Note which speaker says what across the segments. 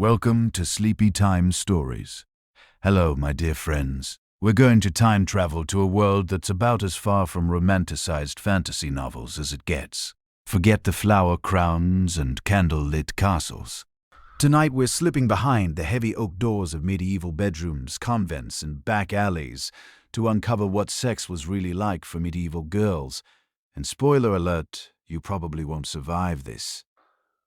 Speaker 1: Welcome to Sleepy Time Stories. Hello, my dear friends. We're going to time travel to a world that's about as far from romanticized fantasy novels as it gets. Forget the flower crowns and candle-lit castles. Tonight we're slipping behind the heavy oak doors of medieval bedrooms, convents, and back alleys to uncover what sex was really like for medieval girls. And spoiler alert, you probably won't survive this.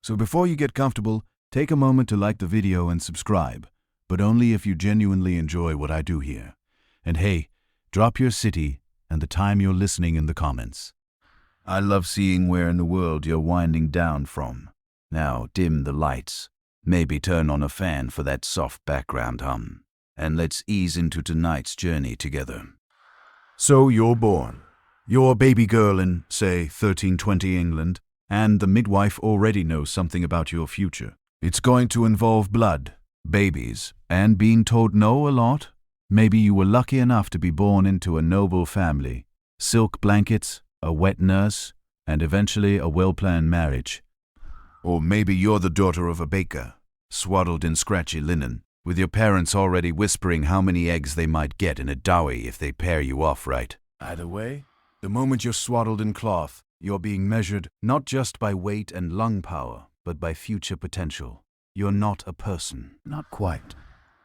Speaker 1: So before you get comfortable, take a moment to like the video and subscribe, but only if you genuinely enjoy what I do here. And hey, drop your city and the time you're listening in the comments. I love seeing where in the world you're winding down from. Now dim the lights, maybe turn on a fan for that soft background hum, and let's ease into tonight's journey together. So you're born. You're a baby girl in, say, 1320 England, and the midwife already knows something about your future. It's going to involve blood, babies, and being told no a lot. Maybe you were lucky enough to be born into a noble family, silk blankets, a wet nurse, and eventually a well-planned marriage. Or maybe you're the daughter of a baker, swaddled in scratchy linen, with your parents already whispering how many eggs they might get in a dowie if they pair you off right. Either way, the moment you're swaddled in cloth, you're being measured not just by weight and lung power, but by future potential. You're not a person. Not quite.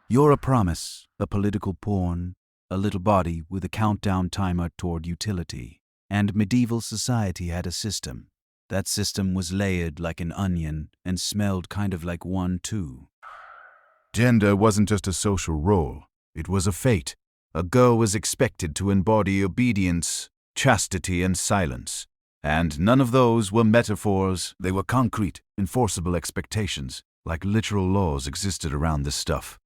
Speaker 1: You're a promise, a political pawn, a little body with a countdown timer toward utility. And medieval society had a system. That system was layered like an onion and smelled kind of like one too. Gender wasn't just a social role. It was a fate. A girl was expected to embody obedience, chastity, and silence. And none of those were metaphors. They were concrete, enforceable expectations, like literal laws existed around this stuff.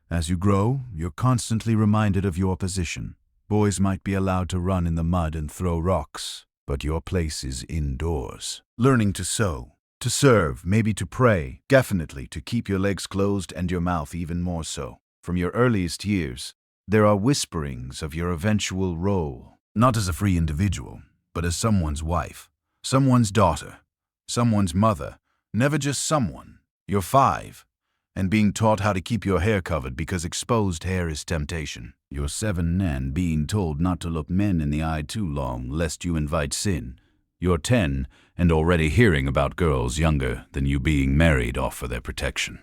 Speaker 1: As you grow, you're constantly reminded of your position. Boys might be allowed to run in the mud and throw rocks, but your place is indoors. Learning to sew, to serve, maybe to pray, definitely to keep your legs closed and your mouth even more so. From your earliest years, there are whisperings of your eventual role, not as a free individual, but as someone's wife, someone's daughter, someone's mother, never just someone. You're 5, and being taught how to keep your hair covered because exposed hair is temptation. You're 7 and being told not to look men in the eye too long lest you invite sin. You're 10 and already hearing about girls younger than you being married offer their protection.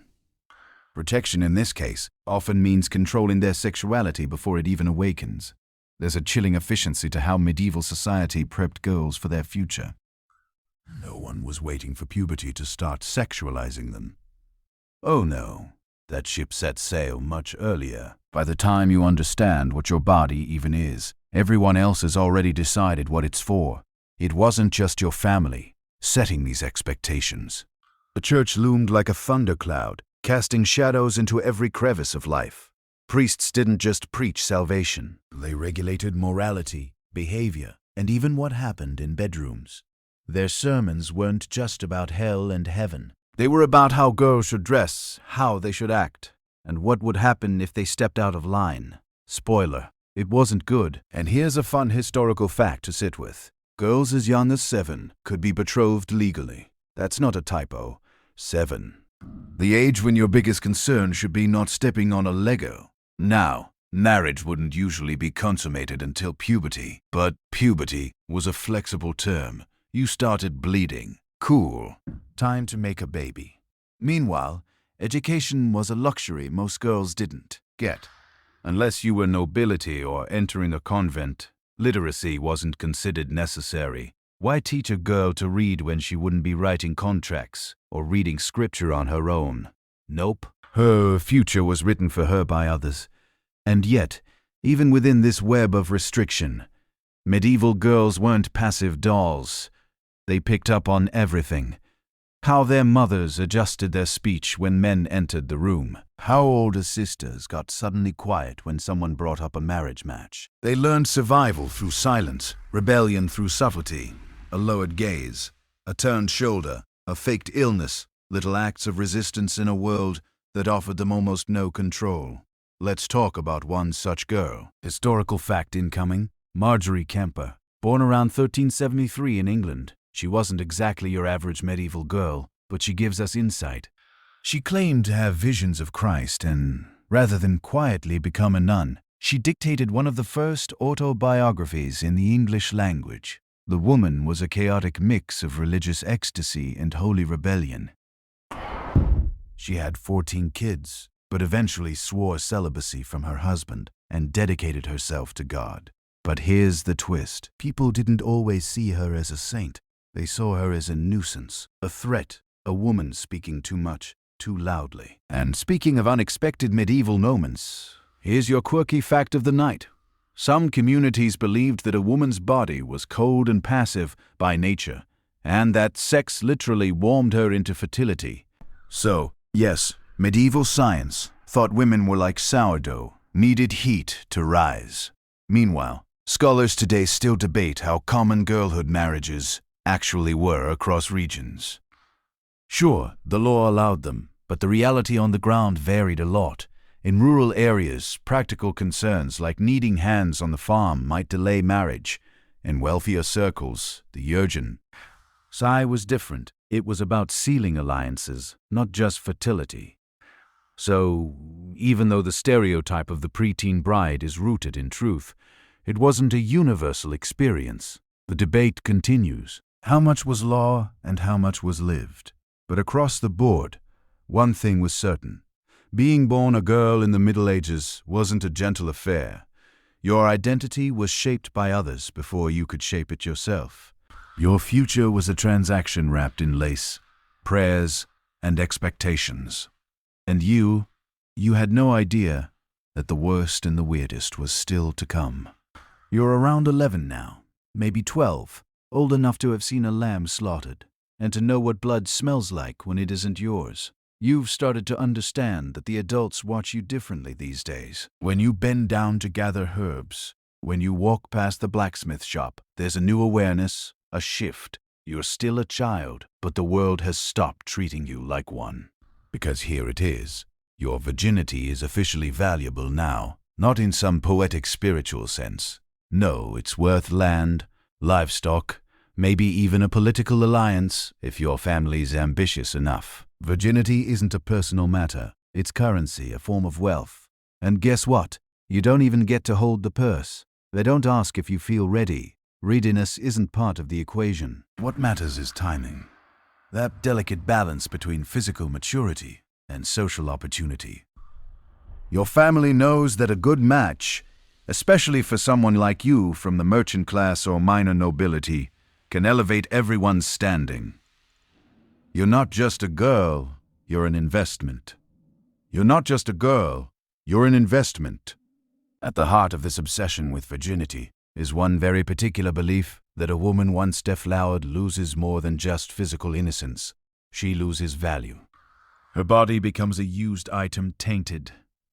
Speaker 1: Protection in this case often means controlling their sexuality before it even awakens. There's a chilling efficiency to how medieval society prepped girls for their future. No one was waiting for puberty to start sexualizing them. Oh no, that ship set sail much earlier. By the time you understand what your body even is, everyone else has already decided what it's for. It wasn't just your family setting these expectations. The church loomed like a thundercloud, casting shadows into every crevice of life. Priests didn't just preach salvation. They regulated morality, behavior, and even what happened in bedrooms. Their sermons weren't just about hell and heaven. They were about how girls should dress, how they should act, and what would happen if they stepped out of line. Spoiler, it wasn't good. And here's a fun historical fact to sit with. Girls as young as 7 could be betrothed legally. That's not a typo. 7. The age when your biggest concern should be not stepping on a Lego. Now, marriage wouldn't usually be consummated until puberty, but puberty was a flexible term. You started bleeding. Cool. Time to make a baby. Meanwhile, education was a luxury most girls didn't get. Unless you were nobility or entering a convent, literacy wasn't considered necessary. Why teach a girl to read when she wouldn't be writing contracts or reading scripture on her own? Nope. Her future was written for her by others. And yet, even within this web of restriction, medieval girls weren't passive dolls. They picked up on everything. How their mothers adjusted their speech when men entered the room. How older sisters got suddenly quiet when someone brought up a marriage match. They learned survival through silence, rebellion through subtlety, a lowered gaze, a turned shoulder, a faked illness, little acts of resistance in a world that offered them almost no control. Let's talk about one such girl. Historical fact incoming. Marjorie Kemper, born around 1373 in England. She wasn't exactly your average medieval girl, but she gives us insight. She claimed to have visions of Christ, and rather than quietly become a nun, she dictated one of the first autobiographies in the English language. The woman was a chaotic mix of religious ecstasy and holy rebellion. She had 14 kids, but eventually swore celibacy from her husband and dedicated herself to God. But here's the twist. People didn't always see her as a saint. They saw her as a nuisance, a threat, a woman speaking too much, too loudly. And speaking of unexpected medieval moments, here's your quirky fact of the night. Some communities believed that a woman's body was cold and passive by nature, and that sex literally warmed her into fertility. So, yes, medieval science thought women were like sourdough, needed heat to rise. Meanwhile, scholars today still debate how common girlhood marriages actually were across regions. Sure, the law allowed them, but the reality on the ground varied a lot. In rural areas, practical concerns like needing hands on the farm might delay marriage. In wealthier circles, the urgent side was different. It was about sealing alliances, not just fertility. So, even though the stereotype of the preteen bride is rooted in truth, it wasn't a universal experience. The debate continues. How much was law and how much was lived? But across the board, one thing was certain. Being born a girl in the Middle Ages wasn't a gentle affair. Your identity was shaped by others before you could shape it yourself. Your future was a transaction wrapped in lace, prayers, and expectations. And you had no idea that the worst and the weirdest was still to come. You're around 11 now, maybe 12, old enough to have seen a lamb slaughtered, and to know what blood smells like when it isn't yours. You've started to understand that the adults watch you differently these days. When you bend down to gather herbs, when you walk past the blacksmith shop, there's a new awareness, a shift. You're still a child, but the world has stopped treating you like one. Because here it is. Your virginity is officially valuable now, not in some poetic spiritual sense. No, it's worth land, livestock, maybe even a political alliance if your family's ambitious enough. Virginity isn't a personal matter. It's currency, a form of wealth. And guess what? You don't even get to hold the purse. They don't ask if you feel ready. Readiness isn't part of the equation. What matters is timing. That delicate balance between physical maturity and social opportunity. Your family knows that a good match, especially for someone like you from the merchant class or minor nobility, can elevate everyone's standing. You're not just a girl, you're an investment. You're not just a girl, you're an investment. At the heart of this obsession with virginity is one very particular belief that a woman once deflowered loses more than just physical innocence. She loses value. Her body becomes a used item, tainted.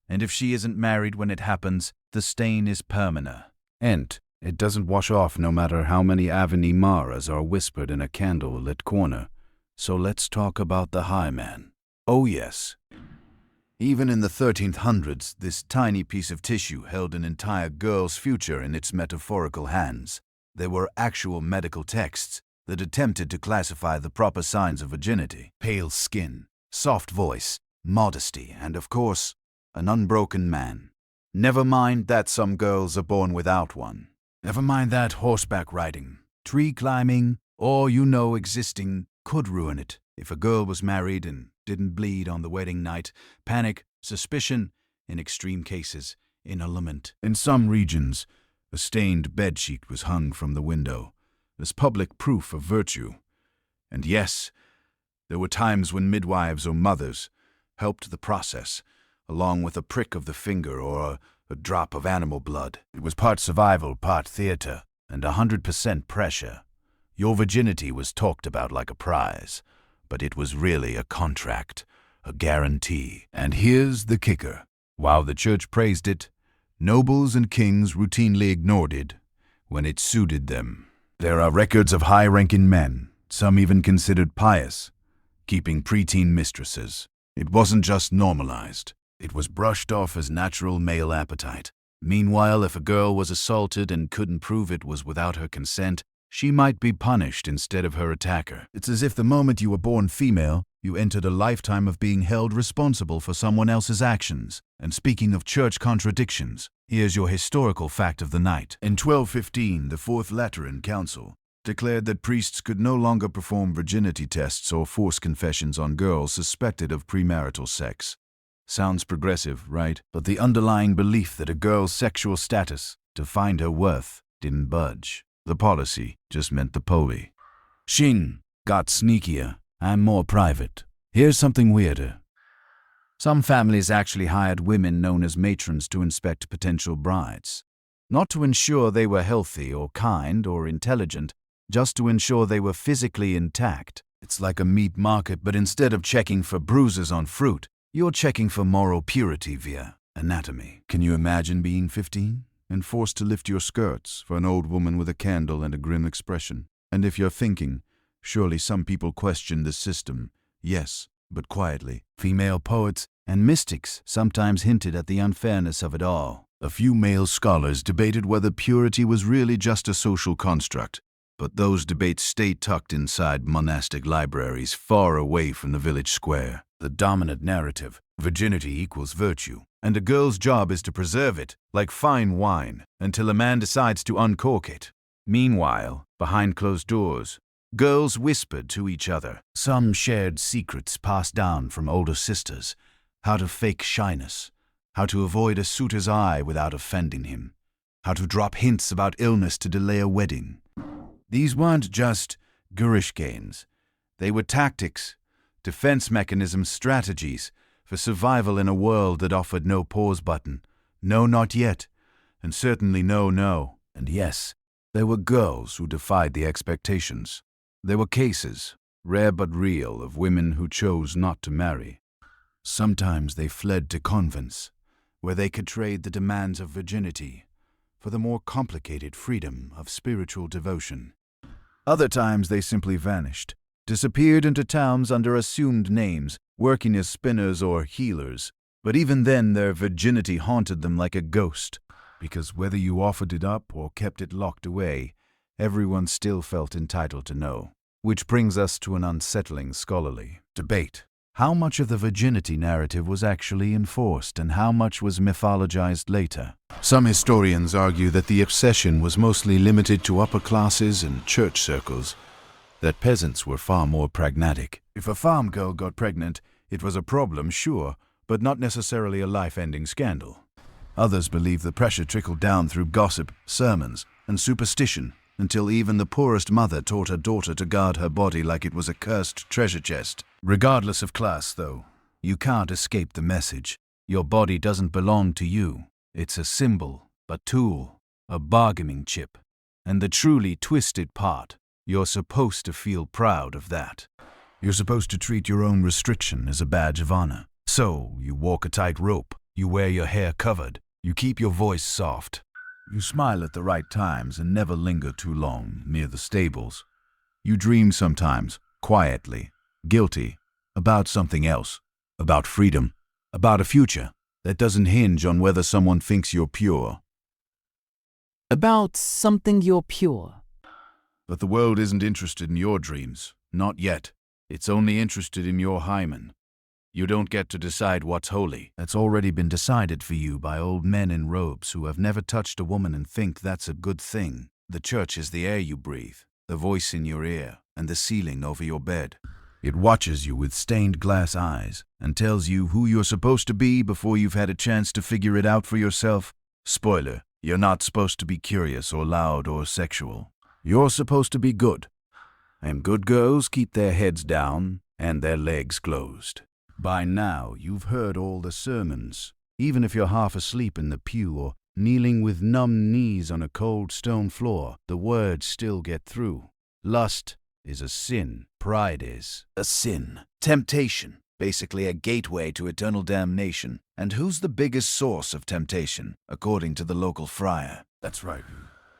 Speaker 1: And if she isn't married when it happens, the stain is permanent. And it doesn't wash off no matter how many Aveni Maras are whispered in a candle-lit corner. So let's talk about the high man. Oh yes. Even in the 1300s, this tiny piece of tissue held an entire girl's future in its metaphorical hands. There were actual medical texts that attempted to classify the proper signs of virginity. Pale skin, soft voice, modesty, and of course, an unbroken man. Never mind that some girls are born without one. Never mind that horseback riding, tree climbing, or existing could ruin it. If a girl was married and didn't bleed on the wedding night, panic, suspicion, in extreme cases, annulment. In some regions, a stained bedsheet was hung from the window as public proof of virtue. And yes, there were times when midwives or mothers helped the process, along with a prick of the finger or a drop of animal blood. It was part survival, part theater, and 100% pressure. Your virginity was talked about like a prize, but it was really a contract, a guarantee. And here's the kicker. While the church praised it, nobles and kings routinely ignored it when it suited them. There are records of high-ranking men, some even considered pious, keeping preteen mistresses. It wasn't just normalized. It was brushed off as natural male appetite. Meanwhile, if a girl was assaulted and couldn't prove it was without her consent, she might be punished instead of her attacker. It's as if the moment you were born female, You entered a lifetime of being held responsible for someone else's actions. And speaking of church contradictions, here's your historical fact of the night. In 1215, the Fourth Lateran Council declared that priests could no longer perform virginity tests or force confessions on girls suspected of premarital sex. Sounds progressive, right? But the underlying belief that a girl's sexual status defined her worth didn't budge. The policy just meant the poli. Shin got sneakier and more private. Here's something weirder. Some families actually hired women known as matrons to inspect potential brides. Not to ensure they were healthy or kind or intelligent, just to ensure they were physically intact. It's like a meat market, but instead of checking for bruises on fruit, you're checking for moral purity via anatomy. Can you imagine being 15 and forced to lift your skirts for an old woman with a candle and a grim expression? And if you're thinking, surely some people question the system. Yes, but quietly. Female poets and mystics sometimes hinted at the unfairness of it all. A few male scholars debated whether purity was really just a social construct. But those debates stayed tucked inside monastic libraries far away from the village square. The dominant narrative, virginity equals virtue, and a girl's job is to preserve it, like fine wine, until a man decides to uncork it. Meanwhile, behind closed doors, girls whispered to each other. Some shared secrets passed down from older sisters, how to fake shyness, how to avoid a suitor's eye without offending him, how to drop hints about illness to delay a wedding. These weren't just gurish gains. They were tactics, defense mechanisms, strategies for survival in a world that offered no pause button, no not yet, and certainly no. And yes, there were girls who defied the expectations. There were cases, rare but real, of women who chose not to marry. Sometimes they fled to convents, where they could trade the demands of virginity for the more complicated freedom of spiritual devotion. Other times they simply vanished, disappeared into towns under assumed names, working as spinners or healers. But even then their virginity haunted them like a ghost, because whether you offered it up or kept it locked away, everyone still felt entitled to know. Which brings us to an unsettling scholarly debate. How much of the virginity narrative was actually enforced and how much was mythologized later? Some historians argue that the obsession was mostly limited to upper classes and church circles, that peasants were far more pragmatic. If a farm girl got pregnant, it was a problem, sure, but not necessarily a life-ending scandal. Others believe the pressure trickled down through gossip, sermons, and superstition, until even the poorest mother taught her daughter to guard her body like it was a cursed treasure chest. Regardless of class, though, you can't escape the message. Your body doesn't belong to you. It's a symbol, a tool, a bargaining chip. And the truly twisted part, you're supposed to feel proud of that. You're supposed to treat your own restriction as a badge of honor. So, you walk a tight rope, you wear your hair covered, you keep your voice soft. You smile at the right times and never linger too long near the stables. You dream sometimes, quietly, guilty, about something else, about freedom, about a future that doesn't hinge on whether someone thinks you're pure.
Speaker 2: About something you're pure.
Speaker 1: But the world isn't interested in your dreams, not yet. It's only interested in your hymen. You don't get to decide what's holy. That's already been decided for you by old men in robes who have never touched a woman and think that's a good thing. The church is the air you breathe, the voice in your ear, and the ceiling over your bed. It watches you with stained glass eyes and tells you who you're supposed to be before you've had a chance to figure it out for yourself. Spoiler, you're not supposed to be curious or loud or sexual. You're supposed to be good. And good girls keep their heads down and their legs closed. By now, you've heard all the sermons. Even if you're half asleep in the pew or kneeling with numb knees on a cold stone floor, the words still get through. Lust is a sin. Pride is a sin. Temptation, basically a gateway to eternal damnation. And who's the biggest source of temptation, according to the local friar? That's right.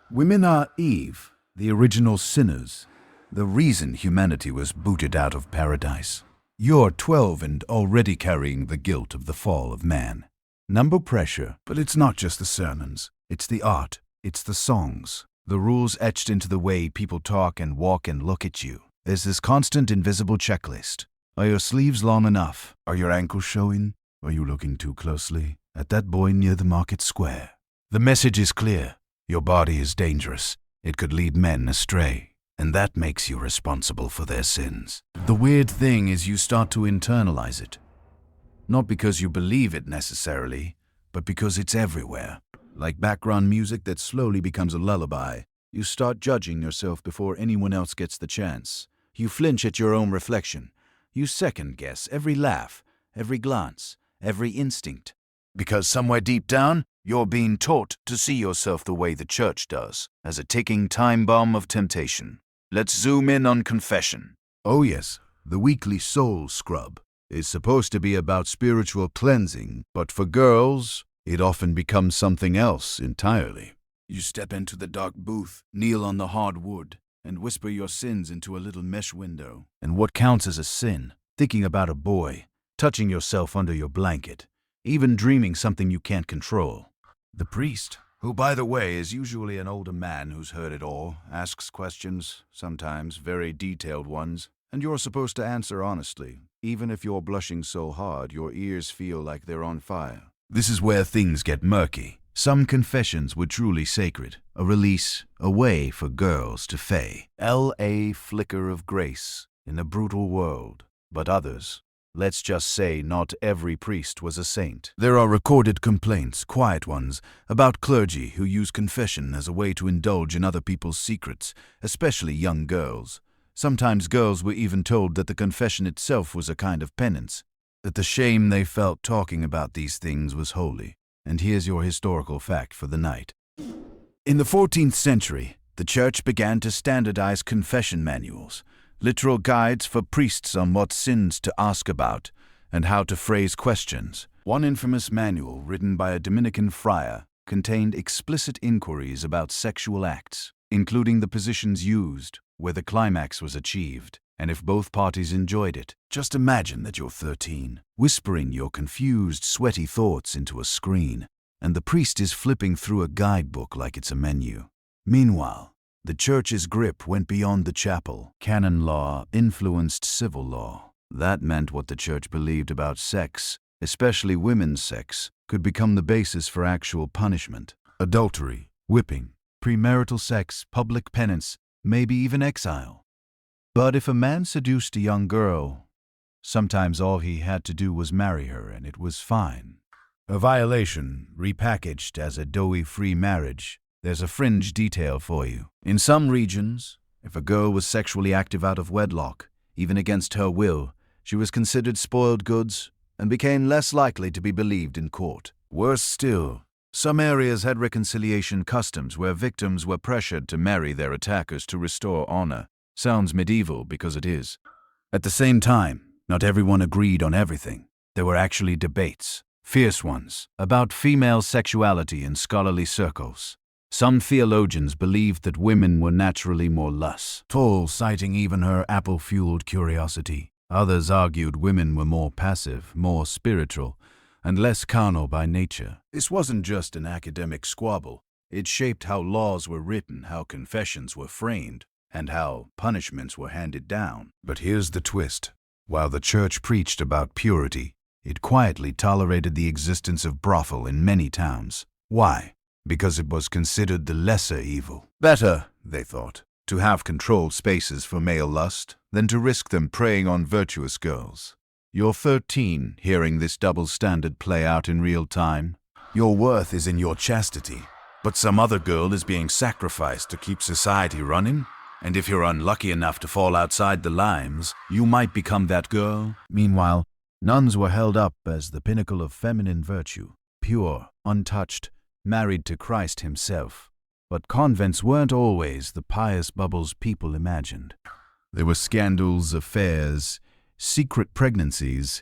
Speaker 1: Women are Eve, the original sinners. The reason humanity was booted out of paradise. You're 12 and already carrying the guilt of the fall of man. Number pressure, but it's not just the sermons. It's the art. It's the songs. The rules etched into the way people talk and walk and look at you. There's this constant invisible checklist. Are your sleeves long enough? Are your ankles showing? Are you looking too closely at that boy near the market square? The message is clear. Your body is dangerous. It could lead men astray, and that makes you responsible for their sins. The weird thing is you start to internalize it. Not because you believe it necessarily, but because it's everywhere. Like background music that slowly becomes a lullaby. You start judging yourself before anyone else gets the chance. You flinch at your own reflection. You second-guess every laugh, every glance, every instinct. Because somewhere deep down, you're being taught to see yourself the way the church does, as a ticking time bomb of temptation. Let's zoom in on confession. Oh yes, the weekly soul scrub is supposed to be about spiritual cleansing, but for girls, it often becomes something else entirely. You step into the dark booth, kneel on the hard wood, and whisper your sins into a little mesh window. And what counts as a sin? Thinking about a boy, touching yourself under your blanket, even dreaming something you can't control. The priest, who by the way is usually an older man who's heard it all, asks questions, sometimes very detailed ones, and you're supposed to answer honestly, even if you're blushing so hard your ears feel like they're on fire. This is where things get murky. Some confessions were truly sacred, a release, a way for girls to fey. L.A. flicker of grace in a brutal world. But others, let's just say not every priest was a saint. There are recorded complaints, quiet ones, about clergy who use confession as a way to indulge in other people's secrets, especially young girls. Sometimes girls were even told that the confession itself was a kind of penance, that the shame they felt talking about these things was holy. And here's your historical fact for the night. In the 14th century, the church began to standardize confession manuals, literal guides for priests on what sins to ask about and how to phrase questions. One infamous manual written by a Dominican friar contained explicit inquiries about sexual acts, including the positions used, where the climax was achieved, and if both parties enjoyed it. Just imagine that you're 13, whispering your confused, sweaty thoughts into a screen, and the priest is flipping through a guidebook like it's a menu. Meanwhile, the church's grip went beyond the chapel. Canon law influenced civil law. That meant what the church believed about sex, especially women's sex, could become the basis for actual punishment. Adultery, whipping, premarital sex, public penance, maybe even exile. But if a man seduced a young girl, sometimes all he had to do was marry her and it was fine. A violation, repackaged as a doughy free marriage, there's a fringe detail for you. In some regions, if a girl was sexually active out of wedlock, even against her will, she was considered spoiled goods and became less likely to be believed in court. Worse still, some areas had reconciliation customs where victims were pressured to marry their attackers to restore honor. Sounds medieval because it is. At the same time, not everyone agreed on everything. There were actually debates, fierce ones, about female sexuality in scholarly circles. Some theologians believed that women were naturally more lustful, citing even her apple-fueled curiosity. Others argued women were more passive, more spiritual, and less carnal by nature. This wasn't just an academic squabble. It shaped how laws were written, how confessions were framed, and how punishments were handed down. But here's the twist. While the church preached about purity, it quietly tolerated the existence of brothel in many towns. Why? Because it was considered the lesser evil. Better, they thought, to have controlled spaces for male lust than to risk them preying on virtuous girls. You're 13, hearing this double standard play out in real time. Your worth is in your chastity, but some other girl is being sacrificed to keep society running. And if you're unlucky enough to fall outside the lines, you might become that girl. Meanwhile, nuns were held up as the pinnacle of feminine virtue, pure, untouched, married to Christ himself. But convents weren't always the pious bubbles people imagined. There were scandals, affairs, secret pregnancies,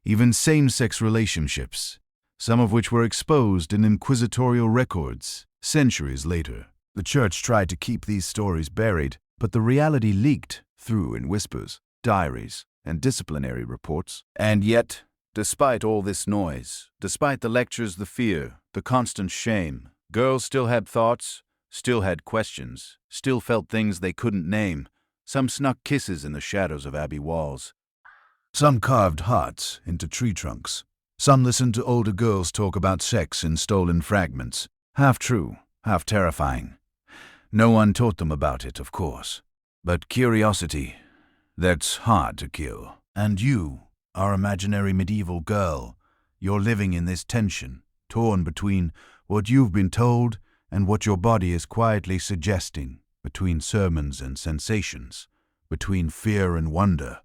Speaker 1: even same-sex relationships, some of which were exposed in inquisitorial records centuries later. The church tried to keep these stories buried, but the reality leaked through in whispers, diaries, and disciplinary reports. And yet, despite all this noise, despite the lectures, the fear, the constant shame, girls still had thoughts, still had questions, still felt things they couldn't name. Some snuck kisses in the shadows of abbey walls. Some carved hearts into tree trunks. Some listened to older girls talk about sex in stolen fragments. Half true, half terrifying. No one taught them about it, of course. But curiosity, that's hard to kill. And you, our imaginary medieval girl, you're living in this tension, torn between what you've been told and what your body is quietly suggesting, between sermons and sensations, between fear and wonder.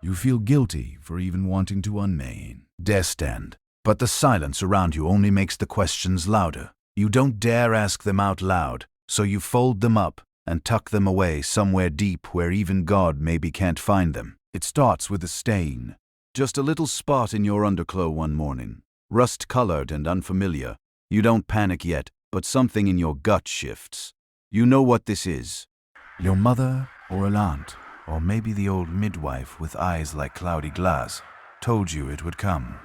Speaker 1: You feel guilty for even wanting to understand, but the silence around you only makes the questions louder. You don't dare ask them out loud, so you fold them up and tuck them away somewhere deep where even God maybe can't find them. It starts with a stain, just a little spot in your undercloth one morning, rust-colored and unfamiliar. You don't panic yet, but something in your gut shifts. You know what this is. Your mother or an aunt, or maybe the old midwife with eyes like cloudy glass, told you it would come.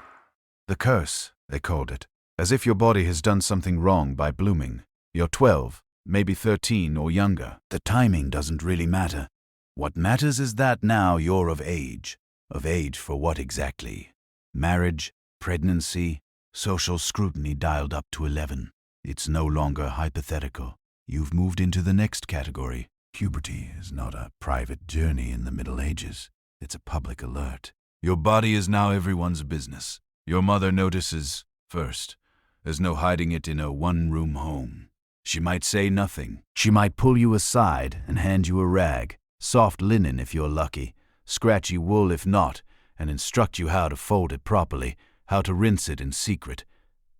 Speaker 1: The curse, they called it, as if your body has done something wrong by blooming. You're 12, maybe 13 or younger. The timing doesn't really matter. What matters is that now you're of age. Of age for what exactly? Marriage, pregnancy, social scrutiny dialed up to 11. It's no longer hypothetical. You've moved into the next category. Puberty is not a private journey in the Middle Ages. It's a public alert. Your body is now everyone's business. Your mother notices first. There's no hiding it in a one-room home. She might say nothing. She might pull you aside and hand you a rag, soft linen if you're lucky, scratchy wool if not, and instruct you how to fold it properly, how to rinse it in secret.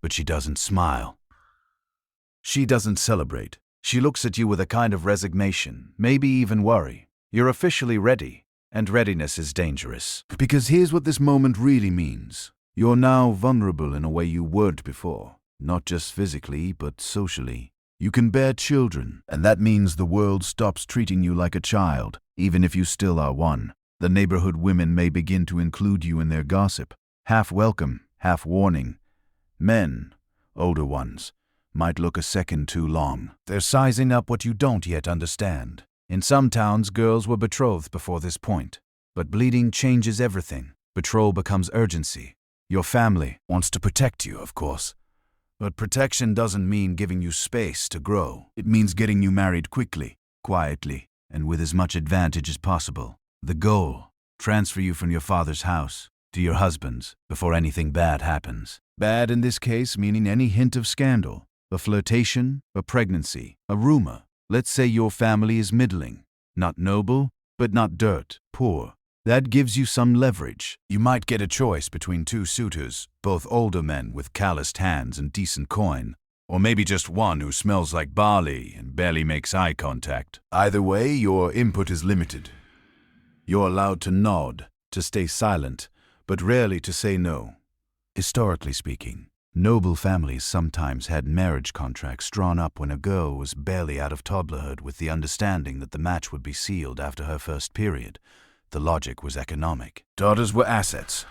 Speaker 1: But she doesn't smile. She doesn't celebrate. She looks at you with a kind of resignation, maybe even worry. You're officially ready, and readiness is dangerous. Because here's what this moment really means. You're now vulnerable in a way you weren't before, not just physically, but socially. You can bear children, and that means the world stops treating you like a child, even if you still are one. The neighborhood women may begin to include you in their gossip, half welcome, half warning. Men, older ones, might look a second too long. They're sizing up what you don't yet understand. In some towns, girls were betrothed before this point. But bleeding changes everything. Betrothal becomes urgency. Your family wants to protect you, of course. But protection doesn't mean giving you space to grow. It means getting you married quickly, quietly, and with as much advantage as possible. The goal: transfer you from your father's house to your husband's before anything bad happens. Bad in this case meaning any hint of scandal, a flirtation, a pregnancy, a rumor. Let's say your family is middling, not noble, but not dirt poor. That gives you some leverage. You might get a choice between two suitors, both older men with calloused hands and decent coin, or maybe just one who smells like barley and barely makes eye contact. Either way, your input is limited. You're allowed to nod, to stay silent, but rarely to say no. Historically speaking, noble families sometimes had marriage contracts drawn up when a girl was barely out of toddlerhood with the understanding that the match would be sealed after her first period. The logic was economic. Daughters were assets.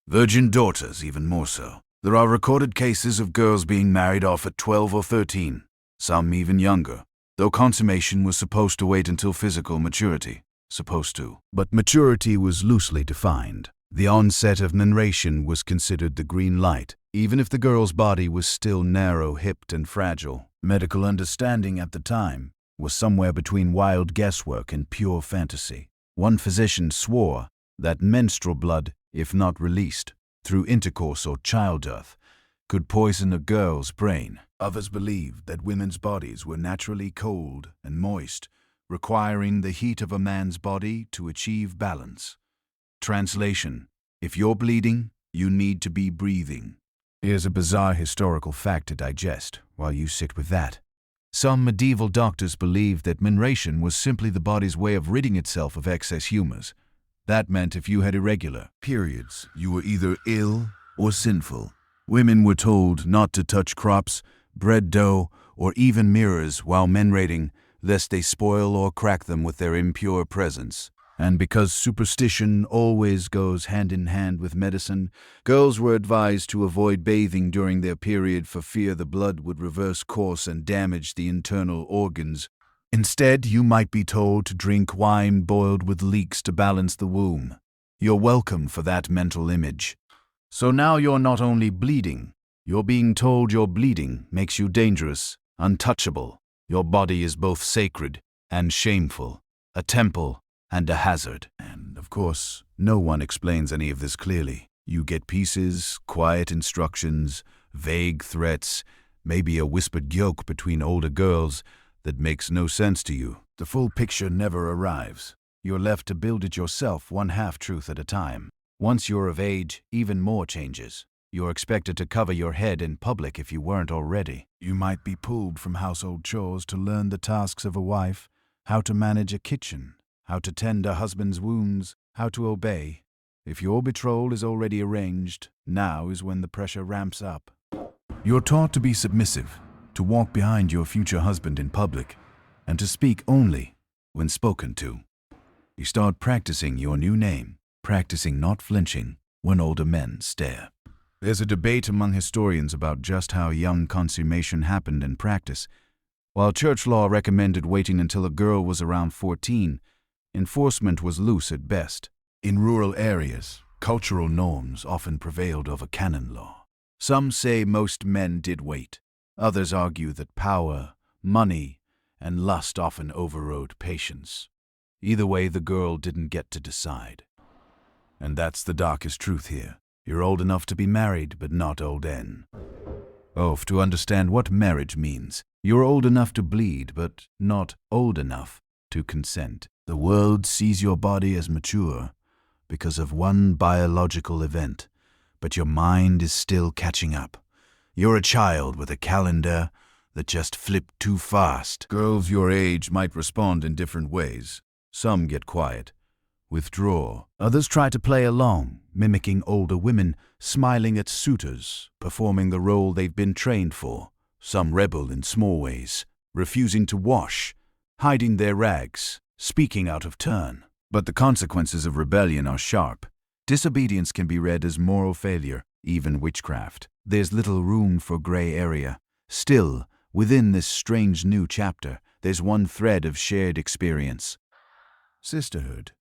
Speaker 1: Virgin daughters, even more so. There are recorded cases of girls being married off at 12 or 13, some even younger, though consummation was supposed to wait until physical maturity. Supposed to. But maturity was loosely defined. The onset of menstruation was considered the green light, even if the girl's body was still narrow-hipped and fragile. Medical understanding at the time was somewhere between wild guesswork and pure fantasy. One physician swore that menstrual blood, if not released through intercourse or childbirth, could poison a girl's brain. Others believed that women's bodies were naturally cold and moist, requiring the heat of a man's body to achieve balance. Translation: if you're bleeding, you need to be breathing. Here's a bizarre historical fact to digest while you sit with that. Some medieval doctors believed that menstruation was simply the body's way of ridding itself of excess humors. That meant if you had irregular periods, you were either ill or sinful. Women were told not to touch crops, bread dough, or even mirrors while menstruating, lest they spoil or crack them with their impure presence. And because superstition always goes hand in hand with medicine, girls were advised to avoid bathing during their period for fear the blood would reverse course and damage the internal organs. Instead, you might be told to drink wine boiled with leeks to balance the womb. You're welcome for that mental image. So now you're not only bleeding, you're being told your bleeding makes you dangerous, untouchable. Your body is both sacred and shameful, a temple and a hazard. And, of course, no one explains any of this clearly. You get pieces, quiet instructions, vague threats, maybe a whispered joke between older girls that makes no sense to you. The full picture never arrives. You're left to build it yourself, one half-truth at a time. Once you're of age, even more changes. You're expected to cover your head in public if you weren't already. You might be pulled from household chores to learn the tasks of a wife, how to manage a kitchen, how to tend a husband's wounds, how to obey. If your betrothal is already arranged, now is when the pressure ramps up. You're taught to be submissive, to walk behind your future husband in public, and to speak only when spoken to. You start practicing your new name, practicing not flinching when older men stare. There's a debate among historians about just how young consummation happened in practice. While church law recommended waiting until a girl was around 14, enforcement was loose at best. In rural areas, cultural norms often prevailed over canon law. Some say most men did wait. Others argue that power, money, and lust often overrode patience. Either way, the girl didn't get to decide. And that's the darkest truth here. You're old enough to be married, but not old N. To understand what marriage means. You're old enough to bleed, but not old enough to consent. The world sees your body as mature because of one biological event, but your mind is still catching up. You're a child with a calendar that just flipped too fast. Girls your age might respond in different ways. Some get quiet, withdraw. Others try to play along, mimicking older women, smiling at suitors, performing the role they've been trained for. Some rebel in small ways, refusing to wash, hiding their rags, speaking out of turn. But the consequences of rebellion are sharp. Disobedience can be read as moral failure, even witchcraft. There's little room for gray area. Still, within this strange new chapter, there's one thread of shared experience. Sisterhood.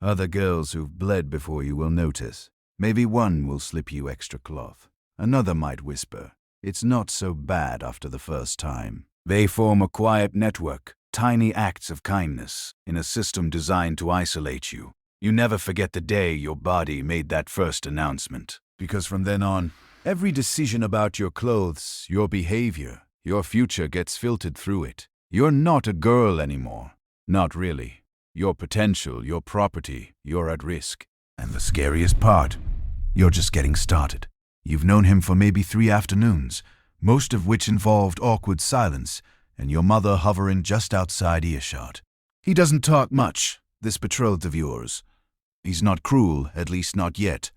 Speaker 1: Other girls who've bled before you will notice. Maybe one will slip you extra cloth. Another might whisper, "It's not so bad after the first time." They form a quiet network, tiny acts of kindness, in a system designed to isolate you. You never forget the day your body made that first announcement. Because from then on, every decision about your clothes, your behavior, your future gets filtered through it. You're not a girl anymore. Not really. Your potential, your property, you're at risk. And the scariest part, you're just getting started. You've known him for maybe 3 afternoons, most of which involved awkward silence, and your mother hovering just outside earshot. He doesn't talk much, this betrothed of yours. He's not cruel, at least not yet.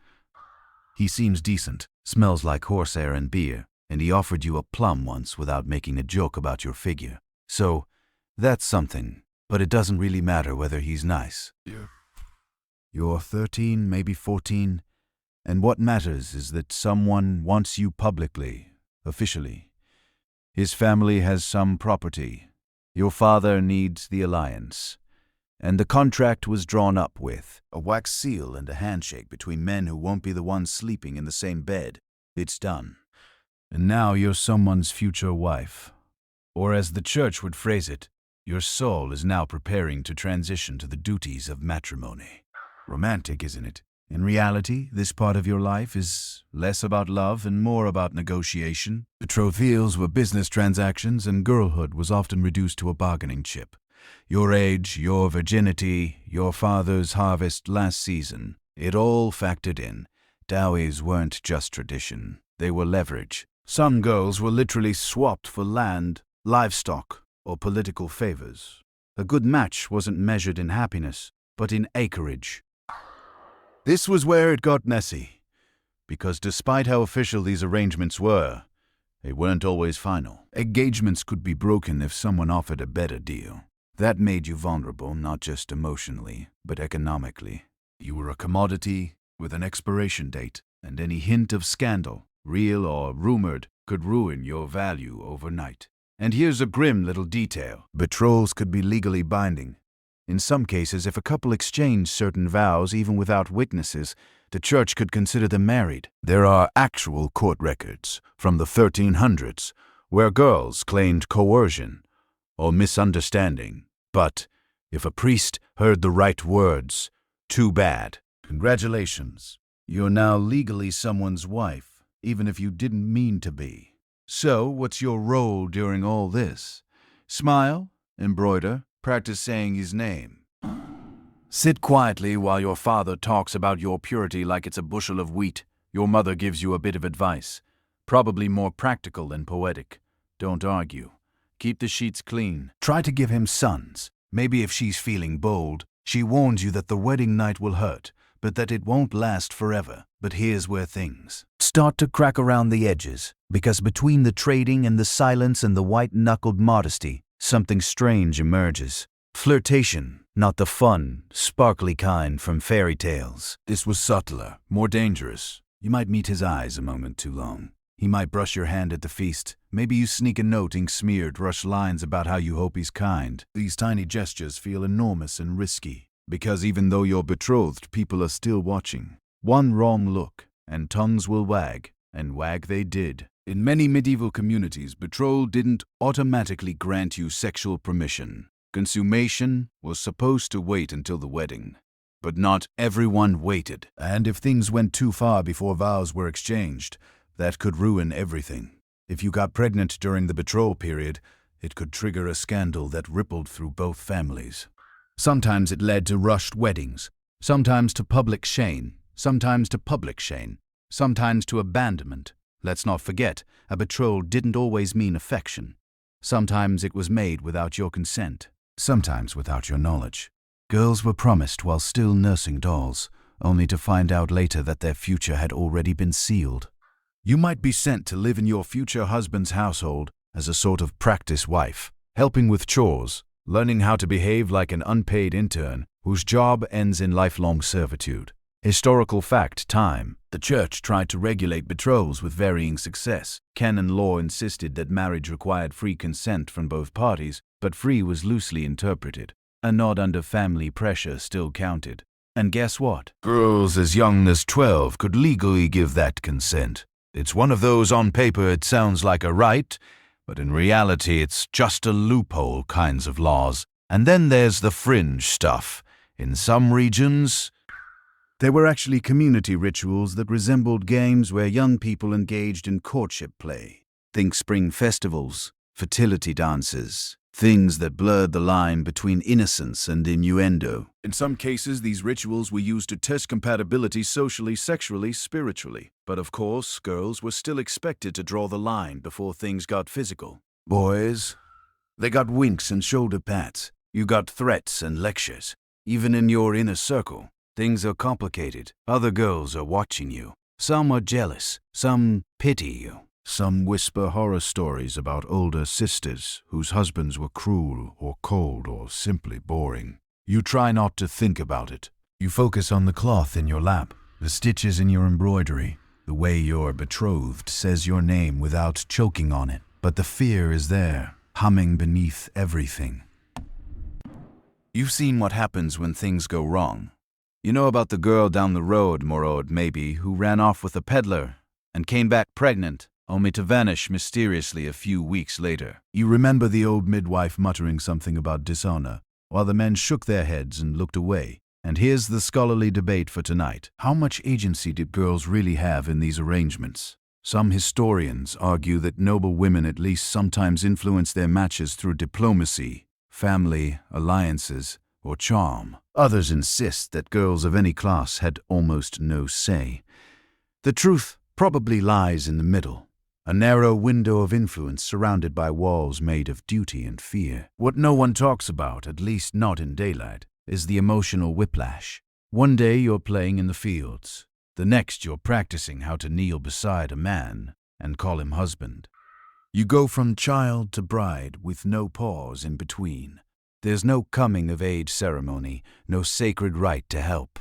Speaker 1: He seems decent, smells like horsehair and beer, and he offered you a plum once without making a joke about your figure. So, that's something. But it doesn't really matter whether he's nice. You're 13, maybe 14, and what matters is that someone wants you publicly, officially. His family has some property. Your father needs the alliance. And the contract was drawn up with a wax seal and a handshake between men who won't be the ones sleeping in the same bed. It's done. And now you're someone's future wife. Or as the church would phrase it, your soul is now preparing to transition to the duties of matrimony. Romantic, isn't it? In reality, this part of your life is less about love and more about negotiation. Betrothals were business transactions, and girlhood was often reduced to a bargaining chip. Your age, your virginity, your father's harvest last season, it all factored in. Dowries weren't just tradition, they were leverage. Some girls were literally swapped for land, livestock, or political favors. A good match wasn't measured in happiness, but in acreage. This was where it got messy, because despite how official these arrangements were, they weren't always final. Engagements could be broken if someone offered a better deal. That made you vulnerable, not just emotionally, but economically. You were a commodity with an expiration date, and any hint of scandal, real or rumored, could ruin your value overnight. And here's a grim little detail. Betrothals could be legally binding, In some cases, if a couple exchanged certain vows even without witnesses, the church could consider them married. There are actual court records from the 1300s where girls claimed coercion or misunderstanding. But if a priest heard the right words, too bad. Congratulations. You're now legally someone's wife, even if you didn't mean to be. So, what's your role during all this? Smile, embroider, practice saying his name. Sit quietly while your father talks about your purity like it's a bushel of wheat. Your mother gives you a bit of advice, probably more practical than poetic. Don't argue. Keep the sheets clean. Try to give him sons. Maybe if she's feeling bold, she warns you that the wedding night will hurt, but that it won't last forever. But here's where things start to crack around the edges, because between the trading and the silence and the white-knuckled modesty, something strange emerges. Flirtation, not the fun, sparkly kind from fairy tales. This was subtler, more dangerous. You might meet his eyes a moment too long. He might brush your hand at the feast. Maybe you sneak a note ink-smeared, rush lines about how you hope he's kind. These tiny gestures feel enormous and risky, because even though you're betrothed, people are still watching. One wrong look, and tongues will wag, and wag they did. In many medieval communities, betrothal didn't automatically grant you sexual permission. Consummation was supposed to wait until the wedding. But not everyone waited, and if things went too far before vows were exchanged, that could ruin everything. If you got pregnant during the betrothal period, it could trigger a scandal that rippled through both families. Sometimes it led to rushed weddings, sometimes to public shame, sometimes to abandonment. Let's not forget, a betrothal didn't always mean affection. Sometimes it was made without your consent, sometimes without your knowledge. Girls were promised while still nursing dolls, only to find out later that their future had already been sealed. You might be sent to live in your future husband's household as a sort of practice wife, helping with chores, learning how to behave like an unpaid intern whose job ends in lifelong servitude. Historical fact time. The church tried to regulate betrothals with varying success. Canon law insisted that marriage required free consent from both parties, but free was loosely interpreted. A nod under family pressure still counted. And guess what? Girls as young as 12 could legally give that consent. It's one of those on paper it sounds like a right, but in reality it's just a loophole kinds of laws. And then there's the fringe stuff. In some regions, there were actually community rituals that resembled games where young people engaged in courtship play. Think spring festivals, fertility dances, things that blurred the line between innocence and innuendo. In some cases, these rituals were used to test compatibility socially, sexually, spiritually. But of course, girls were still expected to draw the line before things got physical. Boys, they got winks and shoulder pats. You got threats and lectures. Even in your inner circle, things are complicated. Other girls are watching you. Some are jealous. Some pity you. Some whisper horror stories about older sisters whose husbands were cruel or cold or simply boring. You try not to think about it. You focus on the cloth in your lap, the stitches in your embroidery, the way your betrothed says your name without choking on it. But the fear is there, humming beneath everything. You've seen what happens when things go wrong. You know about the girl down the road, Morod maybe, who ran off with a peddler and came back pregnant, only to vanish mysteriously a few weeks later. You remember the old midwife muttering something about dishonor, while the men shook their heads and looked away. And here's the scholarly debate for tonight. How much agency did girls really have in these arrangements? Some historians argue that noble women at least sometimes influenced their matches through diplomacy, family, alliances, or charm. Others insist that girls of any class had almost no say. The truth probably lies in the middle, a narrow window of influence surrounded by walls made of duty and fear. What no one talks about, at least not in daylight, is the emotional whiplash. One day you're playing in the fields. The next you're practicing how to kneel beside a man and call him husband. You go from child to bride with no pause in between. There's no coming-of-age ceremony, no sacred rite to help.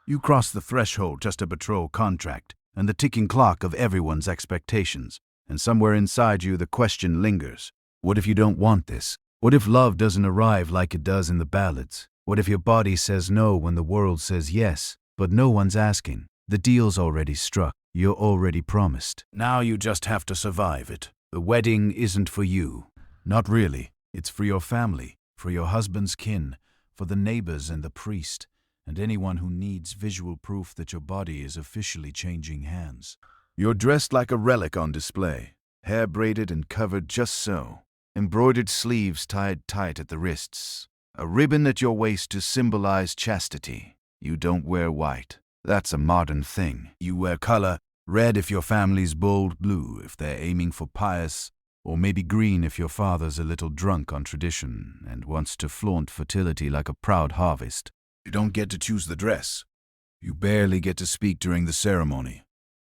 Speaker 1: You cross the threshold, just a betrothal contract, and the ticking clock of everyone's expectations. And somewhere inside you the question lingers. What if you don't want this? What if love doesn't arrive like it does in the ballads? What if your body says no when the world says yes, but no one's asking? The deal's already struck. You're already promised. Now you just have to survive it. The wedding isn't for you. Not really. It's for your family, for your husband's kin, for the neighbors and the priest, and anyone who needs visual proof that your body is officially changing hands. You're dressed like a relic on display, hair braided and covered just so, embroidered sleeves tied tight at the wrists, a ribbon at your waist to symbolize chastity. You don't wear white. That's a modern thing. You wear color, red if your family's bold blue, if they're aiming for pious, or maybe green if your father's a little drunk on tradition and wants to flaunt fertility like a proud harvest. You don't get to choose the dress. You barely get to speak during the ceremony.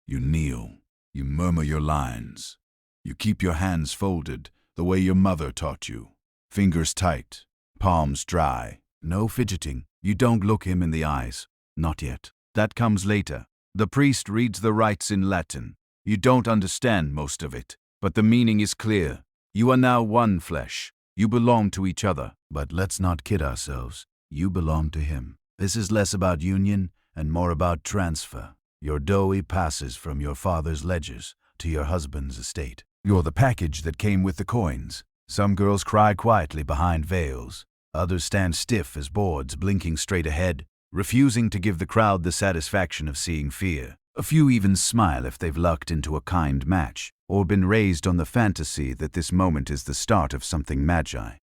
Speaker 1: You kneel. You murmur your lines. You keep your hands folded the way your mother taught you. Fingers tight, palms dry. No fidgeting. You don't look him in the eyes. Not yet. That comes later. The priest reads the rites in Latin. You don't understand most of it, but the meaning is clear. You are now one flesh. You belong to each other. But let's not kid ourselves. You belong to him. This is less about union and more about transfer. Your doughy passes from your father's ledgers to your husband's estate. You're the package that came with the coins. Some girls cry quietly behind veils. Others stand stiff as boards, blinking straight ahead, refusing to give the crowd the satisfaction of seeing fear. A few even smile if they've lucked into a kind match, or been raised on the fantasy that this moment is the start of something magi.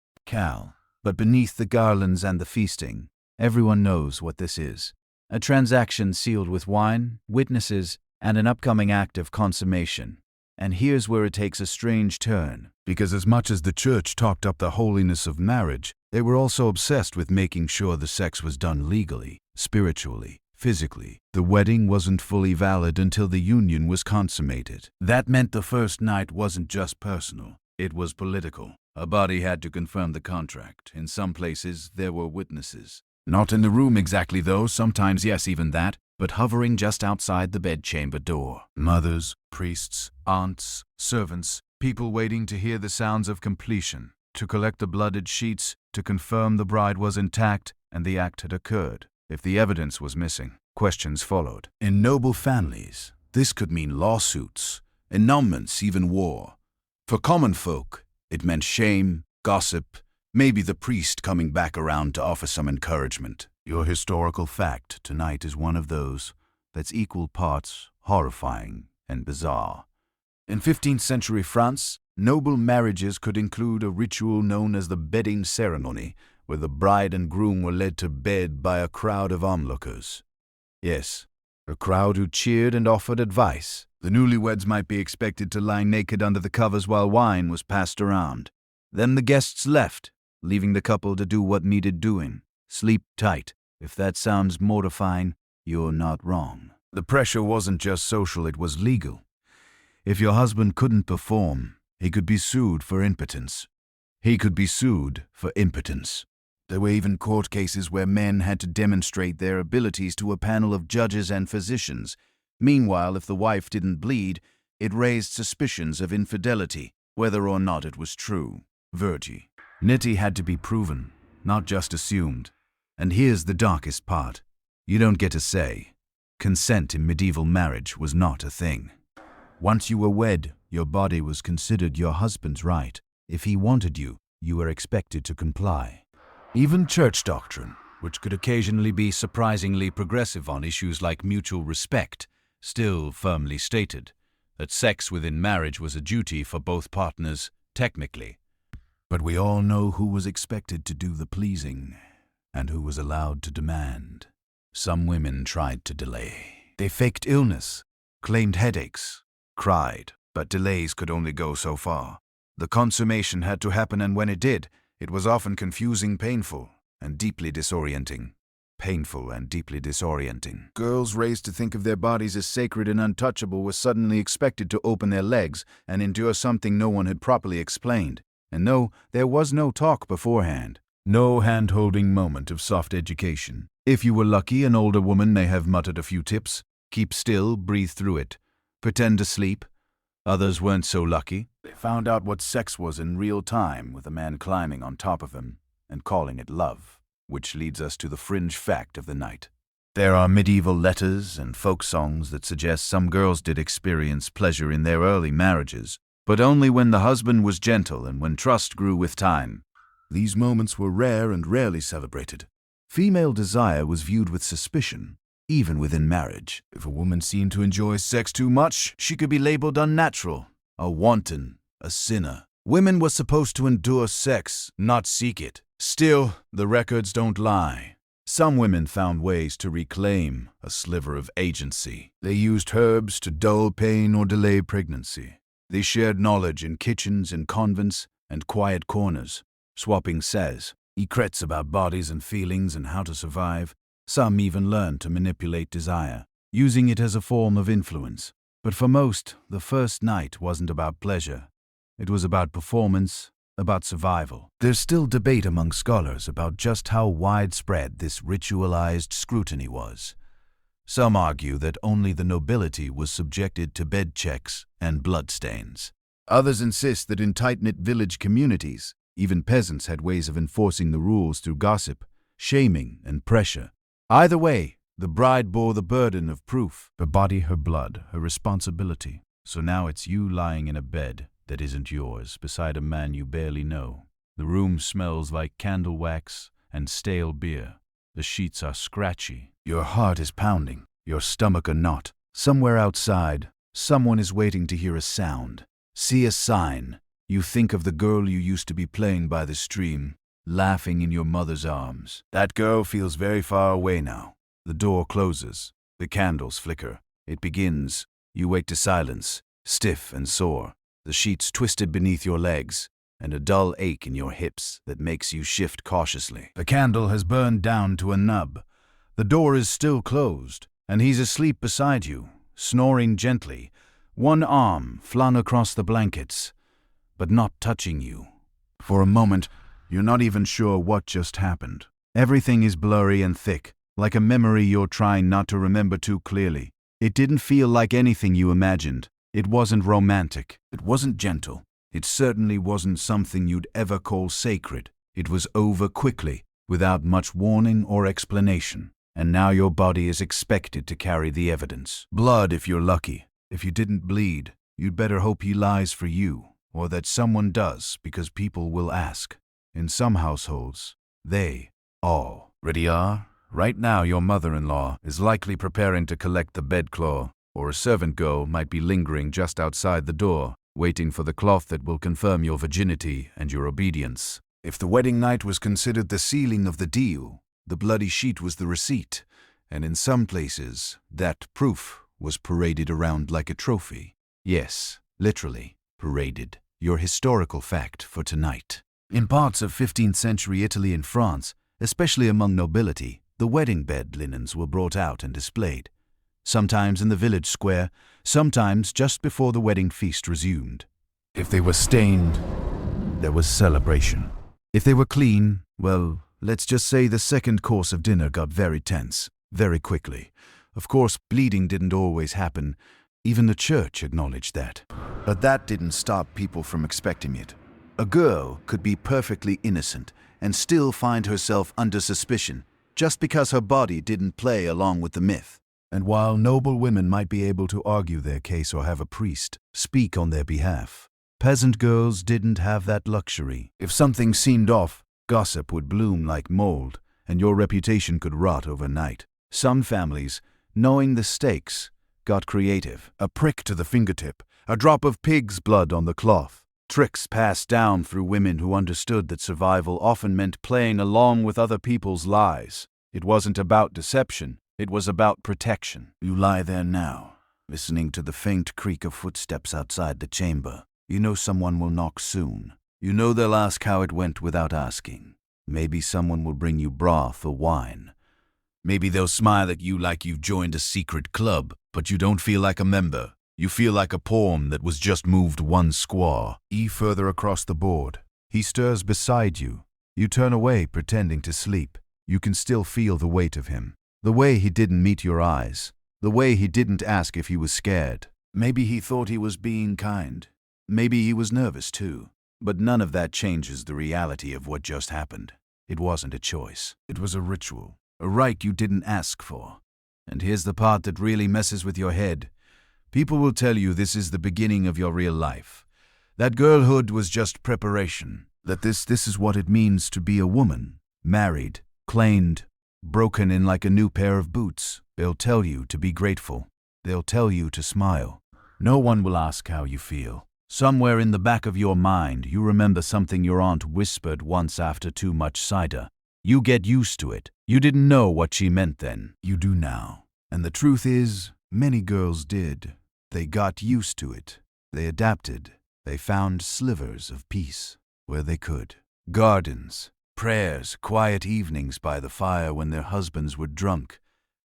Speaker 1: But beneath the garlands and the feasting, everyone knows what this is. A transaction sealed with wine, witnesses, and an upcoming act of consummation. And here's where it takes a strange turn, because as much as the church talked up the holiness of marriage, they were also obsessed with making sure the sex was done legally, spiritually, physically. The wedding wasn't fully valid until the union was consummated. That meant the first night wasn't just personal, it was political. A body had to confirm the contract. In some places, there were witnesses. Not in the room exactly though, sometimes yes, even that, but hovering just outside the bedchamber door. Mothers, priests, aunts, servants, people waiting to hear the sounds of completion, to collect the blooded sheets, to confirm the bride was intact and the act had occurred. If the evidence was missing, questions followed. In noble families, this could mean lawsuits, annulments, even war. For common folk, it meant shame, gossip, maybe the priest coming back around to offer some encouragement. Your historical fact tonight is one of those that's equal parts horrifying and bizarre. In 15th century France, noble marriages could include a ritual known as the bedding ceremony, where the bride and groom were led to bed by a crowd of onlookers. Yes, a crowd who cheered and offered advice. The newlyweds might be expected to lie naked under the covers while wine was passed around. Then the guests left, leaving the couple to do what needed doing. Sleep tight. If that sounds mortifying, you're not wrong. The pressure wasn't just social, it was legal. If your husband couldn't perform, he could be sued for impotence. There were even court cases where men had to demonstrate their abilities to a panel of judges and physicians. Meanwhile, if the wife didn't bleed, it raised suspicions of infidelity, whether or not it was true. Virginity had to be proven, not just assumed. And here's the darkest part. You don't get to say. Consent in medieval marriage was not a thing. Once you were wed, your body was considered your husband's right. If he wanted you, you were expected to comply. Even church doctrine, which could occasionally be surprisingly progressive on issues like mutual respect, still firmly stated that sex within marriage was a duty for both partners, technically. But we all know who was expected to do the pleasing and who was allowed to demand. Some women tried to delay. They faked illness, claimed headaches, cried, but delays could only go so far. The consummation had to happen, and when it did, it was often confusing, painful, and deeply disorienting. Girls raised to think of their bodies as sacred and untouchable were suddenly expected to open their legs and endure something no one had properly explained. And no, there was no talk beforehand. No hand-holding moment of soft education. If you were lucky, an older woman may have muttered a few tips. Keep still, breathe through it. Pretend to sleep. Others weren't so lucky. They found out what sex was in real time with a man climbing on top of them and calling it love. which leads us to the fringe fact of the night. There are medieval letters and folk songs that suggest some girls did experience pleasure in their early marriages, but only when the husband was gentle and when trust grew with time. These moments were rare and rarely celebrated. Female desire was viewed with suspicion, even within marriage. If a woman seemed to enjoy sex too much, she could be labeled unnatural, a wanton, a sinner. Women were supposed to endure sex, not seek it. Still, the records don't lie. Some women found ways to reclaim a sliver of agency. They used herbs to dull pain or delay pregnancy. They shared knowledge in kitchens and convents and quiet corners, swapping secrets about bodies and feelings and how to survive. Some even learned to manipulate desire, using it as a form of influence. But for most, the first night wasn't about pleasure. It was about performance, about survival. There's still debate among scholars about just how widespread this ritualized scrutiny was. Some argue that only the nobility was subjected to bed checks and bloodstains. Others insist that in tight-knit village communities, even peasants had ways of enforcing the rules through gossip, shaming, and pressure. Either way, the bride bore the burden of proof. Her body, her blood, her responsibility. So now it's you lying in a bed that isn't yours, beside a man you barely know. The room smells like candle wax and stale beer. The sheets are scratchy. Your heart is pounding, your stomach a knot. Somewhere outside, someone is waiting to hear a sound, see a sign. You think of the girl you used to be playing by the stream, laughing in your mother's arms. That girl feels very far away now. The door closes. The candles flicker. It begins. You wake to silence, stiff and sore. The sheets twisted beneath your legs, and a dull ache in your hips that makes you shift cautiously. The candle has burned down to a nub. The door is still closed, and he's asleep beside you, snoring gently, one arm flung across the blankets, but not touching you. For a moment, you're not even sure what just happened. Everything is blurry and thick, like a memory you're trying not to remember too clearly. It didn't feel like anything you imagined. It wasn't romantic. It wasn't gentle. It certainly wasn't something you'd ever call sacred. It was over quickly, without much warning or explanation. And now your body is expected to carry the evidence. Blood if you're lucky. If you didn't bleed, you'd better hope he lies for you, or that someone does, because people will ask. In some households, they already are. Right now your mother-in-law is likely preparing to collect the bedcloth, or a servant girl might be lingering just outside the door, waiting for the cloth that will confirm your virginity and your obedience. If the wedding night was considered the sealing of the deal, the bloody sheet was the receipt, and in some places, that proof was paraded around like a trophy. Yes, literally, paraded. Your historical fact for tonight. In parts of 15th century Italy and France, especially among nobility, the wedding bed linens were brought out and displayed. Sometimes in the village square, sometimes just before the wedding feast resumed. If they were stained, there was celebration. If they were clean, well, let's just say the second course of dinner got very tense, very quickly. Of course, bleeding didn't always happen. Even the church acknowledged that. But that didn't stop people from expecting it. A girl could be perfectly innocent and still find herself under suspicion just because her body didn't play along with the myth. And while noble women might be able to argue their case or have a priest speak on their behalf, peasant girls didn't have that luxury. If something seemed off, gossip would bloom like mold, and your reputation could rot overnight. Some families, knowing the stakes, got creative. A prick to the fingertip, a drop of pig's blood on the cloth. Tricks passed down through women who understood that survival often meant playing along with other people's lies. It wasn't about deception. It was about protection. You lie there now, listening to the faint creak of footsteps outside the chamber. You know someone will knock soon. You know they'll ask how it went without asking. Maybe someone will bring you broth or wine. Maybe they'll smile at you like you've joined a secret club, but you don't feel like a member. You feel like a pawn that was just moved one squaw. Further across the board. He stirs beside you. You turn away, pretending to sleep. You can still feel the weight of him. The way he didn't meet your eyes. The way he didn't ask if he was scared. Maybe he thought he was being kind. Maybe he was nervous too. But none of that changes the reality of what just happened. It wasn't a choice. It was a ritual, a rite you didn't ask for. And here's the part that really messes with your head. People will tell you this is the beginning of your real life. That girlhood was just preparation. That this is what it means to be a woman. Married, claimed, broken in like a new pair of boots. They'll tell you to be grateful. They'll tell you to smile. No one will ask how you feel. Somewhere in the back of your mind, you remember something your aunt whispered once after too much cider. You get used to it. You didn't know what she meant then. You do now. And the truth is, many girls did. They got used to it. They adapted. They found slivers of peace where they could. Gardens, prayers, quiet evenings by the fire when their husbands were drunk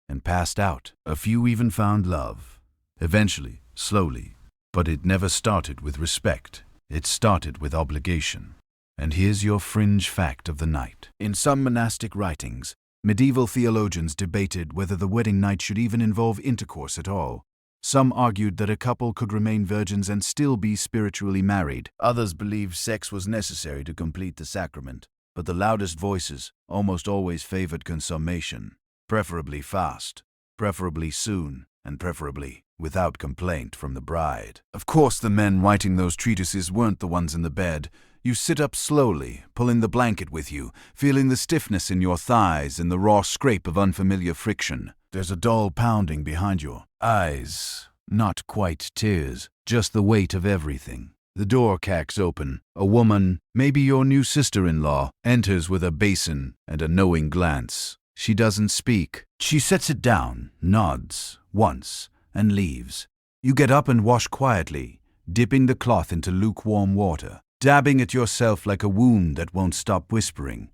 Speaker 1: and passed out. A few even found love. Eventually, slowly. But it never started with respect. It started with obligation. And here's your fringe fact of the night. In some monastic writings, medieval theologians debated whether the wedding night should even involve intercourse at all. Some argued that a couple could remain virgins and still be spiritually married. Others believed sex was necessary to complete the sacrament. But the loudest voices almost always favored consummation. Preferably fast, preferably soon, and preferably without complaint from the bride. Of course, the men writing those treatises weren't the ones in the bed. You sit up slowly, pulling the blanket with you, feeling the stiffness in your thighs and the raw scrape of unfamiliar friction. There's a dull pounding behind your eyes. Not quite tears, just the weight of everything. The door cracks open. A woman, maybe your new sister-in-law, enters with a basin and a knowing glance. She doesn't speak. She sets it down, nods, once, and leaves. You get up and wash quietly, dipping the cloth into lukewarm water, dabbing at yourself like a wound that won't stop whispering.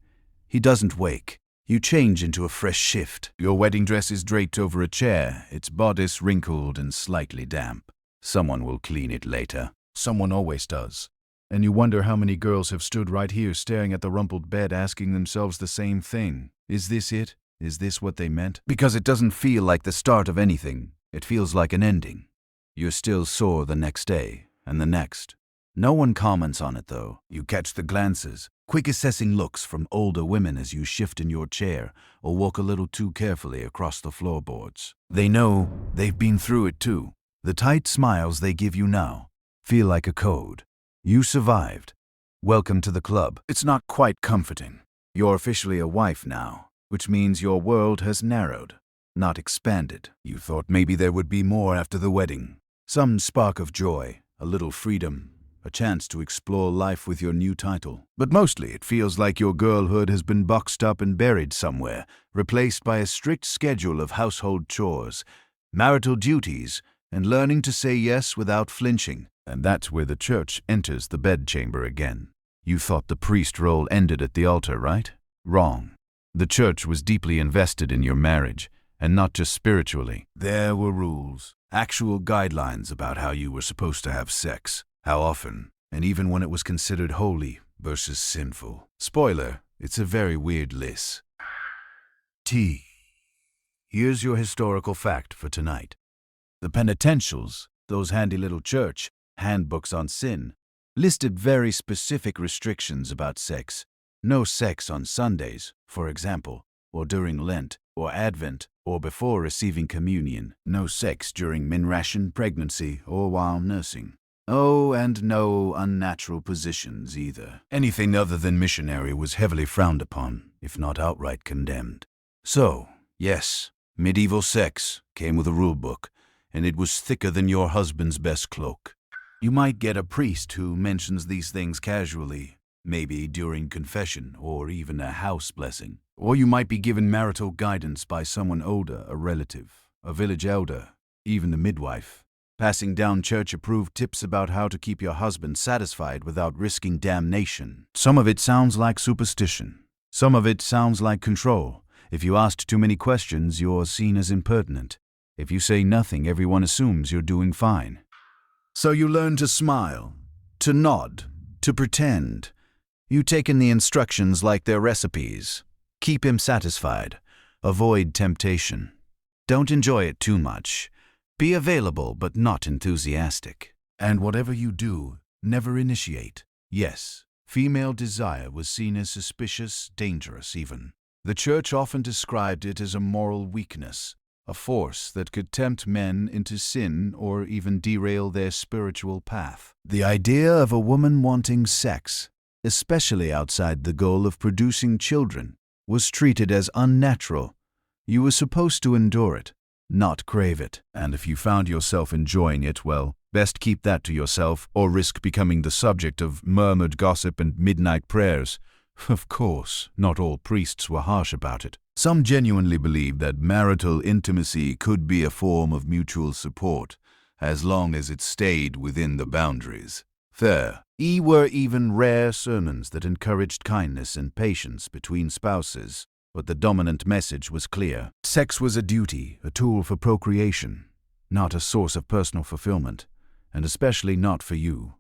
Speaker 1: He doesn't wake. You change into a fresh shift. Your wedding dress is draped over a chair, its bodice wrinkled and slightly damp. Someone will clean it later. Someone always does. And you wonder how many girls have stood right here staring at the rumpled bed asking themselves the same thing. Is this it? Is this what they meant? Because it doesn't feel like the start of anything. It feels like an ending. You're still sore the next day, and the next. No one comments on it, though. You catch the glances, quick assessing looks from older women as you shift in your chair or walk a little too carefully across the floorboards. They know they've been through it too. The tight smiles they give you now feel like a code. You survived. Welcome to the club. It's not quite comforting. You're officially a wife now, which means your world has narrowed, not expanded. You thought maybe there would be more after the wedding. Some spark of joy, a little freedom, a chance to explore life with your new title. But mostly it feels like your girlhood has been boxed up and buried somewhere, replaced by a strict schedule of household chores, marital duties, and learning to say yes without flinching. And that's where the church enters the bedchamber again. You thought the priest role ended at the altar, right? Wrong. The church was deeply invested in your marriage, and not just spiritually. There were rules, actual guidelines about how you were supposed to have sex, how often, and even when it was considered holy versus sinful. Spoiler, it's a very weird list. Here's your historical fact for tonight. The penitentials, those handy little church handbooks on sin, listed very specific restrictions about sex. No sex on Sundays, for example, or during Lent, or Advent, or before receiving communion. No sex during menstruation, pregnancy, or while nursing. Oh, and no unnatural positions either. Anything other than missionary was heavily frowned upon, if not outright condemned. So, yes, medieval sex came with a rule book, and it was thicker than your husband's best cloak. You might get a priest who mentions these things casually, maybe during confession or even a house blessing. Or you might be given marital guidance by someone older, a relative, a village elder, even the midwife, passing down church-approved tips about how to keep your husband satisfied without risking damnation. Some of it sounds like superstition. Some of it sounds like control. If you ask too many questions, you're seen as impertinent. If you say nothing, everyone assumes you're doing fine. So you learn to smile, to nod, to pretend. You take in the instructions like they're recipes. Keep him satisfied. Avoid temptation. Don't enjoy it too much. Be available but not enthusiastic. And whatever you do, never initiate. Yes, Female desire was seen as suspicious, dangerous even. The church often described it as a moral weakness, a force that could tempt men into sin or even derail their spiritual path. The idea of a woman wanting sex, especially outside the goal of producing children, was treated as unnatural. You were supposed to endure it, not crave it. And if you found yourself enjoying it, well, best keep that to yourself or risk becoming the subject of murmured gossip and midnight prayers. Of course, not all priests were harsh about it. Some genuinely believed that marital intimacy could be a form of mutual support, as long as it stayed within the boundaries. There were even rare sermons that encouraged kindness and patience between spouses, but the dominant message was clear. Sex was a duty, a tool for procreation, not a source of personal fulfillment, and especially not for you.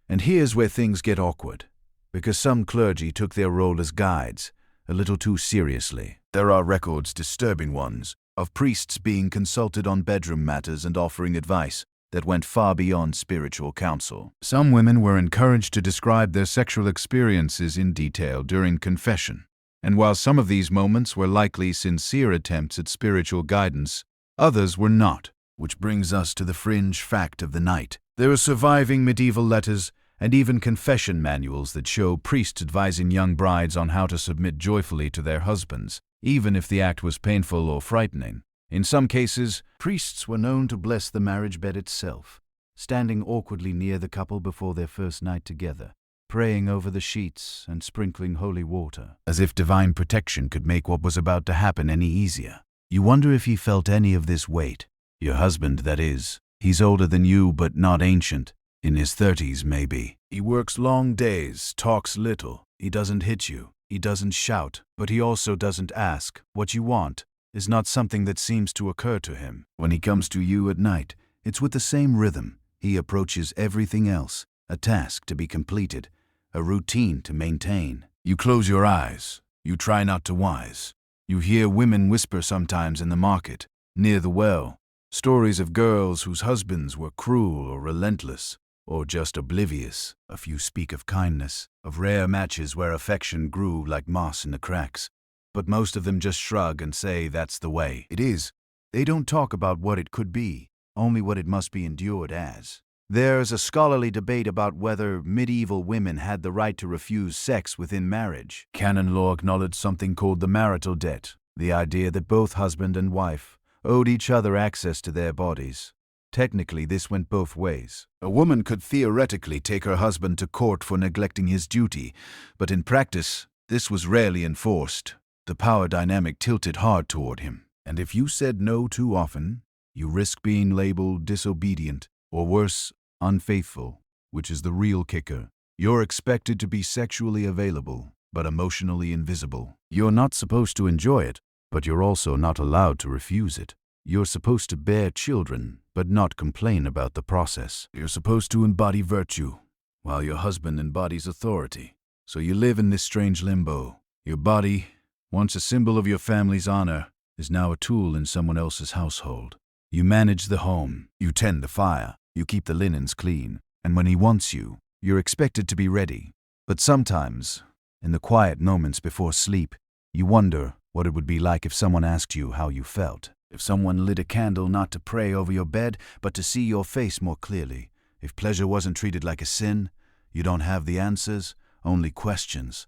Speaker 1: And here's where things get awkward, because some clergy took their role as guides a little too seriously. There are records, disturbing ones, of priests being consulted on bedroom matters and offering advice that went far beyond spiritual counsel. Some women were encouraged to describe their sexual experiences in detail during confession, and while some of these moments were likely sincere attempts at spiritual guidance, others were not, which brings us to the fringe fact of the night. There are surviving medieval letters and even confession manuals that show priests advising young brides on how to submit joyfully to their husbands, even if the act was painful or frightening. In some cases, priests were known to bless the marriage bed itself, standing awkwardly near the couple before their first night together, praying over the sheets and sprinkling holy water, as if divine protection could make what was about to happen any easier. You wonder if he felt any of this weight. Your husband, that is. He's older than you, but not ancient. In his 30s, maybe. He works long days, talks little. He doesn't hit you. He doesn't shout. But he also doesn't ask. What you want is not something that seems to occur to him. When he comes to you at night, it's with the same rhythm. He approaches everything else, a task to be completed, a routine to maintain. You close your eyes. You try not to wise. You hear women whisper sometimes in the market, near the well, stories of girls whose husbands were cruel or relentless, or just oblivious. A few speak of kindness, of rare matches where affection grew like moss in the cracks. But most of them just shrug and say that's the way it is. They don't talk about what it could be, only what it must be endured as. There's a scholarly debate about whether medieval women had the right to refuse sex within marriage. Canon law acknowledged something called the marital debt, the idea that both husband and wife owed each other access to their bodies. Technically, this went both ways. A woman could theoretically take her husband to court for neglecting his duty, but in practice, this was rarely enforced. The power dynamic tilted hard toward him, and if you said no too often, you risk being labeled disobedient, or worse, unfaithful, which is the real kicker. You're expected to be sexually available, but emotionally invisible. You're not supposed to enjoy it, but you're also not allowed to refuse it. You're supposed to bear children, but not complain about the process. You're supposed to embody virtue, while your husband embodies authority. So you live in this strange limbo. Your body, once a symbol of your family's honor, is now a tool in someone else's household. You manage the home, you tend the fire, you keep the linens clean, and when he wants you, you're expected to be ready. But sometimes, in the quiet moments before sleep, you wonder what it would be like if someone asked you how you felt. If someone lit a candle not to pray over your bed, but to see your face more clearly. If pleasure wasn't treated like a sin, you don't have the answers, only questions.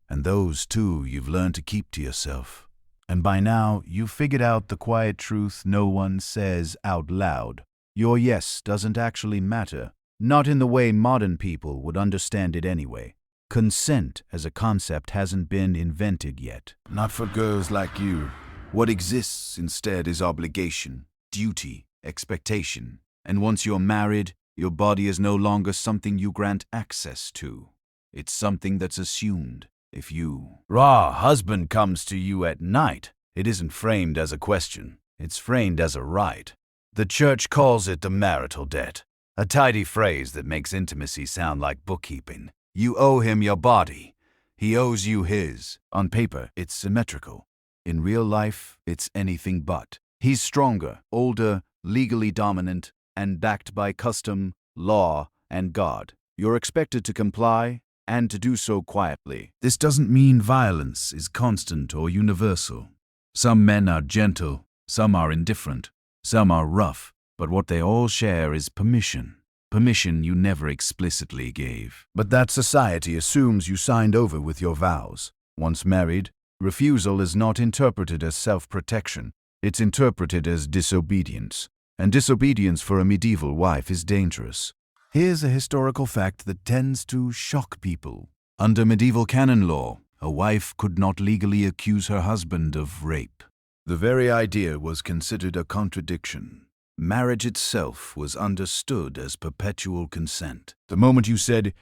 Speaker 1: And those, too, you've learned to keep to yourself. And by now, you've figured out the quiet truth no one says out loud. Your yes doesn't actually matter, not in the way modern people would understand it anyway. Consent as a concept hasn't been invented yet. Not for girls like you. What exists instead is obligation, duty, expectation. And once you're married, your body is no longer something you grant access to. It's something that's assumed. If your husband comes to you at night, it isn't framed as a question. It's framed as a right. The church calls it the marital debt, a tidy phrase that makes intimacy sound like bookkeeping. You owe him your body. He owes you his. On paper, it's symmetrical. In real life, it's anything but. He's stronger, older, legally dominant, and backed by custom, law, and God. You're expected to comply, and to do so quietly. This doesn't mean violence is constant or universal. Some men are gentle, some are indifferent, some are rough, but what they all share is permission. Permission you never explicitly gave. But that society assumes you signed over with your vows. Once married, refusal is not interpreted as self-protection. It's interpreted as disobedience. And disobedience for a medieval wife is dangerous. Here's a historical fact that tends to shock people. Under medieval canon law, a wife could not legally accuse her husband of rape. The very idea was considered a contradiction. Marriage itself was understood as perpetual consent. The moment you said,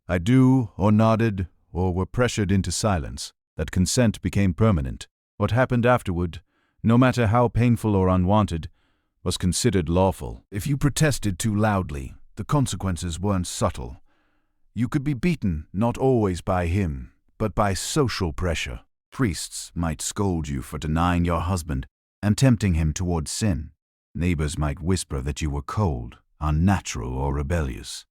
Speaker 1: "I do," or nodded, or were pressured into silence, that consent became permanent. What happened afterward, no matter how painful or unwanted, was considered lawful. If you protested too loudly, the consequences weren't subtle. You could be beaten, not always by him, but by social pressure. Priests might scold you for denying your husband and tempting him towards sin. Neighbors might whisper that you were cold, unnatural, or rebellious.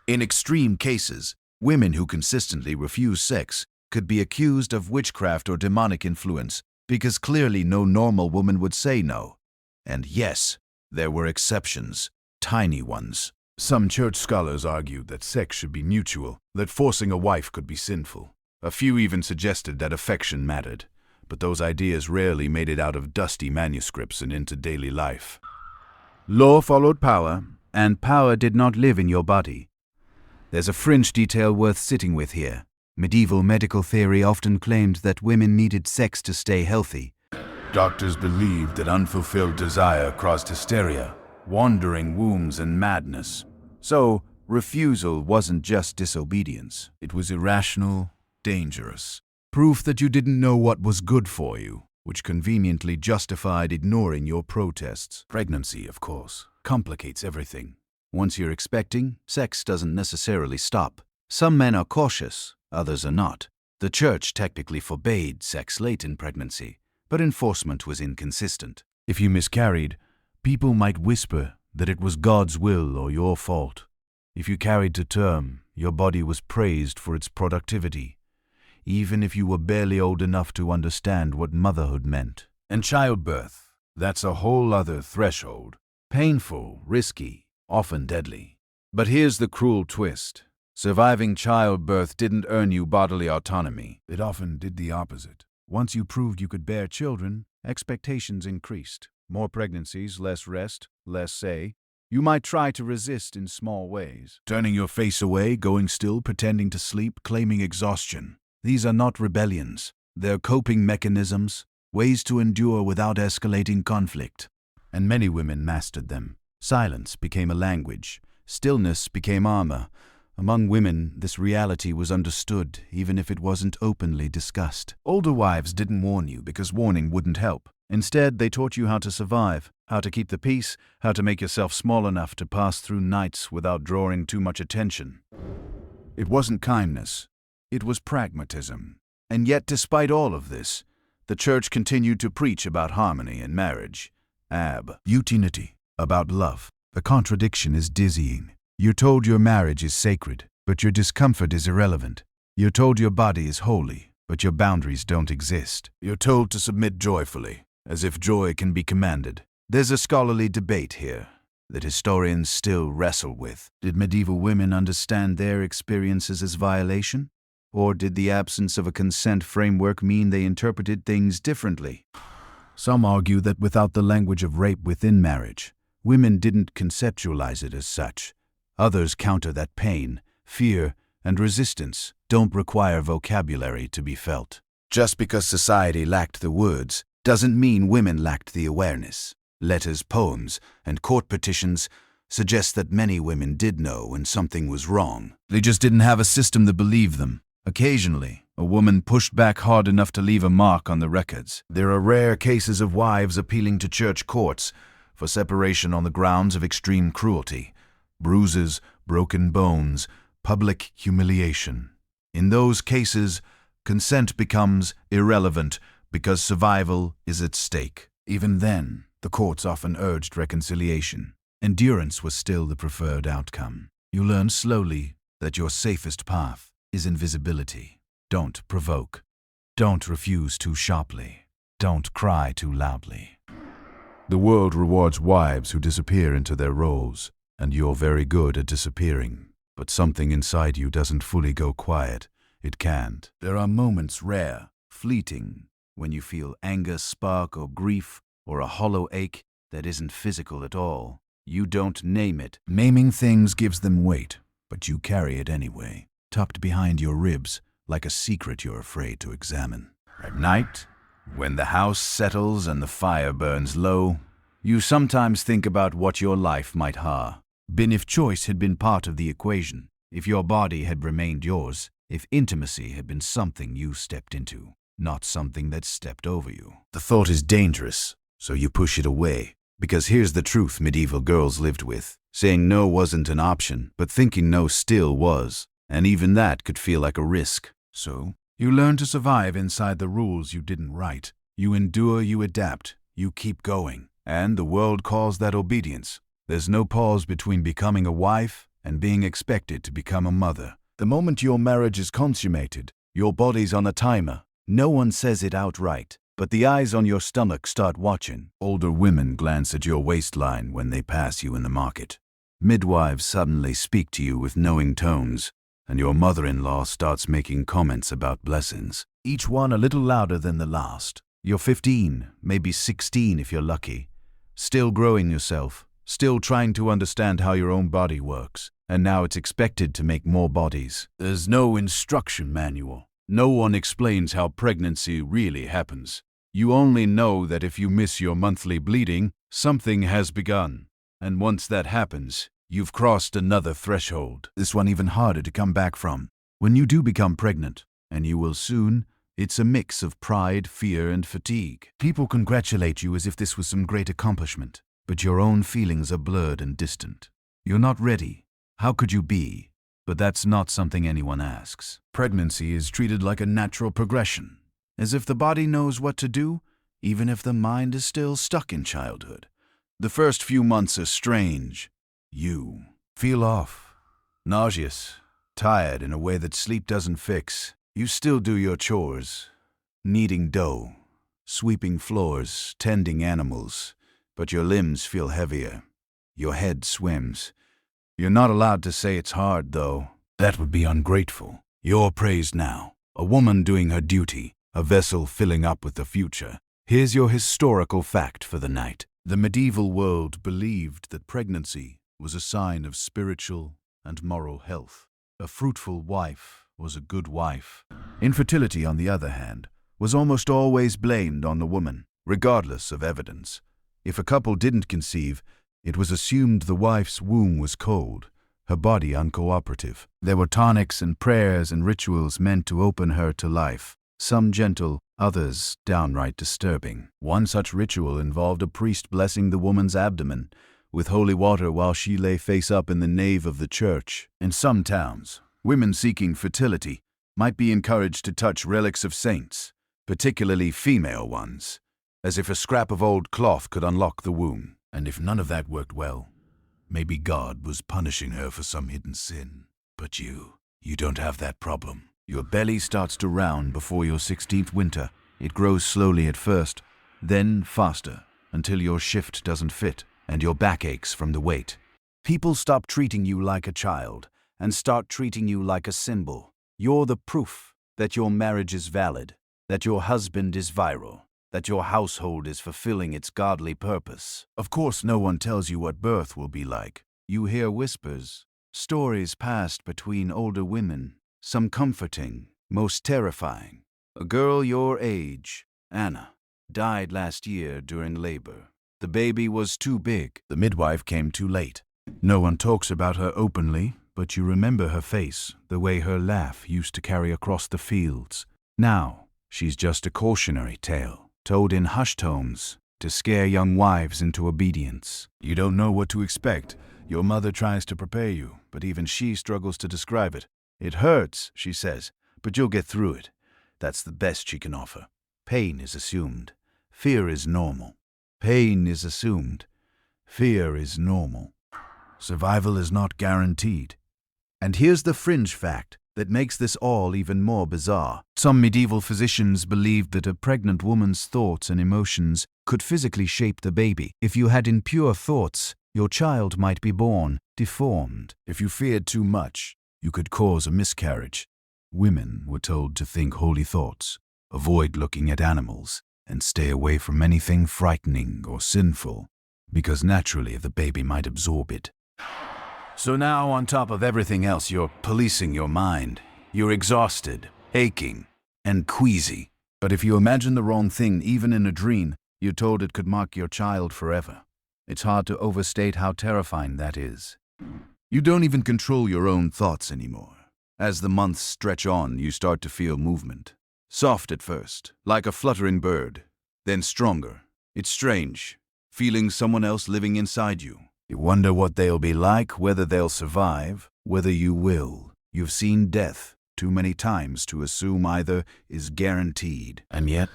Speaker 1: In extreme cases, women who consistently refuse sex could be accused of witchcraft or demonic influence because clearly no normal woman would say no. And yes, there were exceptions, tiny ones. Some church scholars argued that sex should be mutual, that forcing a wife could be sinful. A few even suggested that affection mattered, but those ideas rarely made it out of dusty manuscripts and into daily life. Law followed power, and power did not live in your body. There's a fringe detail worth sitting with here. Medieval medical theory often claimed that women needed sex to stay healthy. Doctors believed that unfulfilled desire caused hysteria, wandering wombs, and madness. So, refusal wasn't just disobedience. It was irrational, dangerous. Proof that you didn't know what was good for you, which conveniently justified ignoring your protests. Pregnancy, of course, complicates everything. Once you're expecting, sex doesn't necessarily stop. Some men are cautious, others are not. The church technically forbade sex late in pregnancy, but enforcement was inconsistent. If you miscarried, people might whisper that it was God's will or your fault. If you carried to term, your body was praised for its productivity, even if you were barely old enough to understand what motherhood meant. And childbirth, that's a whole other threshold. Painful, risky, often deadly. But here's the cruel twist. Surviving childbirth didn't earn you bodily autonomy. It often did the opposite. Once you proved you could bear children, expectations increased. More pregnancies, less rest, less say. You might try to resist in small ways. Turning your face away, going still, pretending to sleep, claiming exhaustion. These are not rebellions. They're coping mechanisms, ways to endure without escalating conflict. And many women mastered them. Silence became a language. Stillness became armor. Among women, this reality was understood, even if it wasn't openly discussed. Older wives didn't warn you because warning wouldn't help. Instead, they taught you how to survive, how to keep the peace, how to make yourself small enough to pass through nights without drawing too much attention. It wasn't kindness. It was pragmatism. And yet, despite all of this, the church continued to preach about harmony in marriage. Unity, about love. The contradiction is dizzying. You're told your marriage is sacred, but your discomfort is irrelevant. You're told your body is holy, but your boundaries don't exist. You're told to submit joyfully, as if joy can be commanded. There's a scholarly debate here that historians still wrestle with. Did medieval women understand their experiences as violation? Or did the absence of a consent framework mean they interpreted things differently? Some argue that without the language of rape within marriage, women didn't conceptualize it as such. Others counter that pain, fear, and resistance don't require vocabulary to be felt. Just because society lacked the words doesn't mean women lacked the awareness. Letters, poems, and court petitions suggest that many women did know when something was wrong. They just didn't have a system that believed them. Occasionally, a woman pushed back hard enough to leave a mark on the records. There are rare cases of wives appealing to church courts for separation on the grounds of extreme cruelty, bruises, broken bones, public humiliation. In those cases, consent becomes irrelevant because survival is at stake. Even then, the courts often urged reconciliation. Endurance was still the preferred outcome. You learn slowly that your safest path is invisibility. Don't provoke. Don't refuse too sharply. Don't cry too loudly. The world rewards wives who disappear into their roles, and you're very good at disappearing. But something inside you doesn't fully go quiet. It can't. There are moments rare, fleeting, when you feel anger spark or grief or a hollow ache that isn't physical at all. You don't name it. Naming things gives them weight, but you carry it anyway, tucked behind your ribs like a secret you're afraid to examine. At night, when the house settles and the fire burns low, you sometimes think about what your life might ha. Been if choice had been part of the equation, if your body had remained yours, if intimacy had been something you stepped into, not something that stepped over you. The thought is dangerous, so you push it away. Because here's the truth medieval girls lived with. Saying no wasn't an option, but thinking no still was. And even that could feel like a risk. So, you learn to survive inside the rules you didn't write. You endure, you adapt, you keep going. And the world calls that obedience. There's no pause between becoming a wife and being expected to become a mother. The moment your marriage is consummated, your body's on a timer. No one says it outright, but the eyes on your stomach start watching. Older women glance at your waistline when they pass you in the market. Midwives suddenly speak to you with knowing tones, and your mother-in-law starts making comments about blessings, each one a little louder than the last. You're 15, maybe 16 if you're lucky, still growing yourself, still trying to understand how your own body works, and now it's expected to make more bodies. There's no instruction manual. No one explains how pregnancy really happens. You only know that if you miss your monthly bleeding, something has begun. And once that happens, you've crossed another threshold. This one even harder to come back from. When you do become pregnant, and you will soon, it's a mix of pride, fear, and fatigue. People congratulate you as if this was some great accomplishment, but your own feelings are blurred and distant. You're not ready. How could you be? But that's not something anyone asks. Pregnancy is treated like a natural progression, as if the body knows what to do, even if the mind is still stuck in childhood. The first few months are strange. You feel off, nauseous, tired in a way that sleep doesn't fix. You still do your chores, kneading dough, sweeping floors, tending animals, but your limbs feel heavier. Your head swims. You're not allowed to say it's hard, though. That would be ungrateful. You're praised now. A woman doing her duty, a vessel filling up with the future. Here's your historical fact for the night. The medieval world believed that pregnancy was a sign of spiritual and moral health. A fruitful wife was a good wife. Infertility, on the other hand, was almost always blamed on the woman, regardless of evidence. If a couple didn't conceive, it was assumed the wife's womb was cold, her body uncooperative. There were tonics and prayers and rituals meant to open her to life, some gentle, others downright disturbing. One such ritual involved a priest blessing the woman's abdomen with holy water while she lay face up in the nave of the church. In some towns, women seeking fertility might be encouraged to touch relics of saints, particularly female ones, as if a scrap of old cloth could unlock the womb. And if none of that worked well, maybe God was punishing her for some hidden sin. But you don't have that problem. Your belly starts to round before your 16th winter. It grows slowly at first, then faster, until your shift doesn't fit and your back aches from the weight. People stop treating you like a child and start treating you like a symbol. You're the proof that your marriage is valid, that your husband is viral, that your household is fulfilling its godly purpose. Of course, no one tells you what birth will be like. You hear whispers, stories passed between older women, some comforting, most terrifying. A girl your age, Anna, died last year during labor. The baby was too big. The midwife came too late. No one talks about her openly, but you remember her face, the way her laugh used to carry across the fields. Now, she's just a cautionary tale, told in hushed tones to scare young wives into obedience. You don't know what to expect. Your mother tries to prepare you, but even she struggles to describe it. It hurts, she says, but you'll get through it. That's the best she can offer. Pain is assumed. Fear is normal. Pain is assumed. Fear is normal. Survival is not guaranteed. And here's the fringe fact. that makes this all even more bizarre. Some medieval physicians believed that a pregnant woman's thoughts and emotions could physically shape the baby. If you had impure thoughts, your child might be born deformed. If you feared too much, you could cause a miscarriage. Women were told to think holy thoughts, avoid looking at animals, and stay away from anything frightening or sinful, because naturally the baby might absorb it. So now, on top of everything else, you're policing your mind. You're exhausted, aching, and queasy. But if you imagine the wrong thing, even in a dream, you're told it could mark your child forever. It's hard to overstate how terrifying that is. You don't even control your own thoughts anymore. As the months stretch on, you start to feel movement. Soft at first, like a fluttering bird, then stronger. It's strange, feeling someone else living inside you. You wonder what they'll be like, whether they'll survive, whether you will. You've seen death too many times to assume either is guaranteed. And yet,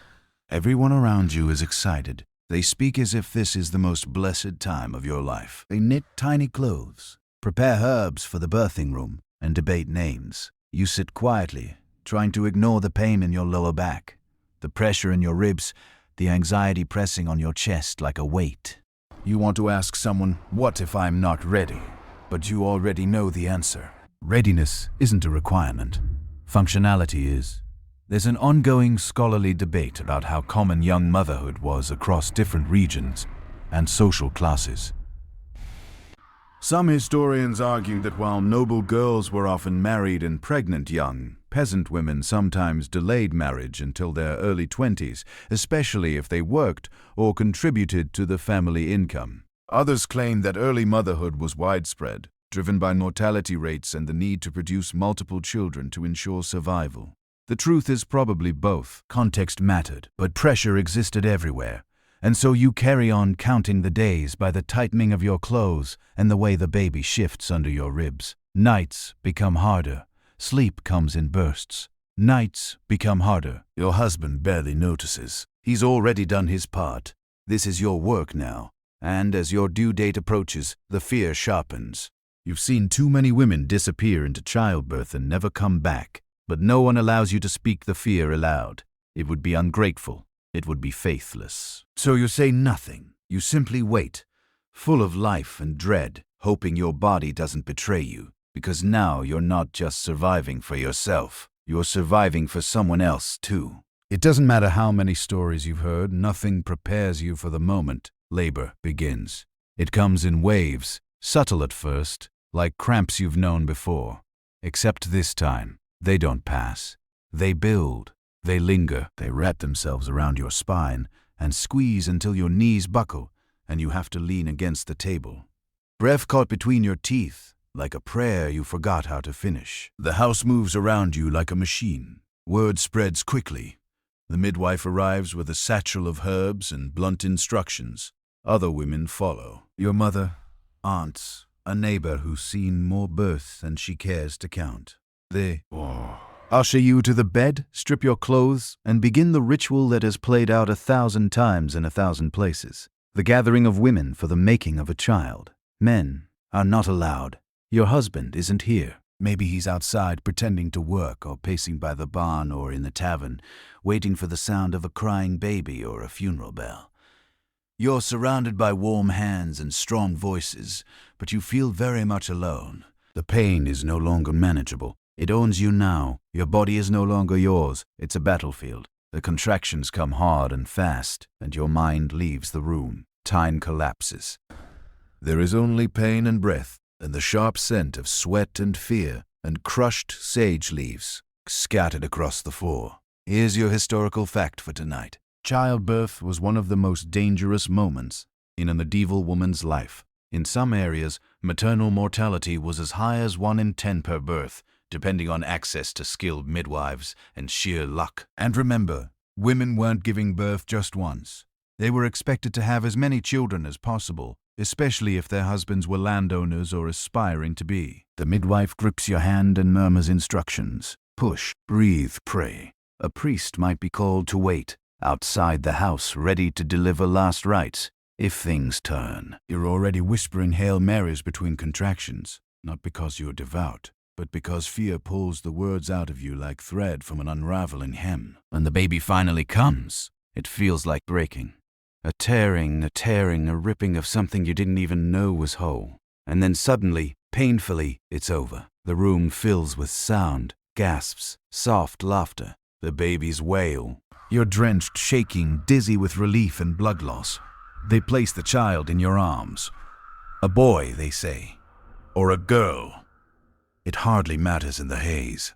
Speaker 1: everyone around you is excited. They speak as if this is the most blessed time of your life. They knit tiny clothes, prepare herbs for the birthing room, and debate names. You sit quietly, trying to ignore the pain in your lower back, the pressure in your ribs, the anxiety pressing on your chest like a weight. You want to ask someone, what if I'm not ready? But you already know the answer. Readiness isn't a requirement. Functionality is. There's an ongoing scholarly debate about how common young motherhood was across different regions and social classes. Some historians argue that while noble girls were often married and pregnant young, peasant women sometimes delayed marriage until their early 20s, especially if they worked or contributed to the family income. Others claim that early motherhood was widespread, driven by mortality rates and the need to produce multiple children to ensure survival. The truth is probably both. Context mattered, but pressure existed everywhere. And so you carry on counting the days by the tightening of your clothes and the way the baby shifts under your ribs. Nights become harder. Sleep comes in bursts. Nights become harder. Your husband barely notices. He's already done his part. This is your work now. And as your due date approaches, the fear sharpens. You've seen too many women disappear into childbirth and never come back. But no one allows you to speak the fear aloud. It would be ungrateful. It would be faithless. So you say nothing. You simply wait, full of life and dread, hoping your body doesn't betray you. Because now you're not just surviving for yourself. You're surviving for someone else, too. It doesn't matter how many stories you've heard, nothing prepares you for the moment labor begins. It comes in waves, subtle at first, like cramps you've known before. Except this time, they don't pass. They build. They linger. They wrap themselves around your spine and squeeze until your knees buckle and you have to lean against the table. Breath caught between your teeth, like a prayer you forgot how to finish. The house moves around you like a machine. Word spreads quickly. The midwife arrives with a satchel of herbs and blunt instructions. Other women follow. Your mother, aunts, a neighbor who's seen more births than she cares to count. They usher you to the bed, strip your clothes, and begin the ritual that has played out 1,000 times in 1,000 places. The gathering of women for the making of a child. Men are not allowed. Your husband isn't here. Maybe he's outside pretending to work or pacing by the barn or in the tavern, waiting for the sound of a crying baby or a funeral bell. You're surrounded by warm hands and strong voices, but you feel very much alone. The pain is no longer manageable. It owns you now. Your body is no longer yours. It's a battlefield. The contractions come hard and fast, and your mind leaves the room. Time collapses. There is only pain and breath, and the sharp scent of sweat and fear, and crushed sage leaves scattered across the floor. Here's your historical fact for tonight. Childbirth was one of the most dangerous moments in a medieval woman's life. In some areas, maternal mortality was as high as 1 in 10 per birth, depending on access to skilled midwives and sheer luck. And remember, women weren't giving birth just once. They were expected to have as many children as possible, especially if their husbands were landowners or aspiring to be. The midwife grips your hand and murmurs instructions. Push, breathe, pray. A priest might be called to wait, outside the house, ready to deliver last rites. If things turn, you're already whispering Hail Marys between contractions, not because you're devout, but because fear pulls the words out of you like thread from an unraveling hem. When the baby finally comes, it feels like breaking. A tearing, a ripping of something you didn't even know was whole. And then suddenly, painfully, it's over. The room fills with sound, gasps, soft laughter, the baby's wail. You're drenched, shaking, dizzy with relief and blood loss. They place the child in your arms. A boy, they say, or a girl. It hardly matters in the haze.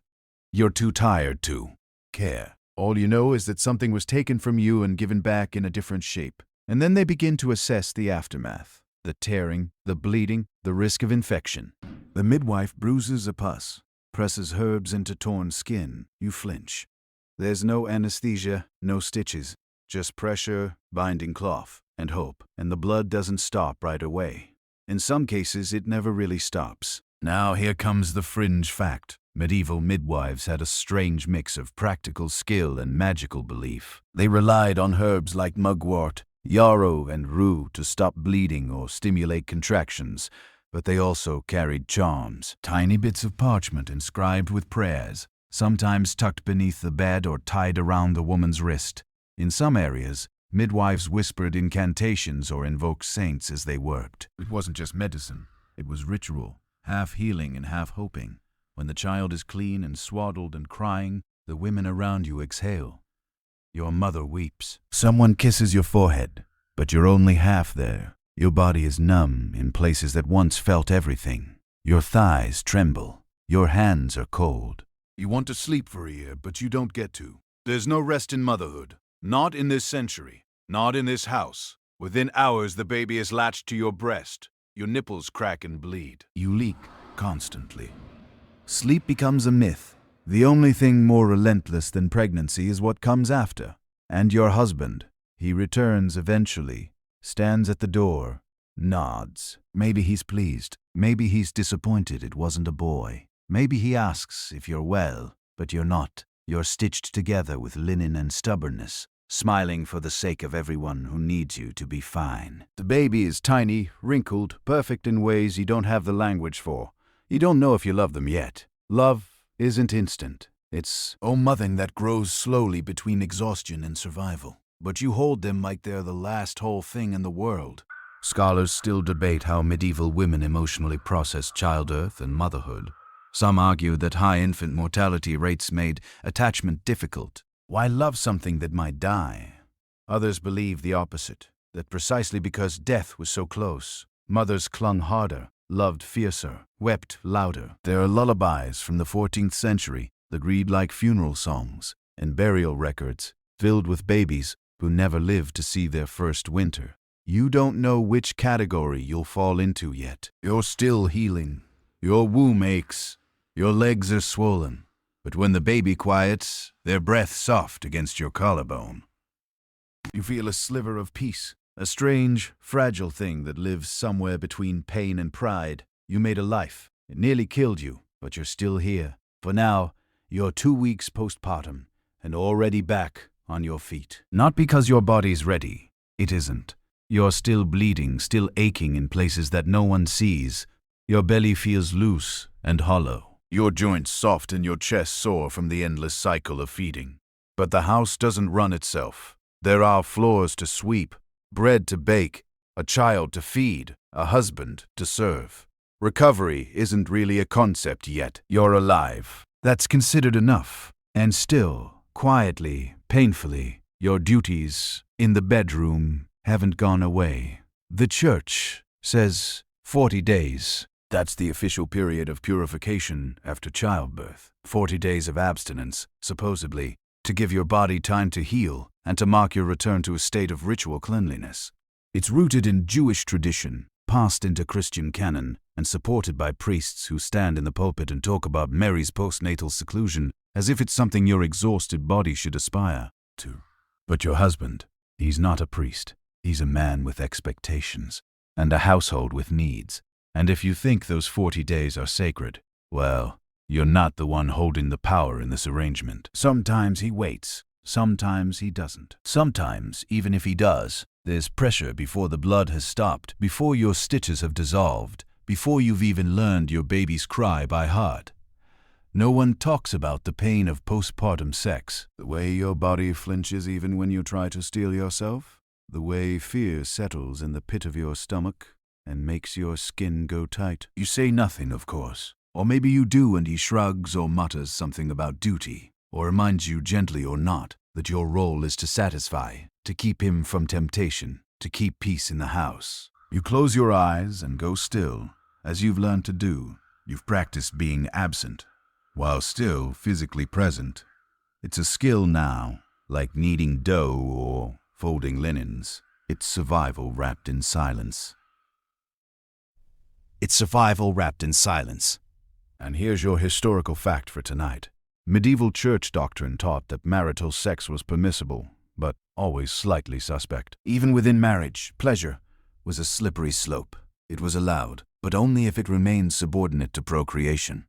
Speaker 1: You're too tired to care. All you know is that something was taken from you and given back in a different shape. And then they begin to assess the aftermath. The tearing, the bleeding, the risk of infection. The midwife bruises a pus, presses herbs into torn skin. You flinch. There's no anesthesia, no stitches, just pressure, binding cloth, and hope. And the blood doesn't stop right away. In some cases, it never really stops. Now here comes the fringe fact. Medieval midwives had a strange mix of practical skill and magical belief. They relied on herbs like mugwort, yarrow, and rue to stop bleeding or stimulate contractions, but they also carried charms, tiny bits of parchment inscribed with prayers, sometimes tucked beneath the bed or tied around the woman's wrist. In some areas, midwives whispered incantations or invoked saints as they worked. It wasn't just medicine, it was ritual, half healing and half hoping. When the child is clean and swaddled and crying, the women around you exhale. Your mother weeps. Someone kisses your forehead, but you're only half there. Your body is numb in places that once felt everything. Your thighs tremble. Your hands are cold. You want to sleep for a year, but you don't get to. There's no rest in motherhood. Not in this century. Not in this house. Within hours, the baby is latched to your breast. Your nipples crack and bleed. You leak constantly. Sleep becomes a myth. The only thing more relentless than pregnancy is what comes after. And your husband, he returns eventually, stands at the door, nods. Maybe he's pleased. Maybe he's disappointed it wasn't a boy. Maybe he asks if you're well, but you're not. You're stitched together with linen and stubbornness, smiling for the sake of everyone who needs you to be fine. The baby is tiny, wrinkled, perfect in ways you don't have the language for. You don't know if you love them yet. Love isn't instant. It's mothering that grows slowly between exhaustion and survival. But you hold them like they're the last whole thing in the world. Scholars still debate how medieval women emotionally processed childbirth and motherhood. Some argue that high infant mortality rates made attachment difficult. Why love something that might die? Others believe the opposite, that precisely because death was so close, mothers clung harder, loved fiercer, wept louder. There are lullabies from the 14th century that read like funeral songs, and burial records filled with babies who never lived to see their first winter. You don't know which category you'll fall into yet. You're still healing. Your womb aches. Your legs are swollen. But when the baby quiets, their breath soft against your collarbone. You feel a sliver of peace. A strange, fragile thing that lives somewhere between pain and pride. You made a life. It nearly killed you, but you're still here. For now, you're 2 weeks postpartum, and already back on your feet. Not because your body's ready. It isn't. You're still bleeding, still aching in places that no one sees. Your belly feels loose and hollow. Your joints soft and your chest sore from the endless cycle of feeding. But the house doesn't run itself. There are floors to sweep, bread to bake, a child to feed, a husband to serve. Recovery isn't really a concept yet. You're alive. That's considered enough. And still, quietly, painfully, your duties in the bedroom haven't gone away. The church says 40 days. That's the official period of purification after childbirth. 40 days of abstinence, supposedly, to give your body time to heal and to mark your return to a state of ritual cleanliness. It's rooted in Jewish tradition, passed into Christian canon, and supported by priests who stand in the pulpit and talk about Mary's postnatal seclusion as if it's something your exhausted body should aspire to. But your husband, he's not a priest. He's a man with expectations and a household with needs. And if you think those 40 days are sacred, well, you're not the one holding the power in this arrangement. Sometimes he waits. Sometimes he doesn't. Sometimes, even if he does, there's pressure before the blood has stopped, before your stitches have dissolved, before you've even learned your baby's cry by heart. No one talks about the pain of postpartum sex, the way your body flinches even when you try to steel yourself, the way fear settles in the pit of your stomach and makes your skin go tight. You say nothing, of course. Or maybe you do, and he shrugs or mutters something about duty, or reminds you gently or not that your role is to satisfy, to keep him from temptation, to keep peace in the house. You close your eyes and go still, as you've learned to do. You've practiced being absent, while still physically present. It's a skill now, like kneading dough or folding linens. It's survival wrapped in silence.
Speaker 2: It's survival wrapped in silence.
Speaker 1: And here's your historical fact for tonight. Medieval church doctrine taught that marital sex was permissible, but always slightly suspect. Even within marriage, pleasure was a slippery slope. It was allowed, but only if it remained subordinate to procreation.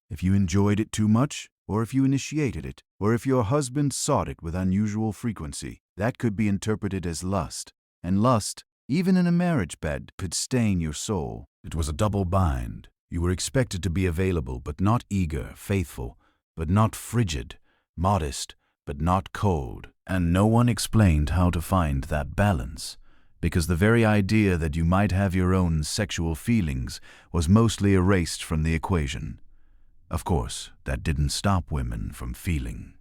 Speaker 1: If you enjoyed it too much, or if you initiated it, or if your husband sought it with unusual frequency, that could be interpreted as lust. And lust, even in a marriage bed, could stain your soul. It was a double bind. You were expected to be available, but not eager, faithful, but not frigid, modest, but not cold. And no one explained how to find that balance, because the very idea that you might have your own sexual feelings was mostly erased from the equation. Of course, that didn't stop women from feeling.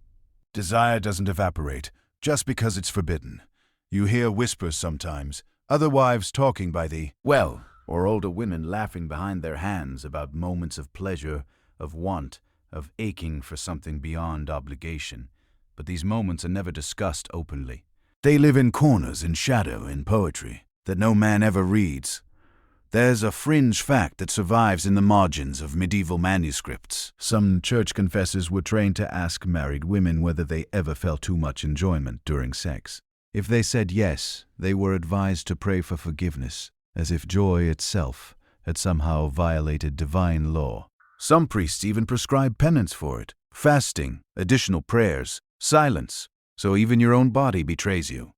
Speaker 1: Desire doesn't evaporate just because it's forbidden. You hear whispers sometimes, other wives talking by the well, or older women laughing behind their hands about moments of pleasure, of want, of aching for something beyond obligation. But these moments are never discussed openly. They live in corners, in shadow, in poetry, that no man ever reads. There's a fringe fact that survives in the margins of medieval manuscripts. Some church confessors were trained to ask married women whether they ever felt too much enjoyment during sex. If they said yes, they were advised to pray for forgiveness, as if joy itself had somehow violated divine law. Some priests even prescribe penance for it, fasting, additional prayers, silence, so even your own body betrays you.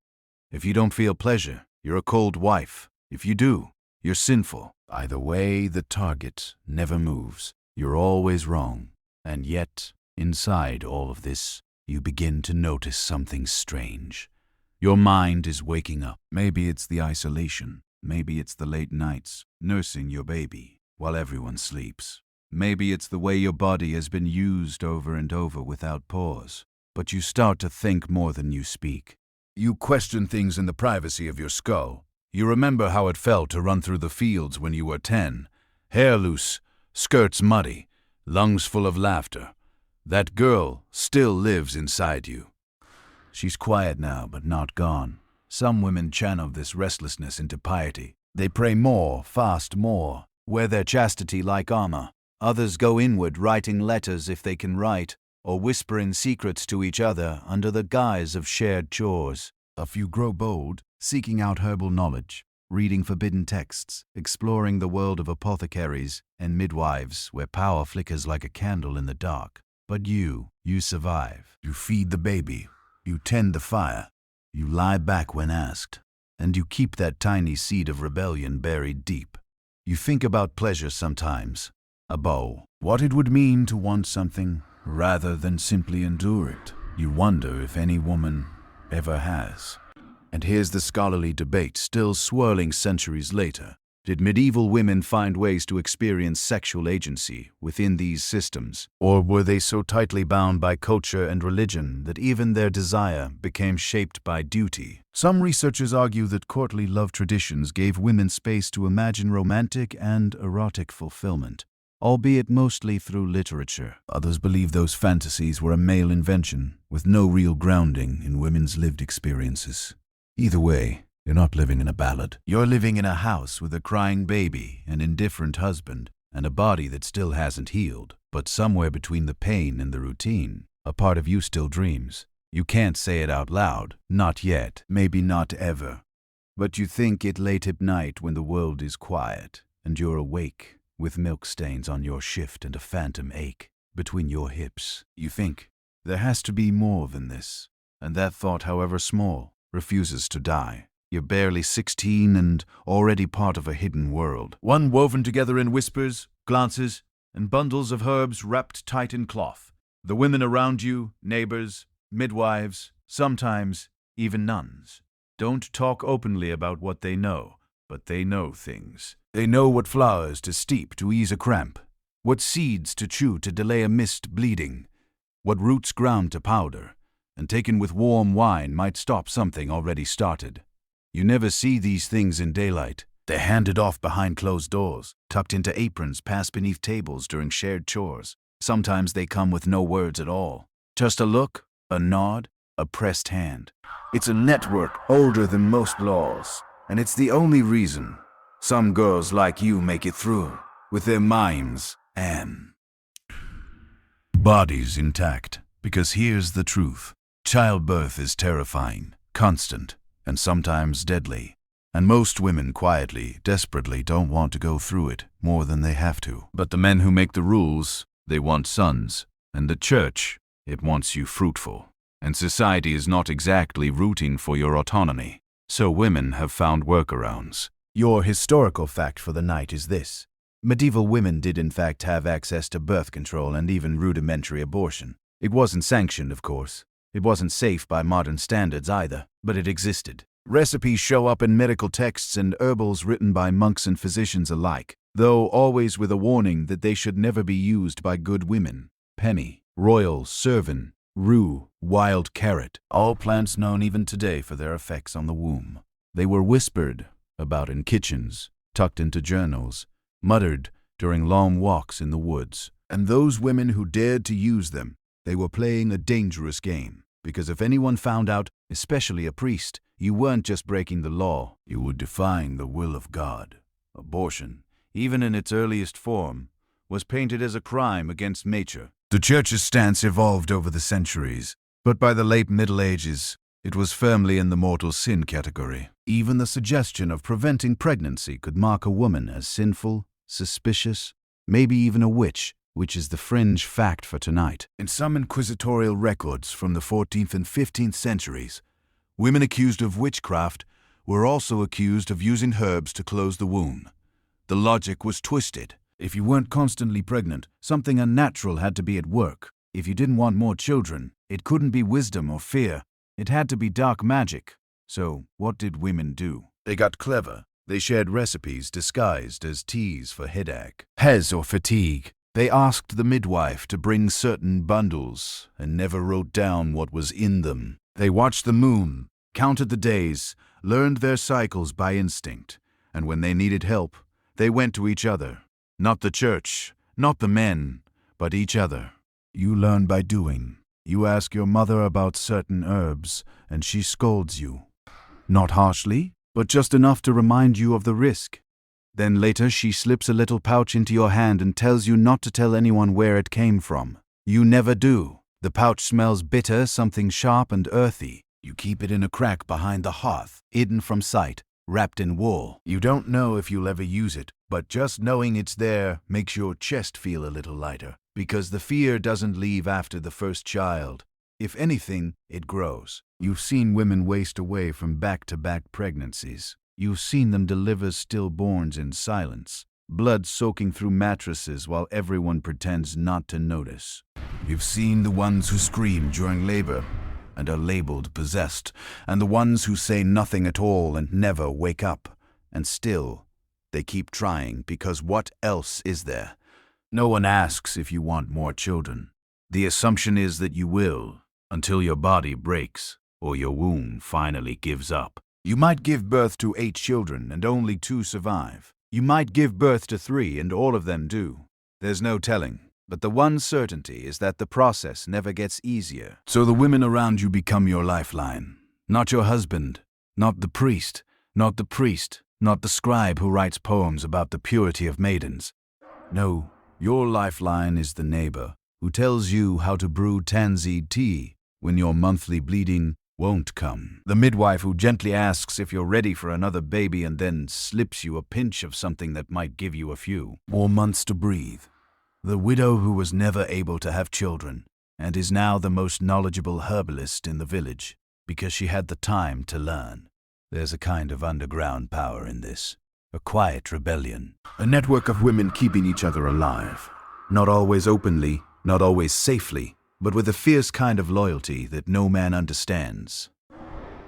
Speaker 1: If you don't feel pleasure, you're a cold wife. If you do, you're sinful. Either way, the target never moves. You're always wrong. And yet, inside all of this, you begin to notice something strange. Your mind is waking up. Maybe it's the isolation. Maybe it's the late nights, nursing your baby while everyone sleeps. Maybe it's the way your body has been used over and over without pause. But you start to think more than you speak. You question things in the privacy of your skull. You remember how it felt to run through the fields when you were 10, hair loose, skirts muddy, lungs full of laughter. That girl still lives inside you. She's quiet now, but not gone. Some women channel this restlessness into piety. They pray more, fast more, wear their chastity like armor. Others go inward, writing letters if they can write, or whispering secrets to each other under the guise of shared chores. A few grow bold, seeking out herbal knowledge, reading forbidden texts, exploring the world of apothecaries and midwives where power flickers like a candle in the dark. But you survive. You feed the baby. You tend the fire. You lie back when asked. And you keep that tiny seed of rebellion buried deep. You think about pleasure sometimes. A bow. What it would mean to want something rather than simply endure it. You wonder if any woman ever has. And here's the scholarly debate still swirling centuries later. Did medieval women find ways to experience sexual agency within these systems? Or were they so tightly bound by culture and religion that even their desire became shaped by duty? Some researchers argue that courtly love traditions gave women space to imagine romantic and erotic fulfillment, albeit mostly through literature. Others believe those fantasies were a male invention, with no real grounding in women's lived experiences. Either way, you're not living in a ballad. You're living in a house with a crying baby, an indifferent husband, and a body that still hasn't healed. But somewhere between the pain and the routine, a part of you still dreams. You can't say it out loud. Not yet. Maybe not ever. But you think it late at night when the world is quiet, and you're awake, with milk stains on your shift and a phantom ache between your hips. You think, there has to be more than this. And that thought, however small, refuses to die. You're barely 16 and already part of a hidden world. One woven together in whispers, glances, and bundles of herbs wrapped tight in cloth. The women around you, neighbors, midwives, sometimes even nuns, don't talk openly about what they know, but they know things. They know what flowers to steep to ease a cramp, what seeds to chew to delay a missed bleeding, what roots ground to powder, and taken with warm wine might stop something already started. You never see these things in daylight. They're handed off behind closed doors, tucked into aprons passed beneath tables during shared chores. Sometimes they come with no words at all. Just a look, a nod, a pressed hand. It's a network older than most laws, and it's the only reason some girls like you make it through, with their minds and bodies intact. Because here's the truth. Childbirth is terrifying, constant, and sometimes deadly. And most women quietly, desperately don't want to go through it more than they have to. But the men who make the rules, they want sons. And the church, it wants you fruitful. And society is not exactly rooting for your autonomy. So women have found workarounds. Your historical fact for the night is this. Medieval women did in fact have access to birth control and even rudimentary abortion. It wasn't sanctioned, of course. It wasn't safe by modern standards either, but it existed. Recipes show up in medical texts and herbals written by monks and physicians alike, though always with a warning that they should never be used by good women. Penny, royal, servan, rue, wild carrot, all plants known even today for their effects on the womb. They were whispered about in kitchens, tucked into journals, muttered during long walks in the woods. And those women who dared to use them, they were playing a dangerous game. Because if anyone found out, especially a priest, you weren't just breaking the law, you were defying the will of God. Abortion, even in its earliest form, was painted as a crime against nature. The church's stance evolved over the centuries, but by the late Middle Ages, it was firmly in the mortal sin category. Even the suggestion of preventing pregnancy could mark a woman as sinful, suspicious, maybe even a witch, which is the fringe fact for tonight. In some inquisitorial records from the 14th and 15th centuries, women accused of witchcraft were also accused of using herbs to close the womb. The logic was twisted. If you weren't constantly pregnant, something unnatural had to be at work. If you didn't want more children, it couldn't be wisdom or fear. It had to be dark magic. So, what did women do? They got clever. They shared recipes disguised as teas for headache, hez or fatigue. They asked the midwife to bring certain bundles and never wrote down what was in them. They watched the moon, counted the days, learned their cycles by instinct, and when they needed help, they went to each other. Not the church, not the men, but each other. You learn by doing. You ask your mother about certain herbs, and she scolds you. Not harshly, but just enough to remind you of the risk. Then later she slips a little pouch into your hand and tells you not to tell anyone where it came from. You never do. The pouch smells bitter, something sharp and earthy. You keep it in a crack behind the hearth, hidden from sight, wrapped in wool. You don't know if you'll ever use it, but just knowing it's there makes your chest feel a little lighter, because the fear doesn't leave after the first child. If anything, it grows. You've seen women waste away from back-to-back pregnancies. You've seen them deliver stillborns in silence, blood soaking through mattresses while everyone pretends not to notice. You've seen the ones who scream during labor and are labeled possessed, and the ones who say nothing at all and never wake up. And still, they keep trying, because what else is there? No one asks if you want more children. The assumption is that you will, until your body breaks or your womb finally gives up. You might give birth to 8 children and only 2 survive. You might give birth to 3 and all of them do. There's no telling. But the one certainty is that the process never gets easier. So the women around you become your lifeline. Not your husband, not the priest, not the scribe who writes poems about the purity of maidens. No, your lifeline is the neighbor who tells you how to brew tansy tea when your monthly bleeding won't come. The midwife who gently asks if you're ready for another baby and then slips you a pinch of something that might give you a few more months to breathe. The widow who was never able to have children and is now the most knowledgeable herbalist in the village because she had the time to learn. There's a kind of underground power in this, a quiet rebellion, a network of women keeping each other alive. Not always openly, not always safely, but with a fierce kind of loyalty that no man understands.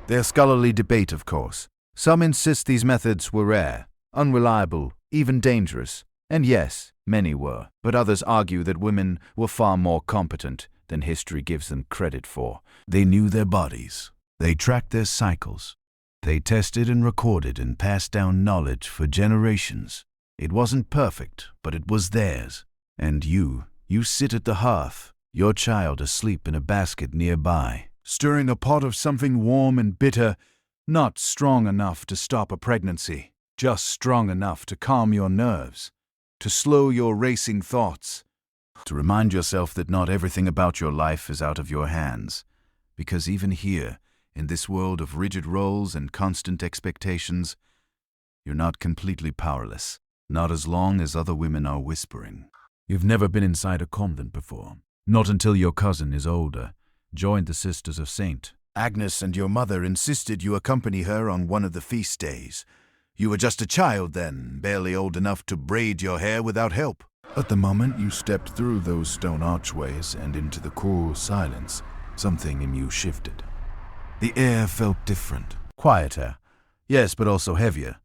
Speaker 1: There's scholarly debate, of course. Some insist these methods were rare, unreliable, even dangerous. And yes, many were. But others argue that women were far more competent than history gives them credit for. They knew their bodies. They tracked their cycles. They tested and recorded and passed down knowledge for generations. It wasn't perfect, but it was theirs. And you sit at the hearth, your child asleep in a basket nearby, stirring a pot of something warm and bitter, not strong enough to stop a pregnancy, just strong enough to calm your nerves, to slow your racing thoughts, to remind yourself that not everything about your life is out of your hands. Because even here, in this world of rigid roles and constant expectations, you're not completely powerless, not as long as other women are whispering. You've never been inside a convent before, not until your cousin is older, joined the Sisters of Saint. Agnes and your mother insisted you accompany her on one of the feast days. You were just a child then, barely old enough to braid your hair without help. At the moment you stepped through those stone archways and into the cool silence, something in you shifted. The air felt different, quieter, yes, but also heavier,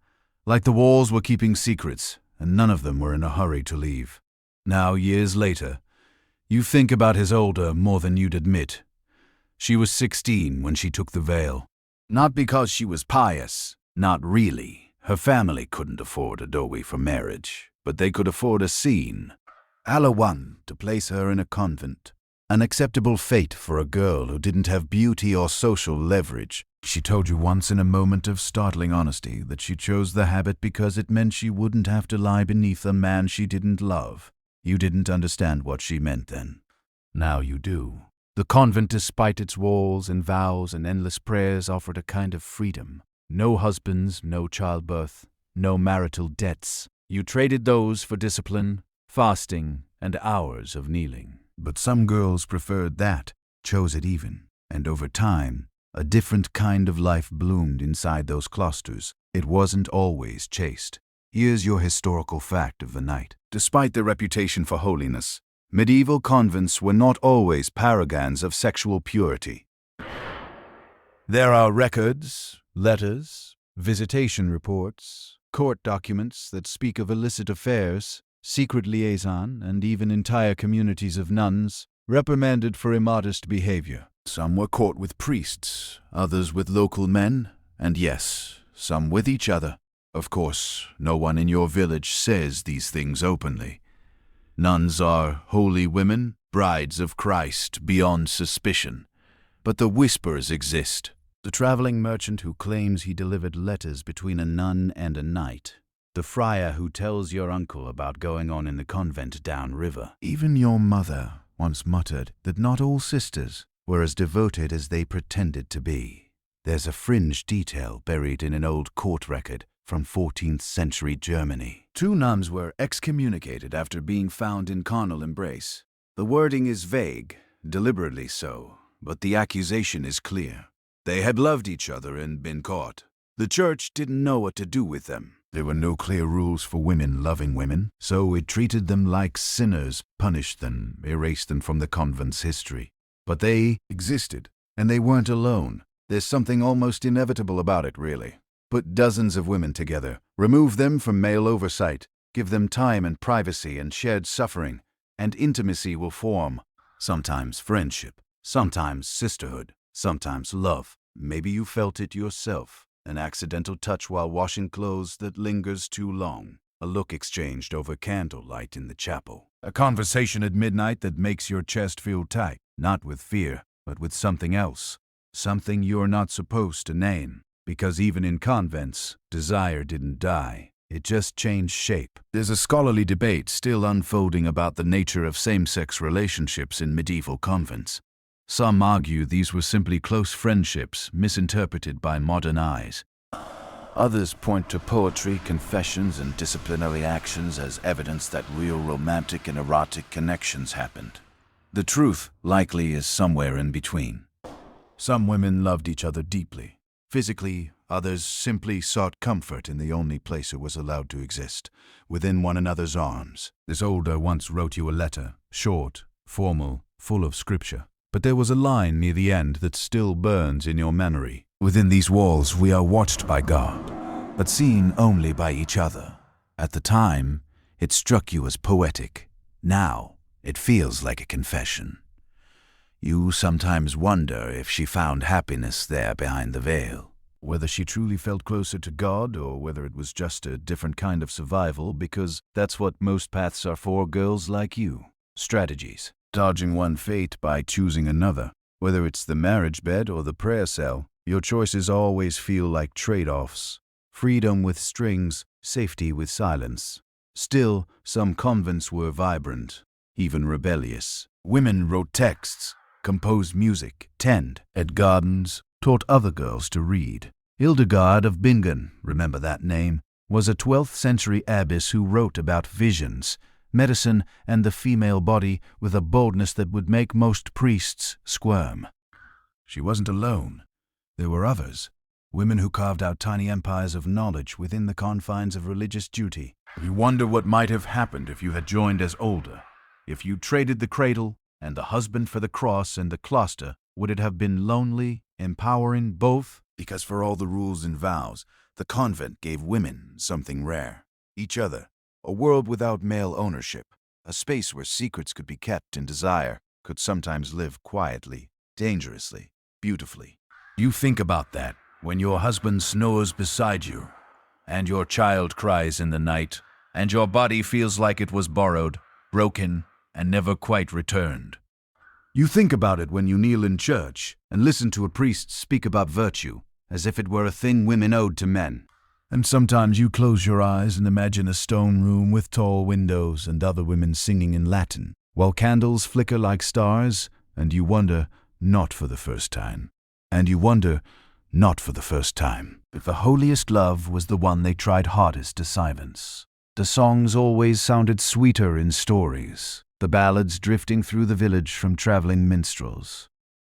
Speaker 1: like the walls were keeping secrets, and none of them were in a hurry to leave. Now, years later, you think about Isolde more than you'd admit. She was 16 when she took the veil. Not because she was pious, not really. Her family couldn't afford a dowie for marriage, but they could afford a scene. Alawan to place her in a convent. An acceptable fate for a girl who didn't have beauty or social leverage. She told you once in a moment of startling honesty that she chose the habit because it meant she wouldn't have to lie beneath a man she didn't love. You didn't understand what she meant then. Now you do. The convent, despite its walls and vows and endless prayers, offered a kind of freedom. No husbands, no childbirth, no marital debts. You traded those for discipline, fasting, and hours of kneeling. But some girls preferred that, chose it even. And over time, a different kind of life bloomed inside those cloisters. It wasn't always chaste. Here's your historical fact of the night. Despite their reputation for holiness, medieval convents were not always paragons of sexual purity. There are records, letters, visitation reports, court documents that speak of illicit affairs, secret liaison, and even entire communities of nuns reprimanded for immodest behavior. Some were caught with priests, others with local men, and yes, some with each other. Of course, no one in your village says these things openly. Nuns are holy women, brides of Christ, beyond suspicion. But the whispers exist. The traveling merchant who claims he delivered letters between a nun and a knight. The friar who tells your uncle about going on in the convent downriver. Even your mother once muttered that not all sisters were as devoted as they pretended to be. There's a fringe detail buried in an old court record from 14th century Germany. 2 nuns were excommunicated after being found in carnal embrace. The wording is vague, deliberately so, but the accusation is clear. They had loved each other and been caught. The church didn't know what to do with them. There were no clear rules for women loving women, so it treated them like sinners, punished them, erased them from the convent's history. But they existed, and they weren't alone. There's something almost inevitable about it, really. Put dozens of women together, remove them from male oversight, give them time and privacy and shared suffering, and intimacy will form. Sometimes friendship, sometimes sisterhood, sometimes love. Maybe you felt it yourself. An accidental touch while washing clothes that lingers too long. A look exchanged over candlelight in the chapel. A conversation at midnight that makes your chest feel tight, not with fear, but with something else. Something you're not supposed to name. Because even in convents, desire didn't die. It just changed shape. There's a scholarly debate still unfolding about the nature of same-sex relationships in medieval convents. Some argue these were simply close friendships misinterpreted by modern eyes. Others point to poetry, confessions, and disciplinary actions as evidence that real romantic and erotic connections happened. The truth likely is somewhere in between. Some women loved each other deeply, physically, Others simply sought comfort in the only place it was allowed to exist, within one another's arms. This older once wrote you a letter, short, formal, full of scripture. But there was a line near the end that still burns in your memory. Within these walls we are watched by God, but seen only by each other. At the time, it struck you as poetic. Now, it feels like a confession. You sometimes wonder if she found happiness there behind the veil. Whether she truly felt closer to God, or whether it was just a different kind of survival, because that's what most paths are for girls like you. Strategies. Dodging one fate by choosing another. Whether it's the marriage bed or the prayer cell, your choices always feel like trade-offs. Freedom with strings, safety with silence. Still, some convents were vibrant, even rebellious. Women wrote texts, composed music, tended at gardens, taught other girls to read. Hildegard of Bingen, remember that name, was a 12th century abbess who wrote about visions, medicine, and the female body with a boldness that would make most priests squirm. She wasn't alone. There were others, women who carved out tiny empires of knowledge within the confines of religious duty. You wonder what might have happened if you had joined as older. If you traded the cradle and the husband for the cross and the cloister, would it have been lonely, empowering, both? Because for all the rules and vows, the convent gave women something rare. Each other. A world without male ownership. A space where secrets could be kept and desire could sometimes live quietly, dangerously, beautifully. You think about that when your husband snores beside you, and your child cries in the night, and your body feels like it was borrowed, broken, and never quite returned. You think about it when you kneel in church and listen to a priest speak about virtue, as if it were a thing women owed to men. And sometimes you close your eyes and imagine a stone room with tall windows and other women singing in Latin, while candles flicker like stars, and you wonder, not for the first time. And you wonder, not for the first time, if the holiest love was the one they tried hardest to silence. The songs always sounded sweeter in stories, the ballads drifting through the village from traveling minstrels.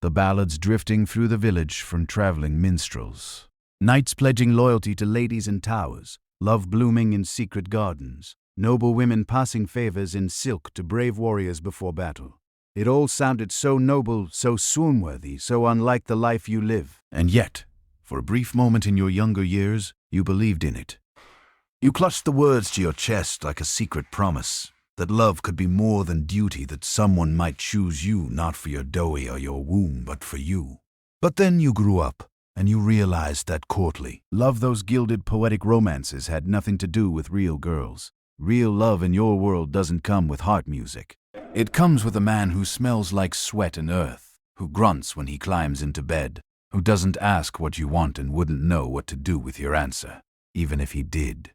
Speaker 1: The ballads drifting through the village from traveling minstrels. Knights pledging loyalty to ladies in towers, love blooming in secret gardens, noble women passing favors in silk to brave warriors before battle. It all sounded so noble, so swoon-worthy, so unlike the life you live. And yet, for a brief moment in your younger years, you believed in it. You clutched the words to your chest like a secret promise, that love could be more than duty, that someone might choose you not for your doughy or your womb, but for you. But then you grew up, and you realized that courtly love, those gilded poetic romances, had nothing to do with real girls. Real love in your world doesn't come with heart music. It comes with a man who smells like sweat and earth, who grunts when he climbs into bed, who doesn't ask what you want and wouldn't know what to do with your answer, even if he did.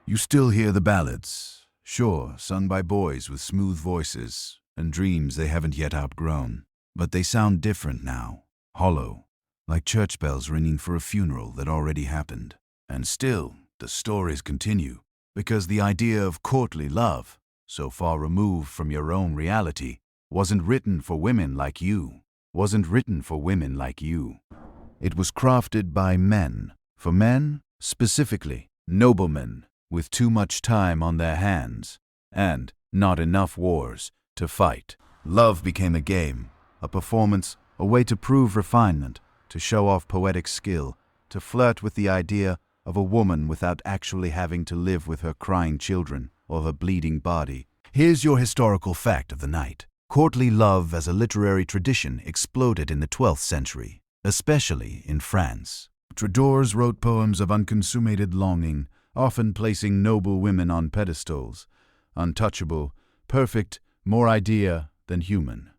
Speaker 1: You still hear the ballads, sure, sung by boys with smooth voices and dreams they haven't yet outgrown, but they sound different now, hollow, like church bells ringing for a funeral that already happened. And still, the stories continue, because the idea of courtly love, so far removed from your own reality, wasn't written for women like you. Wasn't written for women like you. It was crafted by men, for men, specifically, noblemen, with too much time on their hands, and not enough wars to fight. Love became a game, a performance, a way to prove refinement, to show off poetic skill, to flirt with the idea of a woman without actually having to live with her crying children or her bleeding body. Here's your historical fact of the night. Courtly love as a literary tradition exploded in the 12th century, especially in France. Troubadours wrote poems of unconsummated longing, often placing noble women on pedestals, untouchable, perfect, more idea than human.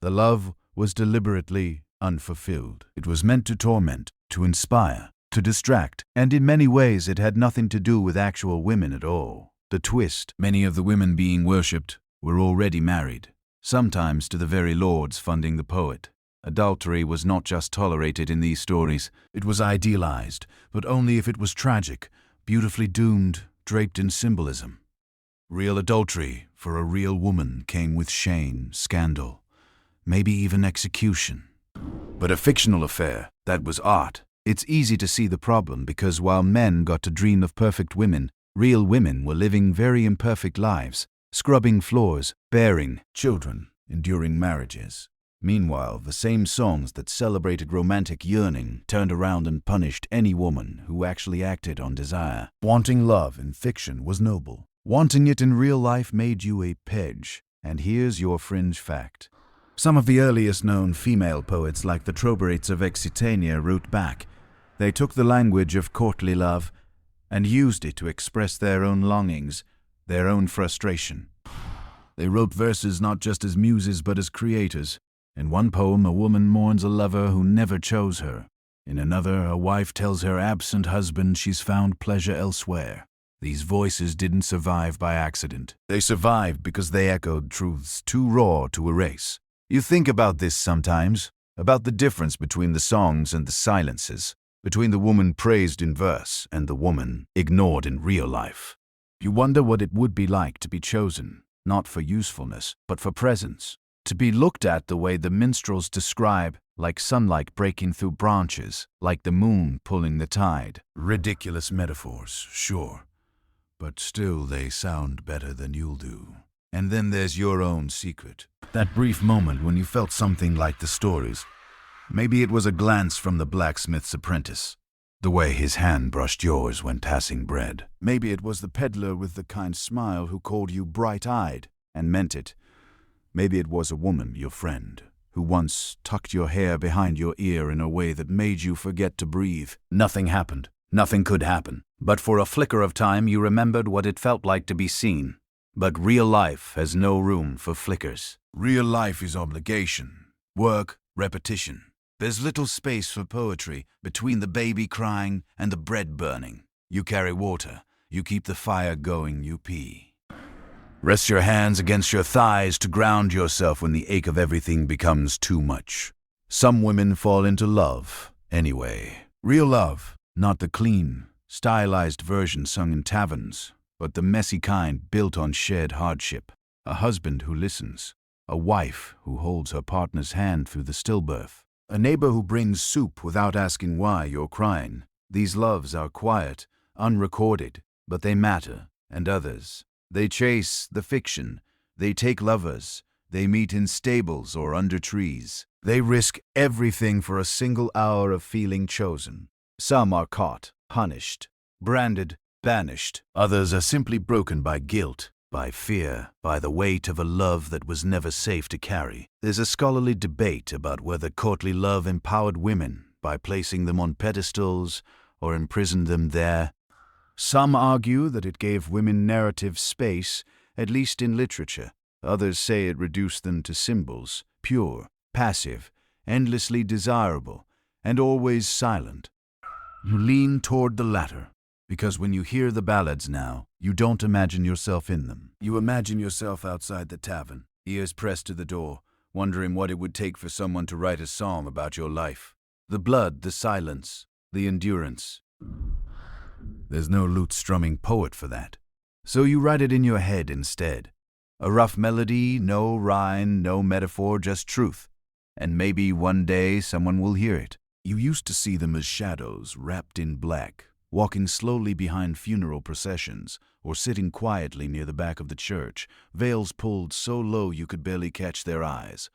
Speaker 1: The love was deliberately unfulfilled. It was meant to torment, to inspire, to distract, and in many ways it had nothing to do with actual women at all. The twist, many of the women being worshipped were already married, sometimes to the very lords funding the poet. Adultery was not just tolerated in these stories, it was idealized, but only if it was tragic, beautifully doomed, draped in symbolism. Real adultery for a real woman came with shame, scandal, maybe even execution. But a fictional affair, that was art. It's easy to see the problem because while men got to dream of perfect women, real women were living very imperfect lives, scrubbing floors, bearing children, enduring marriages. Meanwhile, the same songs that celebrated romantic yearning turned around and punished any woman who actually acted on desire. Wanting love in fiction was noble. Wanting it in real life made you a page. And here's your fringe fact. Some of the earliest known female poets, like the Troborites of Occitania, wrote back. They took the language of courtly love and used it to express their own longings, their own frustration. They wrote verses not just as muses but as creators. In one poem, a woman mourns a lover who never chose her. In another, a wife tells her absent husband she's found pleasure elsewhere. These voices didn't survive by accident. They survived because they echoed truths too raw to erase. You think about this sometimes, about the difference between the songs and the silences, between the woman praised in verse and the woman ignored in real life. You wonder what it would be like to be chosen, not for usefulness, but for presence. To be looked at the way the minstrels describe, like sunlight breaking through branches, like the moon pulling the tide. Ridiculous metaphors, sure, but still they sound better than you'll do. And then there's your own secret. That brief moment when you felt something like the stories. Maybe it was a glance from the blacksmith's apprentice, the way his hand brushed yours when passing bread. Maybe it was the peddler with the kind smile who called you bright-eyed and meant it. Maybe it was a woman, your friend, who once tucked your hair behind your ear in a way that made you forget to breathe. Nothing happened. Nothing could happen. But for a flicker of time, you remembered what it felt like to be seen. But real life has no room for flickers. Real life is obligation, work, repetition. There's little space for poetry between the baby crying and the bread burning. You carry water. You keep the fire going. You pee. Rest your hands against your thighs to ground yourself when the ache of everything becomes too much. Some women fall into love, anyway. Real love, not the clean, stylized version sung in taverns, but the messy kind built on shared hardship. A husband who listens. A wife who holds her partner's hand through the stillbirth. A neighbor who brings soup without asking why you're crying. These loves are quiet, unrecorded, but they matter, and others. They chase the fiction. They take lovers. They meet in stables or under trees. They risk everything for a single hour of feeling chosen. Some are caught, punished, branded, banished. Others are simply broken by guilt, by fear, by the weight of a love that was never safe to carry. There's a scholarly debate about whether courtly love empowered women by placing them on pedestals or imprisoned them there. Some argue that it gave women narrative space, at least in literature. Others say it reduced them to symbols, pure, passive, endlessly desirable, and always silent. You lean toward the latter, because when you hear the ballads now, you don't imagine yourself in them. You imagine yourself outside the tavern, ears pressed to the door, wondering what it would take for someone to write a song about your life. The blood, the silence, the endurance. There's no lute-strumming poet for that. So you write it in your head instead. A rough melody, no rhyme, no metaphor, just truth. And maybe one day someone will hear it. You used to see them as shadows wrapped in black, walking slowly behind funeral processions, or sitting quietly near the back of the church, veils pulled so low you could barely catch their eyes.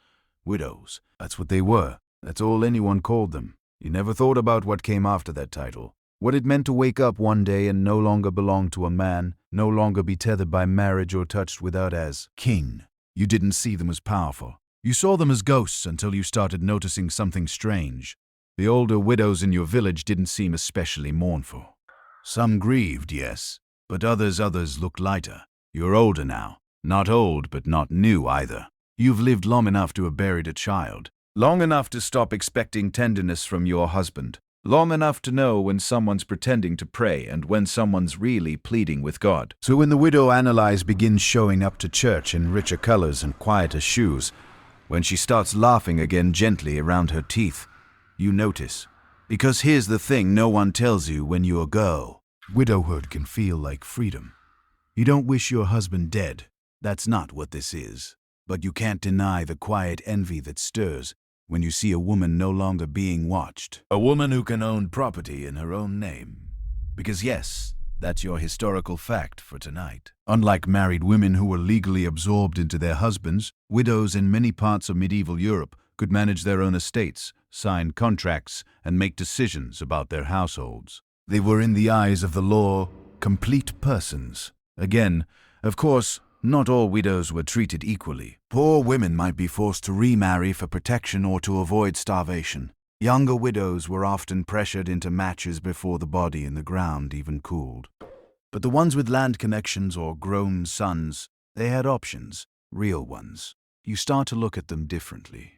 Speaker 1: Widows. That's what they were. That's all anyone called them. You never thought about what came after that title. What it meant to wake up one day and no longer belong to a man, no longer be tethered by marriage or touched without as king. You didn't see them as powerful. You saw them as ghosts until you started noticing something strange. The older widows in your village didn't seem especially mournful. Some grieved, yes, but others looked lighter. You're older now. Not old, but not new either. You've lived long enough to have buried a child. Long enough to stop expecting tenderness from your husband. Long enough to know when someone's pretending to pray and when someone's really pleading with God. So when the widow Annalise begins showing up to church in richer colors and quieter shoes, when she starts laughing again gently around her teeth, you notice. Because here's the thing no one tells you when you're a girl. Widowhood can feel like freedom. You don't wish your husband dead. That's not what this is. But you can't deny the quiet envy that stirs.
Speaker 2: when you see a woman no longer being watched.
Speaker 1: A woman who can own property in her own name. Because yes, that's your historical fact for tonight. Unlike married women who were legally absorbed into their husbands, widows in many parts of medieval Europe could manage their own estates, sign contracts, and make decisions about their households. They were, in the eyes of the law, complete persons. Again, of course, not all widows were treated equally.
Speaker 2: Poor women might be forced to remarry for protection or to avoid starvation. Younger widows were often pressured into matches before the body in the ground even cooled. But the ones with land connections or grown sons, they had options, real ones. You start to look at them differently.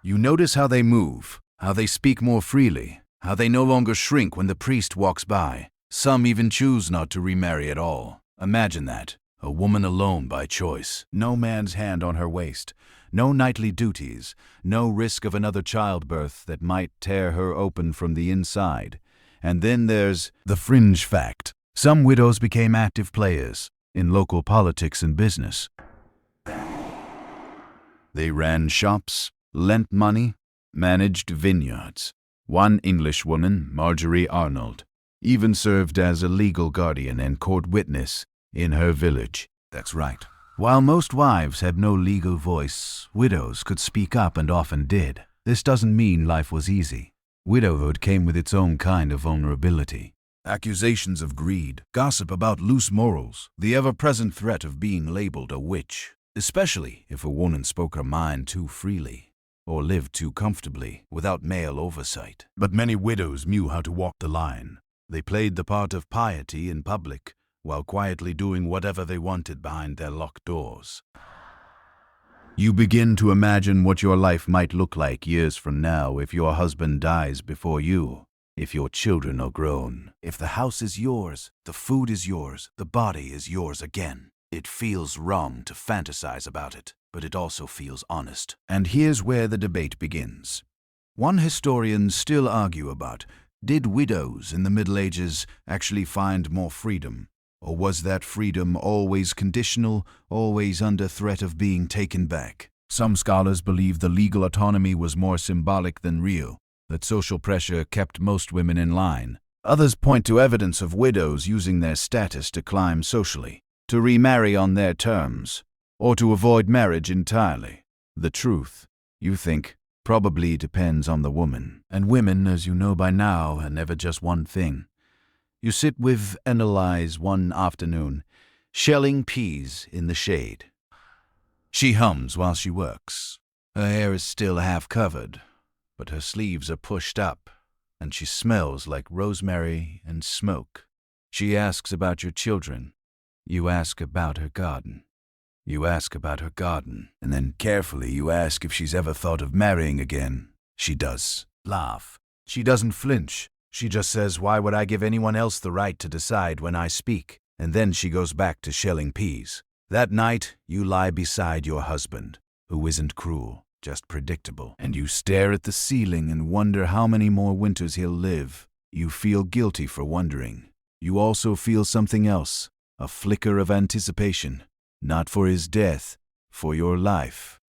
Speaker 1: You notice how they move, how they speak more freely, how they no longer shrink when the priest walks by. Some even choose not to remarry at all. Imagine that. A woman alone by choice. No man's hand on her waist. No nightly duties. No risk of another childbirth that might tear her open from the inside. And then there's the fringe fact. Some widows became active players in local politics and business. They ran shops, lent money, managed vineyards. One Englishwoman, Marjorie Arnold, even served as a legal guardian and court witness in her village.
Speaker 2: That's right.
Speaker 1: While most wives had no legal voice, widows could speak up and often did. This doesn't mean life was easy. Widowhood came with its own kind of vulnerability. Accusations of greed, gossip about loose morals, the ever-present threat of being labeled a witch, especially if a woman spoke her mind too freely or lived too comfortably without male oversight. But many widows knew how to walk the line. They played the part of piety in public, while quietly doing whatever they wanted behind their locked doors. You begin to imagine what your life might look like years from now if your husband dies before you, if your children are grown.
Speaker 2: If the house is yours, the food is yours, the body is yours again. It feels wrong to fantasize about it, but it also feels honest.
Speaker 1: And here's where the debate begins. One historians still argue about, did widows in the Middle Ages actually find more freedom? Or was that freedom always conditional, always under threat of being taken back? Some scholars believe the legal autonomy was more symbolic than real, that social pressure kept most women in line. Others point to evidence of widows using their status to climb socially, to remarry on their terms, or to avoid marriage entirely. The truth, you think, probably depends on the woman. And women, as you know by now, are never just one thing. You sit with Annalise one afternoon, shelling peas in the shade. She hums while she works. Her hair is still half covered, but her sleeves are pushed up, and she smells like rosemary and smoke. She asks about your children. You ask about her garden. You ask about her garden, and then carefully you ask if she's ever thought of marrying again. She does. Laugh. She doesn't flinch. She just says, "Why would I give anyone else the right to decide when I speak?" And then she goes back to shelling peas. That night, you lie beside your husband, who isn't cruel, just predictable. And you stare at the ceiling and wonder how many more winters he'll live. You feel guilty for wondering. You also feel something else, a flicker of anticipation. Not for his death, for your life.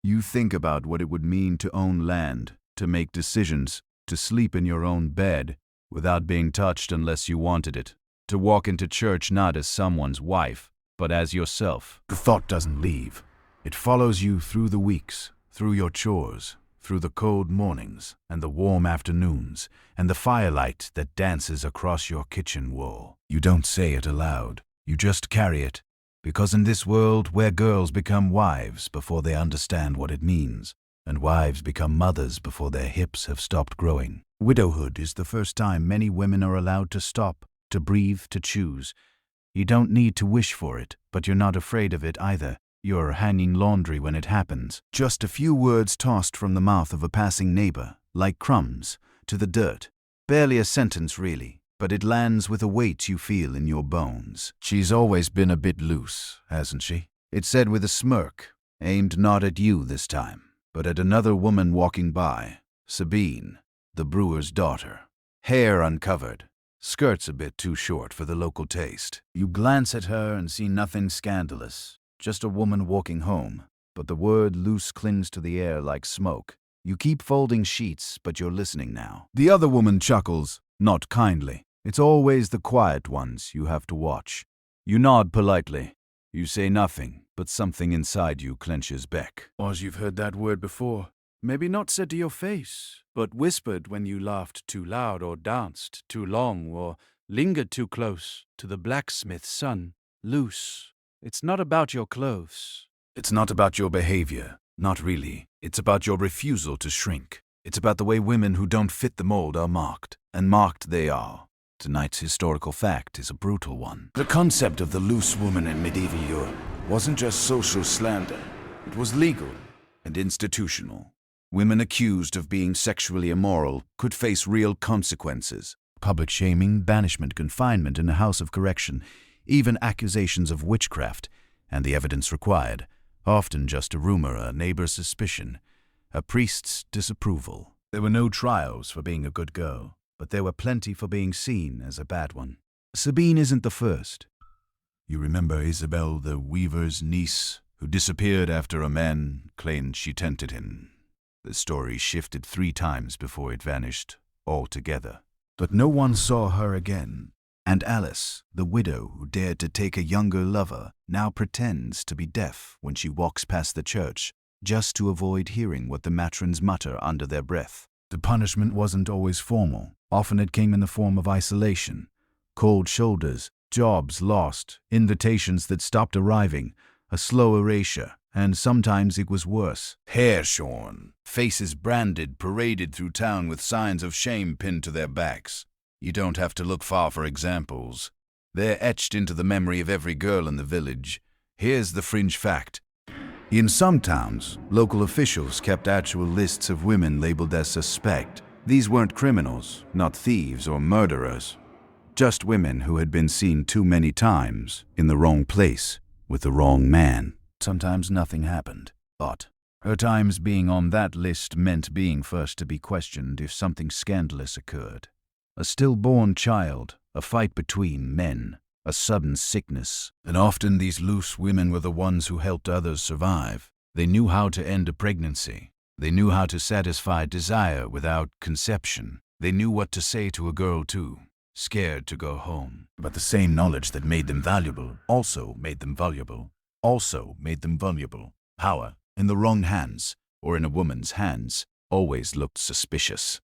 Speaker 1: You think about what it would mean to own land, to make decisions, to sleep in your own bed without being touched unless you wanted it, to walk into church not as someone's wife, but as yourself. The thought doesn't leave. It follows you through the weeks, through your chores, through the cold mornings and the warm afternoons and the firelight that dances across your kitchen wall. You don't say it aloud. You just carry it. Because in this world where girls become wives before they understand what it means, and wives become mothers before their hips have stopped growing, widowhood is the first time many women are allowed to stop, to breathe, to choose. You don't need to wish for it, but you're not afraid of it either. You're hanging laundry when it happens. Just a few words tossed from the mouth of a passing neighbor, like crumbs, to the dirt. Barely a sentence really. But it lands with a weight you feel in your bones. She's always been a bit loose, hasn't she? It's said with a smirk, aimed not at you this time, but at another woman walking by, Sabine, the brewer's daughter. Hair uncovered, skirts a bit too short for the local taste. You glance at her and see nothing scandalous, just a woman walking home, but the word loose clings to the air like smoke.
Speaker 2: You keep folding sheets, but you're listening now. The other woman chuckles, not kindly. It's always the quiet ones you have to watch. You nod politely. You say nothing, but something inside you clenches back.
Speaker 1: Oz, you've heard that word before. Maybe not said to your face, but whispered when you laughed too loud or danced too long or lingered too close to the blacksmith's son. Loose. It's not about your clothes.
Speaker 2: It's not about your behavior. Not really. It's about your refusal to shrink. It's about the way women who don't fit the mold are marked. And marked they are. Tonight's historical fact is a brutal one.
Speaker 3: The concept of the loose woman in medieval Europe wasn't just social slander. It was legal and institutional.
Speaker 2: Women accused of being sexually immoral could face real consequences. Public shaming, banishment, confinement in a house of correction, even accusations of witchcraft, and the evidence required. Often just a rumor, a neighbor's suspicion, a priest's disapproval. There were no trials for being a good girl, but there were plenty for being seen as a bad one. Sabine isn't the first. You remember Isabel, the weaver's niece, who disappeared after a man claimed she tempted him. The story shifted 3 times before it vanished altogether. But no one saw her again. And Alice, the widow who dared to take a younger lover, now pretends to be deaf when she walks past the church, just to avoid hearing what the matrons mutter under their breath. The punishment wasn't always formal. Often it came in the form of isolation. Cold shoulders, jobs lost, invitations that stopped arriving, a slow erasure, and sometimes it was worse. Hair shorn, faces branded, paraded through town with signs of shame pinned to their backs. You don't have to look far for examples. They're etched into the memory of every girl in the village. Here's the fringe fact. In some towns, local officials kept actual lists of women labeled as suspect. These weren't criminals, not thieves or murderers. Just women who had been seen too many times, in the wrong place, with the wrong man. Sometimes nothing happened, but her times being on that list meant being first to be questioned if something scandalous occurred. A stillborn child, a fight between men, a sudden sickness. And often these loose women were the ones who helped others survive. They knew how to end a pregnancy. They knew how to satisfy desire without conception. They knew what to say to a girl too, scared to go home. But the same knowledge that made them valuable also made them vulnerable. Power, in the wrong hands, or in a woman's hands, always looked suspicious.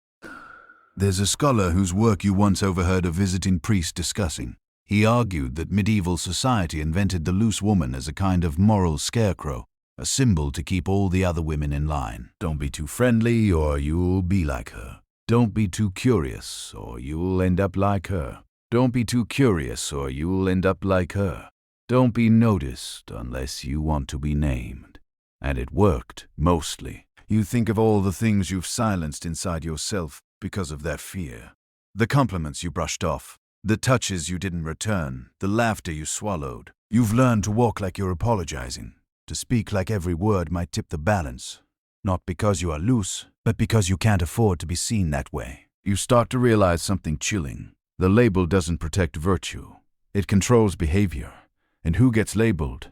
Speaker 2: There's a scholar whose work you once overheard a visiting priest discussing. He argued that medieval society invented the loose woman as a kind of moral scarecrow, a symbol to keep all the other women in line. Don't be too friendly or you'll be like her. Don't be too curious or you'll end up like her. Don't be too curious or you'll end up like her. Don't be noticed unless you want to be named. And it worked, mostly. You think of all the things you've silenced inside yourself because of that fear. The compliments you brushed off, the touches you didn't return, the laughter you swallowed. You've learned to walk like you're apologizing, to speak like every word might tip the balance. Not because you are loose, but because you can't afford to be seen that way. You start to realize something chilling. The label doesn't protect virtue. It controls behavior. And who gets labeled?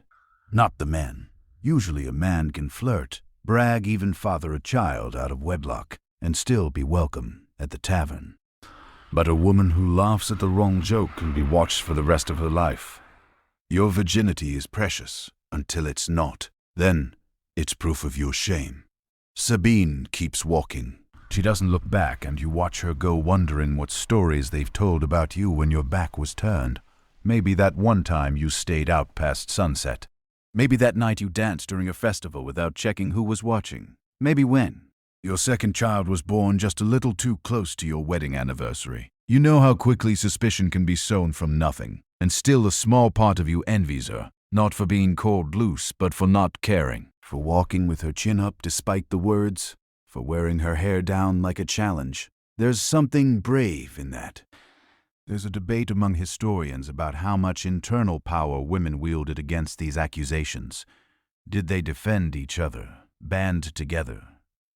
Speaker 2: Not the men. Usually a man can flirt, brag, even father a child out of wedlock, and still be welcome at the tavern. But a woman who laughs at the wrong joke can be watched for the rest of her life. Your virginity is precious until it's not. Then it's proof of your shame. Sabine keeps walking. She doesn't look back, and you watch her go wondering what stories they've told about you when your back was turned. Maybe that one time you stayed out past sunset. Maybe that night you danced during a festival without checking who was watching. Maybe when your second child was born just a little too close to your wedding anniversary. You know how quickly suspicion can be sown from nothing, and still a small part of you envies her, not for being called loose, but for not caring, for walking with her chin up despite the words, for wearing her hair down like a challenge. There's something brave in that. There's a debate among historians about how much internal power women wielded against these accusations. Did they defend each other, band together,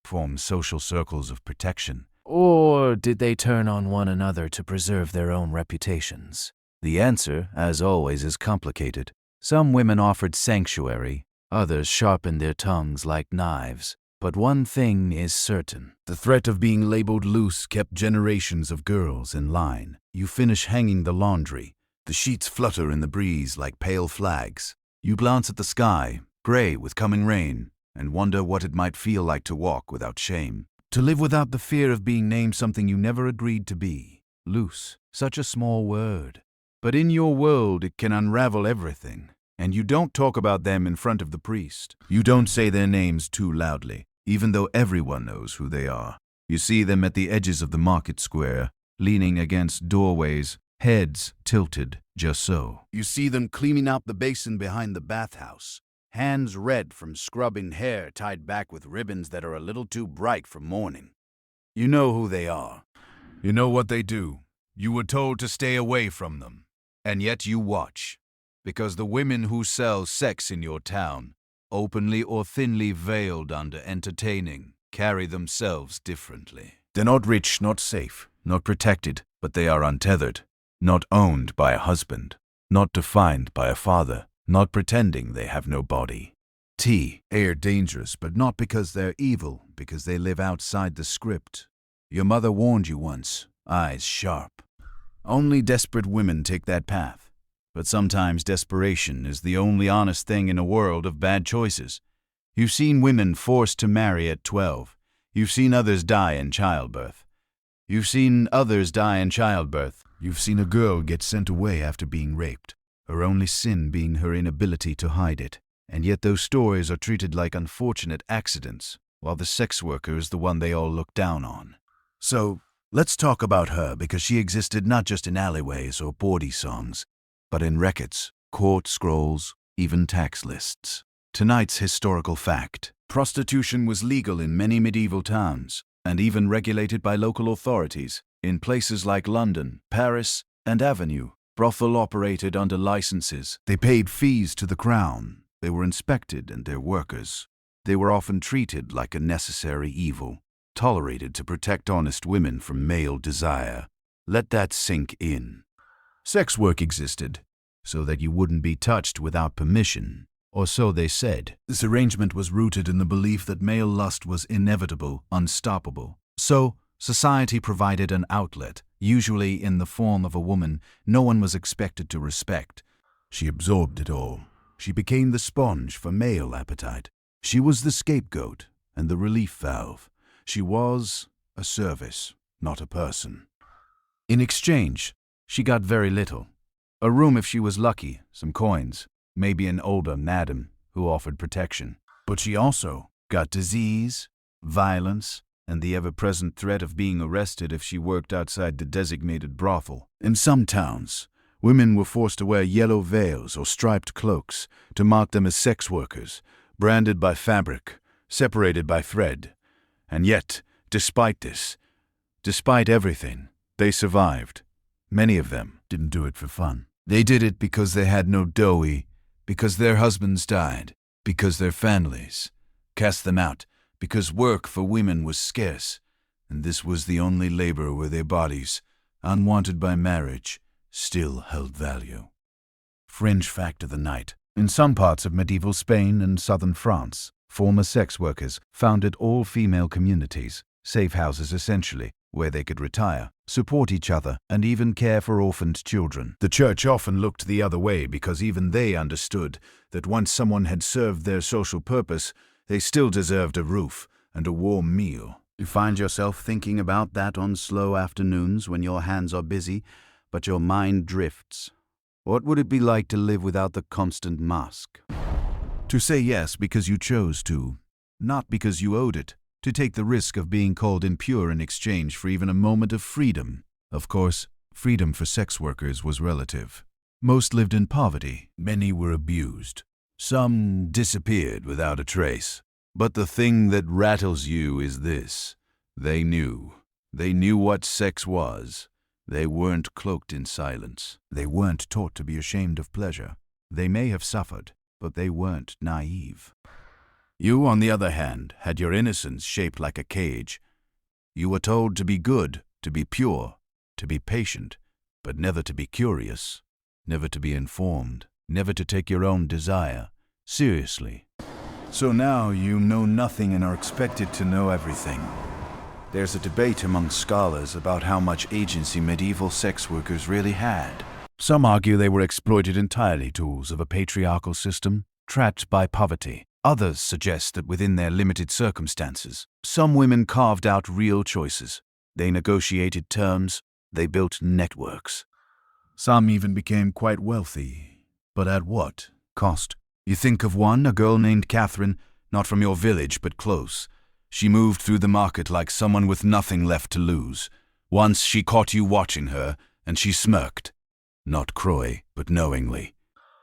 Speaker 2: form social circles of protection?
Speaker 4: Or did they turn on one another to preserve their own reputations?
Speaker 2: The answer, as always, is complicated. Some women offered sanctuary, others sharpened their tongues like knives.
Speaker 4: But one thing is certain.
Speaker 2: The threat of being labeled loose kept generations of girls in line. You finish hanging the laundry. The sheets flutter in the breeze like pale flags. You glance at the sky, gray with coming rain, and wonder what it might feel like to walk without shame. To live without the fear of being named something you never agreed to be. Loose, such a small word. But in your world it can unravel everything. And you don't talk about them in front of the priest. You don't say their names too loudly, even though everyone knows who they are. You see them at the edges of the market square, leaning against doorways, heads tilted just so. You see them cleaning out the basin behind the bathhouse, hands red from scrubbing hair tied back with ribbons that are a little too bright for mourning. You know who they are.
Speaker 3: You know what they do. You were told to stay away from them.
Speaker 2: And yet you watch. Because the women who sell sex in your town, openly or thinly veiled under entertaining, carry themselves differently. They're not rich, not safe, not protected, but they are untethered. Not owned by a husband, not defined by a father, not pretending they have no body. They're dangerous, but not because they're evil, because they live outside the script. Your mother warned you once, eyes sharp. Only desperate women take that path. But sometimes desperation is the only honest thing in a world of bad choices. You've seen women forced to marry at 12. You've seen others die in childbirth. You've seen a girl get sent away after being raped, her only sin being her inability to hide it. And yet those stories are treated like unfortunate accidents, while the sex worker is the one they all look down on. So, let's talk about her because she existed not just in alleyways or bawdy songs, but in records, court scrolls, even tax lists. Tonight's historical fact. Prostitution was legal in many medieval towns, and even regulated by local authorities. In places like London, Paris, and Avenue, brothel operated under licenses. They paid fees to the crown. They were inspected and their workers. They were often treated like a necessary evil, tolerated to protect honest women from male desire. Let that sink in. Sex work existed, so that you wouldn't be touched without permission, or so they said. This arrangement was rooted in the belief that male lust was inevitable, unstoppable. So, society provided an outlet, usually in the form of a woman no one was expected to respect. She absorbed it all. She became the sponge for male appetite. She was the scapegoat and the relief valve. She was a service, not a person. In exchange, she got very little. A room if she was lucky, some coins, maybe an older madam who offered protection. But she also got disease, violence, and the ever-present threat of being arrested if she worked outside the designated brothel. In some towns, women were forced to wear yellow veils or striped cloaks to mark them as sex workers, branded by fabric, separated by thread. And yet, despite this, despite everything, they survived. Many of them didn't do it for fun. They did it because they had no dough, because their husbands died, because their families cast them out, because work for women was scarce, and this was the only labor where their bodies, unwanted by marriage, still held value. Fringe fact of the night. In some parts of medieval Spain and southern France, former sex workers founded all-female communities, safe houses essentially, where they could retire, support each other, and even care for orphaned children. The church often looked the other way because even they understood that once someone had served their social purpose, they still deserved a roof and a warm meal. You find yourself thinking about that on slow afternoons when your hands are busy, but your mind drifts. What would it be like to live without the constant mask? To say yes because you chose to, not because you owed it. To take the risk of being called impure in exchange for even a moment of freedom. Of course, freedom for sex workers was relative. Most lived in poverty. Many were abused. Some disappeared without a trace. But the thing that rattles you is this. They knew. They knew what sex was. They weren't cloaked in silence. They weren't taught to be ashamed of pleasure. They may have suffered, but they weren't naive. You, on the other hand, had your innocence shaped like a cage. You were told to be good, to be pure, to be patient, but never to be curious, never to be informed, never to take your own desire seriously.
Speaker 3: So now you know nothing and are expected to know everything. There's a debate among scholars about how much agency medieval sex workers really had.
Speaker 1: Some argue they were exploited entirely tools of a patriarchal system, trapped by poverty. Others suggest that within their limited circumstances, some women carved out real choices. They negotiated terms, they built networks.
Speaker 2: Some even became quite wealthy. But at what cost?
Speaker 1: You think of one, a girl named Catherine, not from your village but close. She moved through the market like someone with nothing left to lose. Once she caught you watching her, and she smirked. Not coy, but knowingly.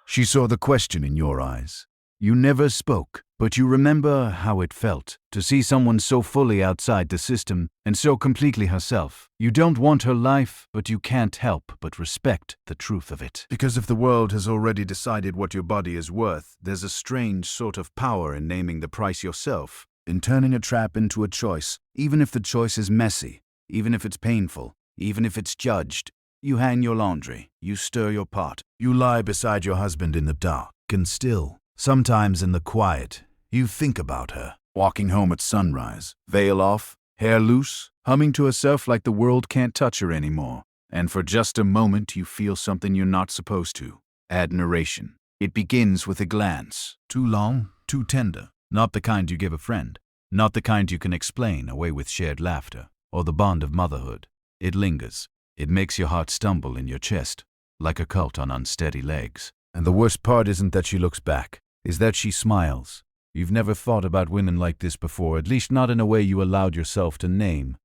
Speaker 1: She saw the question in your eyes. You never spoke, but you remember how it felt to see someone so fully outside the system and so completely herself. You don't want her life, but you can't help but respect the truth of it.
Speaker 2: Because if the world has already decided what your body is worth, there's a strange sort of power in naming the price yourself, in turning a trap into a choice, even if the choice is messy, even if it's painful, even if it's judged. You hang your laundry, you stir your pot, you lie beside your husband in the dark, and still, sometimes in the quiet, you think about her, walking home at sunrise, veil off, hair loose, humming to herself like the world can't touch her anymore. And for just a moment you feel something you're not supposed to. Admiration. It begins with a glance. Too long, too tender. Not the kind you give a friend. Not the kind you can explain away with shared laughter, or the bond of motherhood. It lingers. It makes your heart stumble in your chest, like a cult on unsteady legs. And the worst part isn't that she looks back, is that she smiles. You've never thought about women like this before, at least not in a way you allowed yourself to name.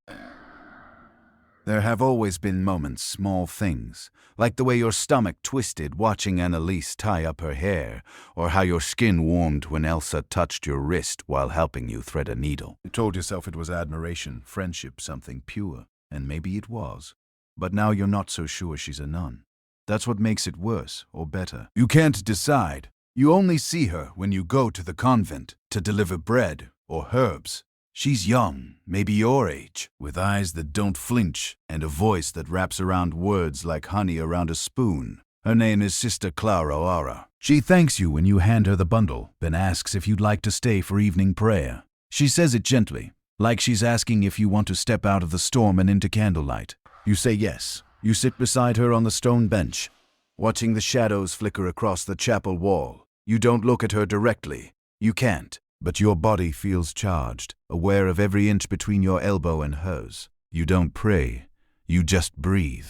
Speaker 2: There have always been moments, small things, like the way your stomach twisted watching Annalise tie up her hair, or how your skin warmed when Elsa touched your wrist while helping you thread a needle. You told yourself it was admiration, friendship, something pure, and maybe it was. But now you're not so sure she's a nun. That's what makes it worse or better. You can't decide. You only see her when you go to the convent to deliver bread or herbs. She's young, maybe your age, with eyes that don't flinch and a voice that wraps around words like honey around a spoon. Her name is Sister Clara O'Hara. She thanks you when you hand her the bundle, then asks if you'd like to stay for evening prayer. She says it gently, like she's asking if you want to step out of the storm and into candlelight. You say yes. You sit beside her on the stone bench, watching the shadows flicker across the chapel wall. You don't look at her directly. You can't. But your body feels charged, aware of every inch between your elbow and hers. You don't pray. You just breathe.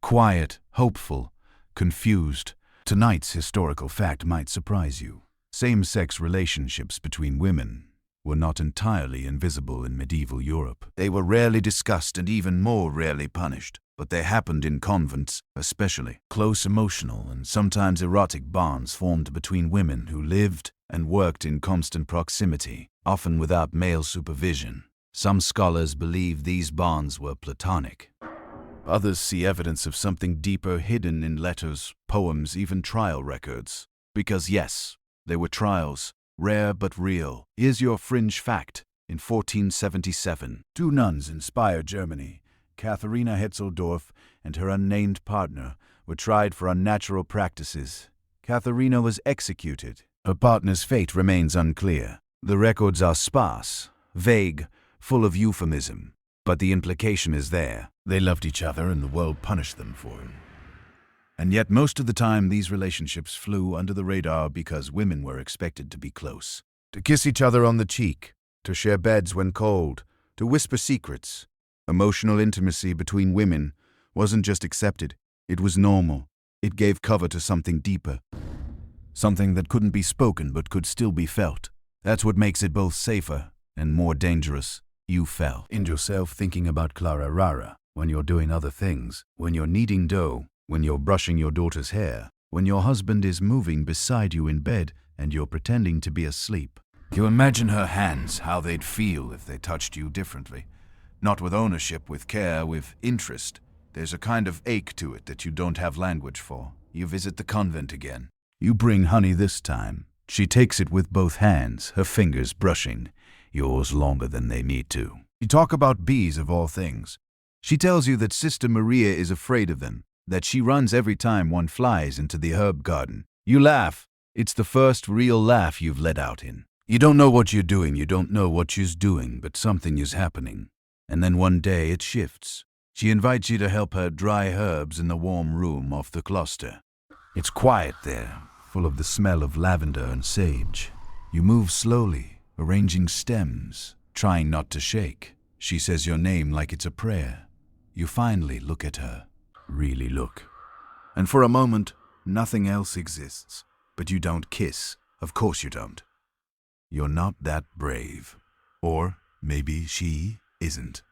Speaker 2: Quiet, hopeful, confused. Tonight's historical fact might surprise you. Same-sex relationships between women were not entirely invisible in medieval Europe. They were rarely discussed and even more rarely punished. But they happened in convents, especially. Close emotional and sometimes erotic bonds formed between women who lived and worked in constant proximity, often without male supervision. Some scholars believe these bonds were platonic. Others see evidence of something deeper hidden in letters, poems, even trial records. Because yes, there were trials, rare but real. Here's your fringe fact. In 1477, 2 nuns inspired Germany. Katharina Hetzeldorf and her unnamed partner were tried for unnatural practices. Katharina was executed. Her partner's fate remains unclear. The records are sparse, vague, full of euphemism. But the implication is there. They loved each other and the world punished them for it. And yet most of the time these relationships flew under the radar because women were expected to be close. To kiss each other on the cheek, to share beds when cold, to whisper secrets. Emotional intimacy between women wasn't just accepted, it was normal. It gave cover to something deeper. Something that couldn't be spoken but could still be felt. That's what makes it both safer and more dangerous. You fell. Find yourself thinking about Clara Rara when you're doing other things, when you're kneading dough, when you're brushing your daughter's hair, when your husband is moving beside you in bed and you're pretending to be asleep. You imagine her hands, how they'd feel if they touched you differently. Not with ownership, with care, with interest. There's a kind of ache to it that you don't have language for. You visit the convent again. You bring honey this time. She takes it with both hands, her fingers brushing, yours longer than they need to. You talk about bees of all things. She tells you that Sister Maria is afraid of them, that she runs every time one flies into the herb garden. You laugh. It's the first real laugh you've let out in
Speaker 1: You don't know what you're doing, you don't know what she's doing, but something is happening. And then one day it shifts. She invites you to help her dry herbs in the warm room off the cloister. It's quiet there, full of the smell of lavender and sage. You move slowly, arranging stems, trying not to shake. She says your name like it's a prayer. You finally look at her. Really look. And for a moment, nothing else exists. But you don't kiss. Of course you don't. You're not that brave. Or maybe she isn't.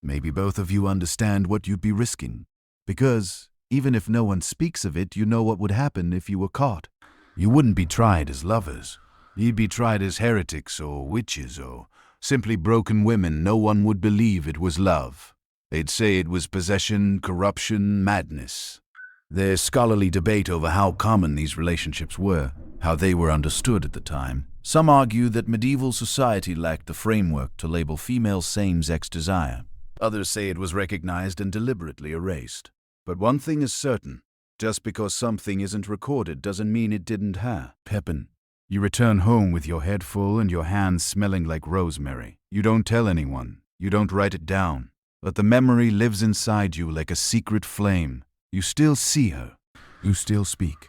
Speaker 1: Maybe both of you understand what you'd be risking. Because even if no one speaks of it, you know what would happen if you were caught. You wouldn't be tried as lovers. You'd be tried as heretics or witches or simply broken women. No one would believe it was love. They'd say it was possession, corruption, madness. There's scholarly debate over how common these relationships were, how they were understood at the time. Some argue that medieval society lacked the framework to label female same-sex desire. Others say it was recognized and deliberately erased. But one thing is certain. Just because something isn't recorded doesn't mean it didn't happen. You return home with your head full and your hands smelling like rosemary. You don't tell anyone. You don't write it down. But the memory lives inside you like a secret flame. You still see her. You still speak.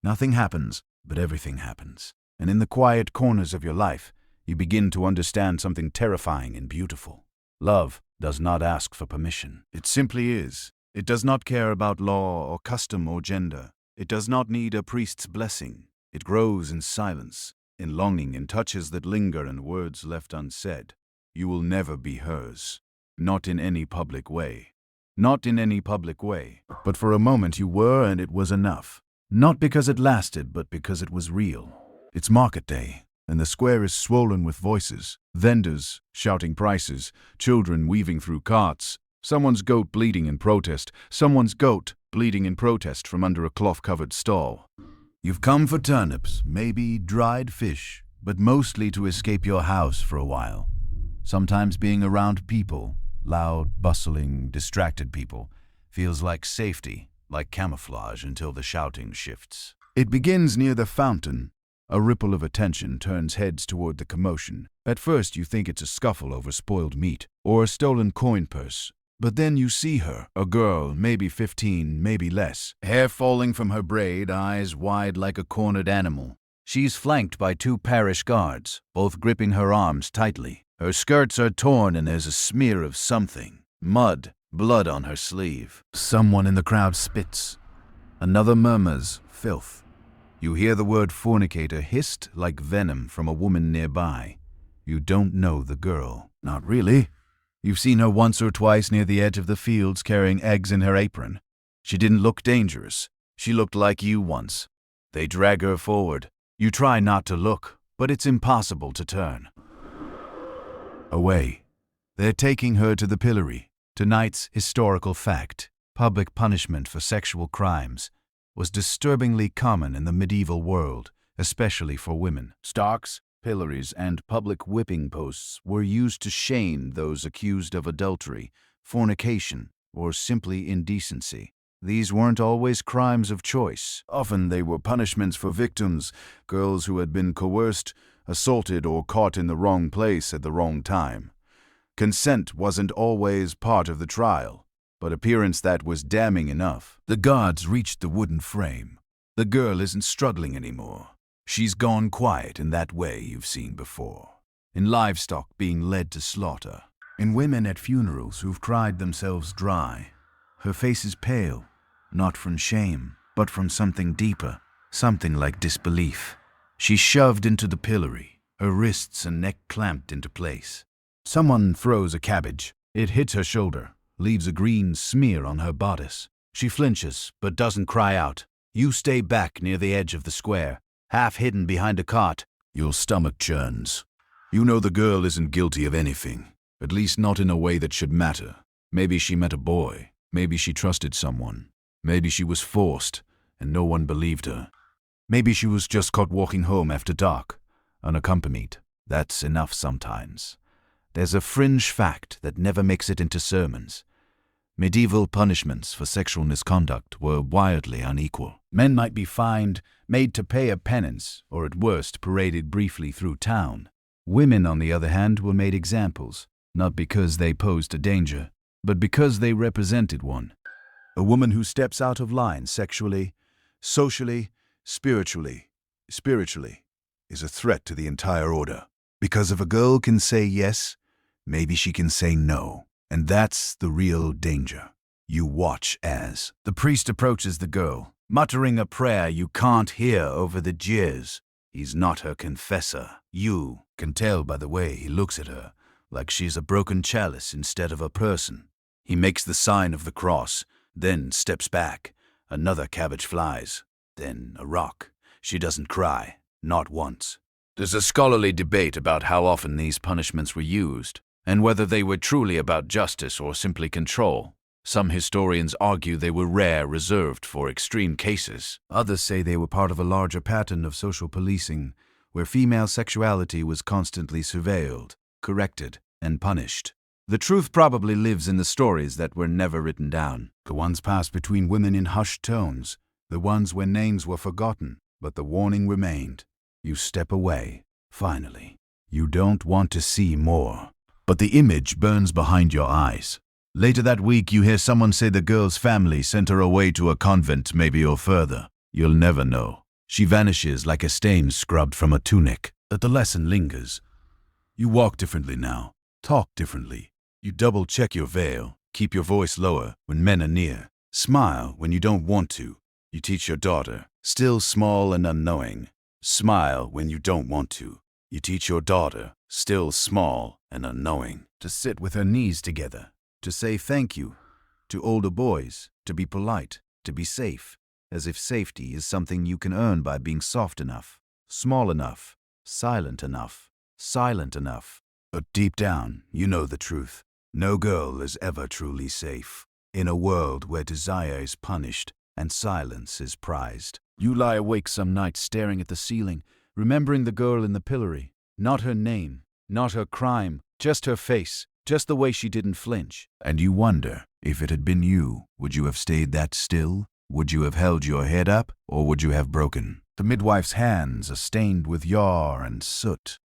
Speaker 1: Nothing happens, but everything happens. And in the quiet corners of your life, you begin to understand something terrifying and beautiful. Love does not ask for permission. It simply is. It does not care about law or custom or gender. It does not need a priest's blessing. It grows in silence, in longing, in touches that linger and words left unsaid. You will never be hers. Not in any public way. Not in any public way. But for a moment you were, and it was enough. Not because it lasted, but because it was real. It's market day, and the square is swollen with voices, vendors shouting prices, children weaving through carts, someone's goat bleating in protest, someone's goat bleating in protest from under a cloth-covered stall. You've come for turnips, maybe dried fish, but mostly to escape your house for a while. Sometimes being around people, loud, bustling, distracted people, feels like safety, like camouflage until the shouting shifts. It begins near the fountain. A ripple of attention turns heads toward the commotion. At first you think it's a scuffle over spoiled meat or a stolen coin purse. But then you see her, a girl, maybe 15, maybe less, hair falling from her braid, eyes wide like a cornered animal. She's flanked by 2 parish guards, both gripping her arms tightly. Her skirts are torn and there's a smear of something. Mud, blood on her sleeve. Someone in the crowd spits. Another murmurs, filth. You hear the word fornicator hissed like venom from a woman nearby. You don't know the girl. Not really. You've seen her once or twice near the edge of the fields carrying eggs in her apron. She didn't look dangerous. She looked like you once. They drag her forward. You try not to look, but it's impossible to turn. Away. They're taking her to the pillory. Tonight's historical fact, public punishment for sexual crimes, was disturbingly common in the medieval world, especially for women. Stocks, pillories, and public whipping posts were used to shame those accused of adultery, fornication, or simply indecency. These weren't always crimes of choice. Often they were punishments for victims, girls who had been coerced, assaulted, or caught in the wrong place at the wrong time. Consent wasn't always part of the trial, but appearance that was damning enough. The guards reached the wooden frame. The girl isn't struggling anymore. She's gone quiet in that way you've seen before. In livestock being led to slaughter. In women at funerals who've cried themselves dry. Her face is pale, not from shame, but from something deeper, something like disbelief. She's shoved into the pillory, her wrists and neck clamped into place. Someone throws a cabbage. It hits her shoulder, leaves a green smear on her bodice. She flinches, but doesn't cry out. You stay back near the edge of the square, half hidden behind a cart. Your stomach churns. You know the girl isn't guilty of anything, at least not in a way that should matter. Maybe she met a boy. Maybe she trusted someone. Maybe she was forced, and no one believed her. Maybe she was just caught walking home after dark, unaccompanied. That's enough sometimes. There's a fringe fact that never makes it into sermons. Medieval punishments for sexual misconduct were wildly unequal.
Speaker 2: Men might be fined, made to pay a penance, or at worst paraded briefly through town. Women, on the other hand, were made examples, not because they posed a danger, but because they represented one. A woman who steps out of line sexually, socially, spiritually, is a threat to the entire order. Because if a girl can say yes, maybe she can say no. And that's the real danger. You watch as the priest approaches the girl, muttering a prayer you can't hear over the jeers. He's not her confessor. You can tell by the way he looks at her, like she's a broken chalice instead of a person. He makes the sign of the cross, then steps back. Another cabbage flies, then a rock. She doesn't cry, not once. There's a scholarly debate about how often these punishments were used, and whether they were truly about justice or simply control. Some historians argue they were rare, reserved for extreme cases. Others say they were part of a larger pattern of social policing, where female sexuality was constantly surveilled, corrected, and punished. The truth probably lives in the stories that were never written down. The ones passed between women in hushed tones, the ones where names were forgotten, but the warning remained. You step away, finally. You don't want to see more. But the image burns behind your eyes. Later that week, you hear someone say the girl's family sent her away to a convent, maybe or further. You'll never know. She vanishes like a stain scrubbed from a tunic. But the lesson lingers. You walk differently now. Talk differently. You double-check your veil. Keep your voice lower when men are near. Smile when you don't want to. You teach your daughter, still small and unknowing. Smile when you don't want to. You teach your daughter, still small and unknowing, to sit with her knees together, to say thank you to older boys, to be polite, to be safe, as if safety is something you can earn by being soft enough, small enough, silent enough. But deep down, you know the truth. No girl is ever truly safe. In a world where desire is punished and silence is prized. You lie awake some nights staring at the ceiling, remembering the girl in the pillory. Not her name, not her crime, just her face, just the way she didn't flinch. And you wonder, if it had been you, would you have stayed that still? Would you have held your head up, or would you have broken? The midwife's hands are stained with yar and soot.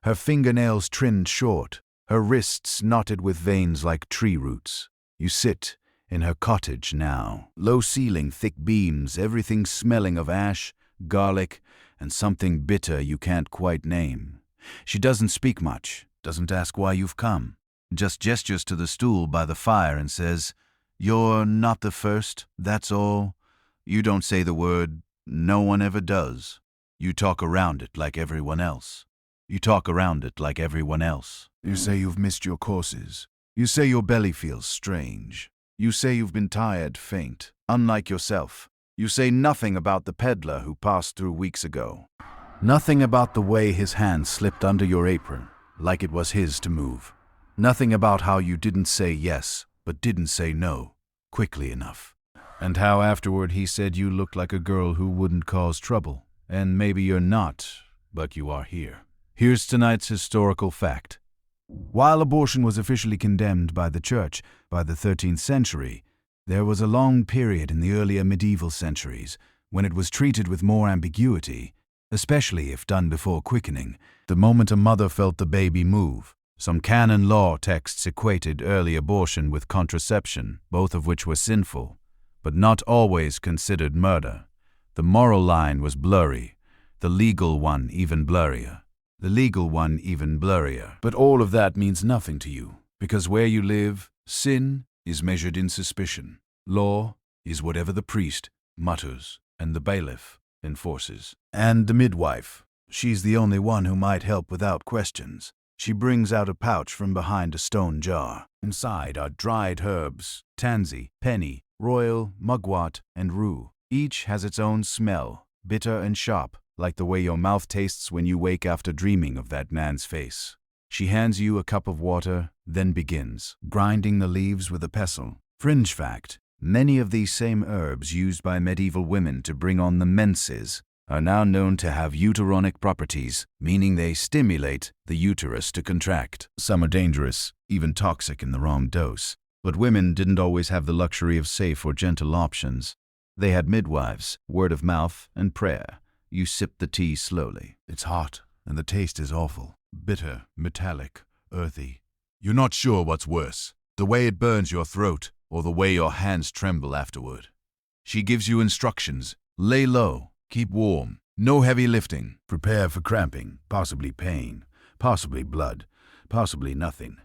Speaker 2: Her fingernails trimmed short, her wrists knotted with veins like tree roots. You sit in her cottage now. Low ceiling, thick beams, everything smelling of ash, garlic, and something bitter you can't quite name. She doesn't speak much, doesn't ask why you've come. Just gestures to the stool by the fire and says, "You're not the first, that's all." You don't say the word, no one ever does. You talk around it like everyone else. You say you've missed your courses. You say your belly feels strange. You say you've been tired, faint, unlike yourself. You say nothing about the peddler who passed through weeks ago. Nothing about the way his hand slipped under your apron, like it was his to move. Nothing about how you didn't say yes, but didn't say no, quickly enough. And how afterward he said you looked like a girl who wouldn't cause trouble. And maybe you're not, but you are here. Here's tonight's historical fact. While abortion was officially condemned by the Church by the 13th century, there was a long period in the earlier medieval centuries when it was treated with more ambiguity, especially if done before quickening, the moment a mother felt the baby move. Some canon law texts equated early abortion with contraception, both of which were sinful, but not always considered murder. The moral line was blurry, the legal one even blurrier. But all of that means nothing to you, because where you live, sin is measured in suspicion. Law is whatever the priest mutters and the bailiff enforces. And the midwife, she's the only one who might help without questions. She brings out a pouch from behind a stone jar. Inside are dried herbs, tansy, penny, royal, mugwort, and rue. Each has its own smell, bitter and sharp, like the way your mouth tastes when you wake after dreaming of that man's face. She hands you a cup of water, then begins, grinding the leaves with a pestle. Fringe fact, many of these same herbs used by medieval women to bring on the menses are now known to have uteronic properties, meaning they stimulate the uterus to contract. Some are dangerous, even toxic in the wrong dose.
Speaker 1: But women didn't always have the luxury of safe or gentle options. They had midwives, word of mouth, and prayer. You sip the tea slowly.
Speaker 3: It's hot, and the taste is awful. Bitter, metallic, earthy. You're not sure what's worse, the way it burns your throat or the way your hands tremble afterward. She gives you instructions. Lay low, keep warm, no heavy lifting.
Speaker 2: Prepare for cramping, possibly pain, possibly blood, possibly nothing.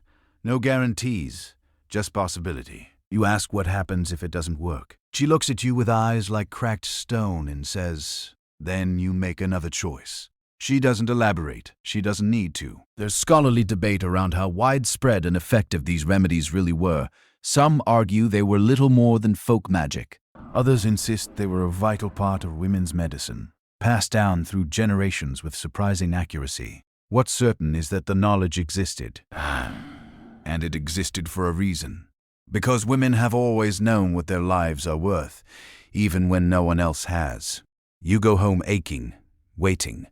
Speaker 2: No guarantees, just possibility. You ask what happens if it doesn't work. She looks at you with eyes like cracked stone and says, then you make another choice. She doesn't elaborate. She doesn't need to.
Speaker 1: There's scholarly debate around how widespread and effective these remedies really were. Some argue they were little more than folk magic.
Speaker 2: Others insist they were a vital part of women's medicine, passed down through generations with surprising accuracy. What's certain is that the knowledge existed. And it existed for a reason. Because women have always known what their lives are worth, even when no one else has. You go home aching, waiting.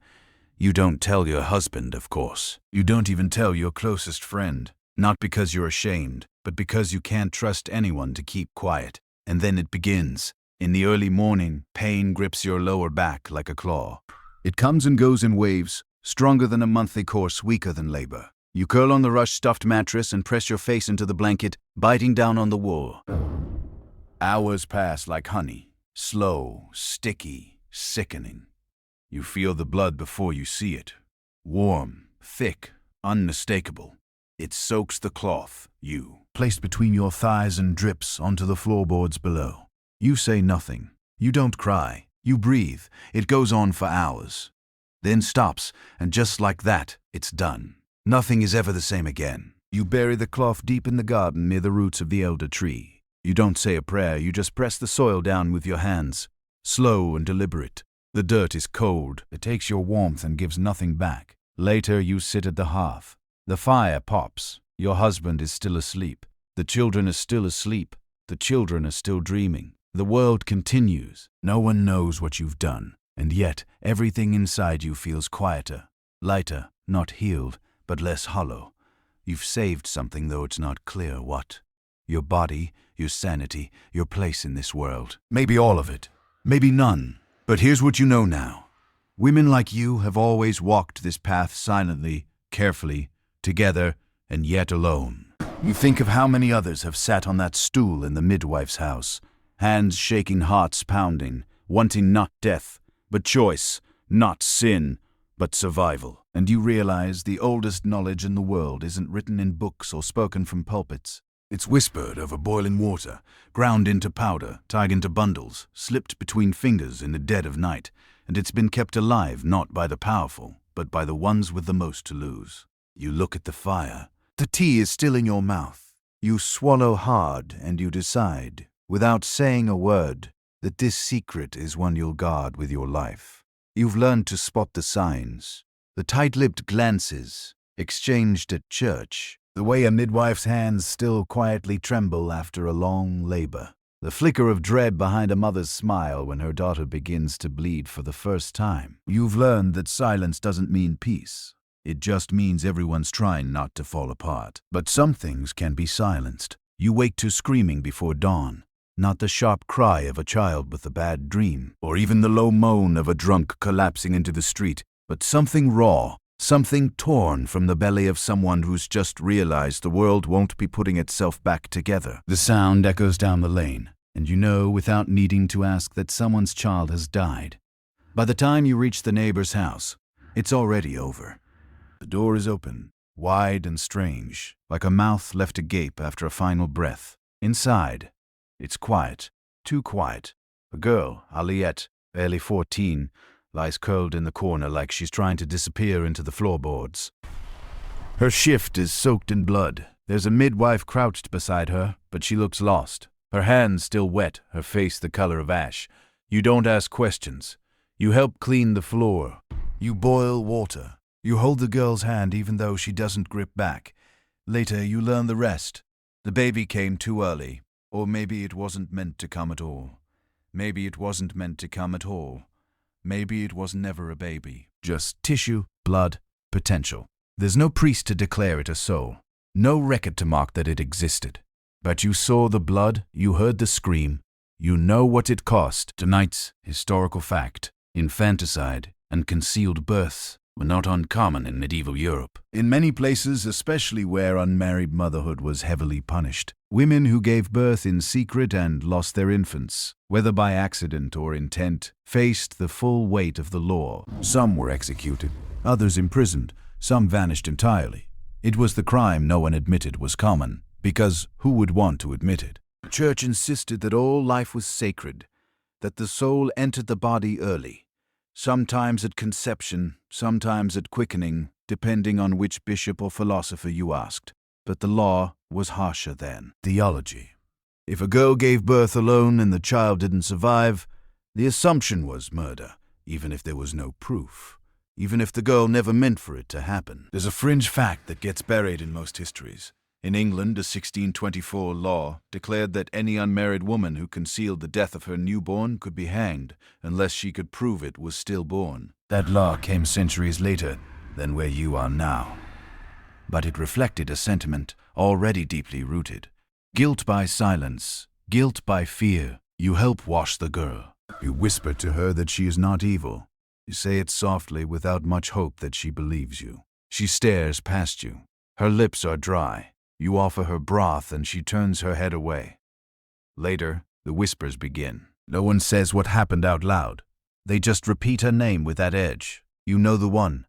Speaker 2: You don't tell your husband, of course. You don't even tell your closest friend. Not because you're ashamed, but because you can't trust anyone to keep quiet. And then it begins. In the early morning, pain grips your lower back like a claw. It comes and goes in waves, stronger than a monthly course, weaker than labor. You curl on the rush-stuffed mattress and press your face into the blanket, biting down on the wool. Hours pass like honey, slow, sticky, sickening. You feel the blood before you see it. Warm, thick, unmistakable. It soaks the cloth, placed between your thighs and drips onto the floorboards below. You say nothing. You don't cry. You breathe. It goes on for hours. Then stops, and just like that, it's done. Nothing is ever the same again. You bury the cloth deep in the garden near the roots of the elder tree. You don't say a prayer, you just press the soil down with your hands. Slow and deliberate. The dirt is cold. It takes your warmth and gives nothing back. Later, you sit at the hearth. The fire pops. Your husband is still asleep. The children are still asleep. The children are still dreaming. The world continues. No one knows what you've done. And yet, everything inside you feels quieter, lighter, not healed, but less hollow. You've saved something, though it's not clear what. Your body, your sanity, your place in this world. Maybe all of it. Maybe none. But here's what you know now. Women like you have always walked this path silently, carefully, together, and yet alone. You think of how many others have sat on that stool in the midwife's house, hands shaking, hearts pounding, wanting not death, but choice, not sin, but survival. And you realize the oldest knowledge in the world isn't written in books or spoken from pulpits. It's whispered over boiling water, ground into powder, tied into bundles, slipped between fingers in the dead of night, and it's been kept alive not by the powerful, but by the ones with the most to lose. You look at the fire. The tea is still in your mouth. You swallow hard and you decide, without saying a word, that this secret is one you'll guard with your life. You've learned to spot the signs, the tight-lipped glances, exchanged at church, the way a midwife's hands still quietly tremble after a long labor, the flicker of dread behind a mother's smile when her daughter begins to bleed for the first time. You've learned that silence doesn't mean peace. It just means everyone's trying not to fall apart. But some things can be silenced. You wake to screaming before dawn. Not the sharp cry of a child with a bad dream, or even the low moan of a drunk collapsing into the street, but something raw, something torn from the belly of someone who's just realized the world won't be putting itself back together. The sound echoes down the lane, and you know without needing to ask that someone's child has died. By the time you reach the neighbor's house, it's already over. The door is open, wide and strange, like a mouth left agape after a final breath. Inside, it's quiet, too quiet. A girl, Aliette, barely 14, lies curled in the corner like she's trying to disappear into the floorboards. Her shift is soaked in blood. There's a midwife crouched beside her, but she looks lost. Her hands still wet, her face the color of ash. You don't ask questions. You help clean the floor. You boil water. You hold the girl's hand even though she doesn't grip back. Later, you learn the rest. The baby came too early. Or maybe it wasn't meant to come at all. Maybe it wasn't meant to come at all. Maybe it was never a baby. Just tissue, blood, potential. There's no priest to declare it a soul. No record to mark that it existed.
Speaker 1: But you saw the blood, you heard the scream, you know what it cost. Tonight's historical fact: infanticide and concealed births were not uncommon in medieval Europe.
Speaker 2: In many places, especially where unmarried motherhood was heavily punished, women who gave birth in secret and lost their infants, whether by accident or intent, faced the full weight of the law. Some were executed, others imprisoned, some vanished entirely. It was the crime no one admitted was common, because who would want to admit it? The Church insisted that all life was sacred, that the soul entered the body early, sometimes at conception, sometimes at quickening, depending on which bishop or philosopher you asked. But the law was harsher then. Theology. If a girl gave birth alone and the child didn't survive, the assumption was murder, even if there was no proof, even if the girl never meant for it to happen. There's a fringe fact that gets buried in most histories. In England, a 1624 law declared that any unmarried woman who concealed the death of her newborn could be hanged unless she could prove it was stillborn. That law came centuries later than where you are now. But it reflected a sentiment already deeply rooted. Guilt by silence, guilt by fear. You help wash the girl. You whisper to her that she is not evil. You say it softly without much hope that she believes you. She stares past you. Her lips are dry. You offer her broth and she turns her head away. Later, the whispers begin. No one says what happened out loud. They just repeat her name with that edge. You know the one.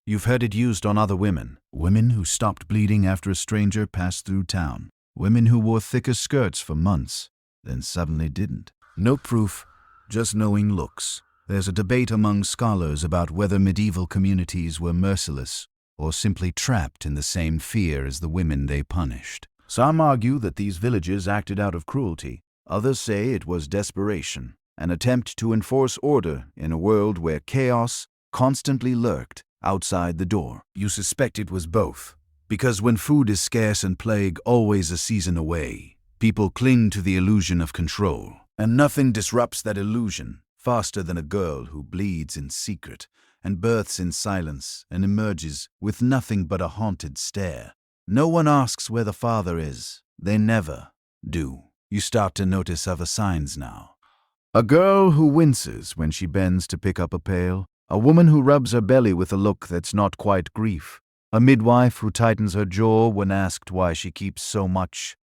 Speaker 2: You've heard it used on other women. Women who stopped bleeding after a stranger passed through town. Women who wore thicker skirts for months, then suddenly didn't. No proof, just knowing looks. There's a debate among scholars about whether medieval communities were merciless or simply trapped in the same fear as the women they punished. Some argue that these villages acted out of cruelty. Others say it was desperation, an attempt to enforce order in a world where chaos constantly lurked outside the door. You suspect it was both, because when food is scarce and plague always a season away, people cling to the illusion of control, and nothing disrupts that illusion faster than a girl who bleeds in secret and births in silence and emerges with nothing but a haunted stare. No one asks where the father is. They never do. You start to notice other signs now. A girl who winces when she bends to pick up a pail. A woman who rubs her belly with a look that's not quite grief. A midwife who tightens her jaw when asked why she keeps so much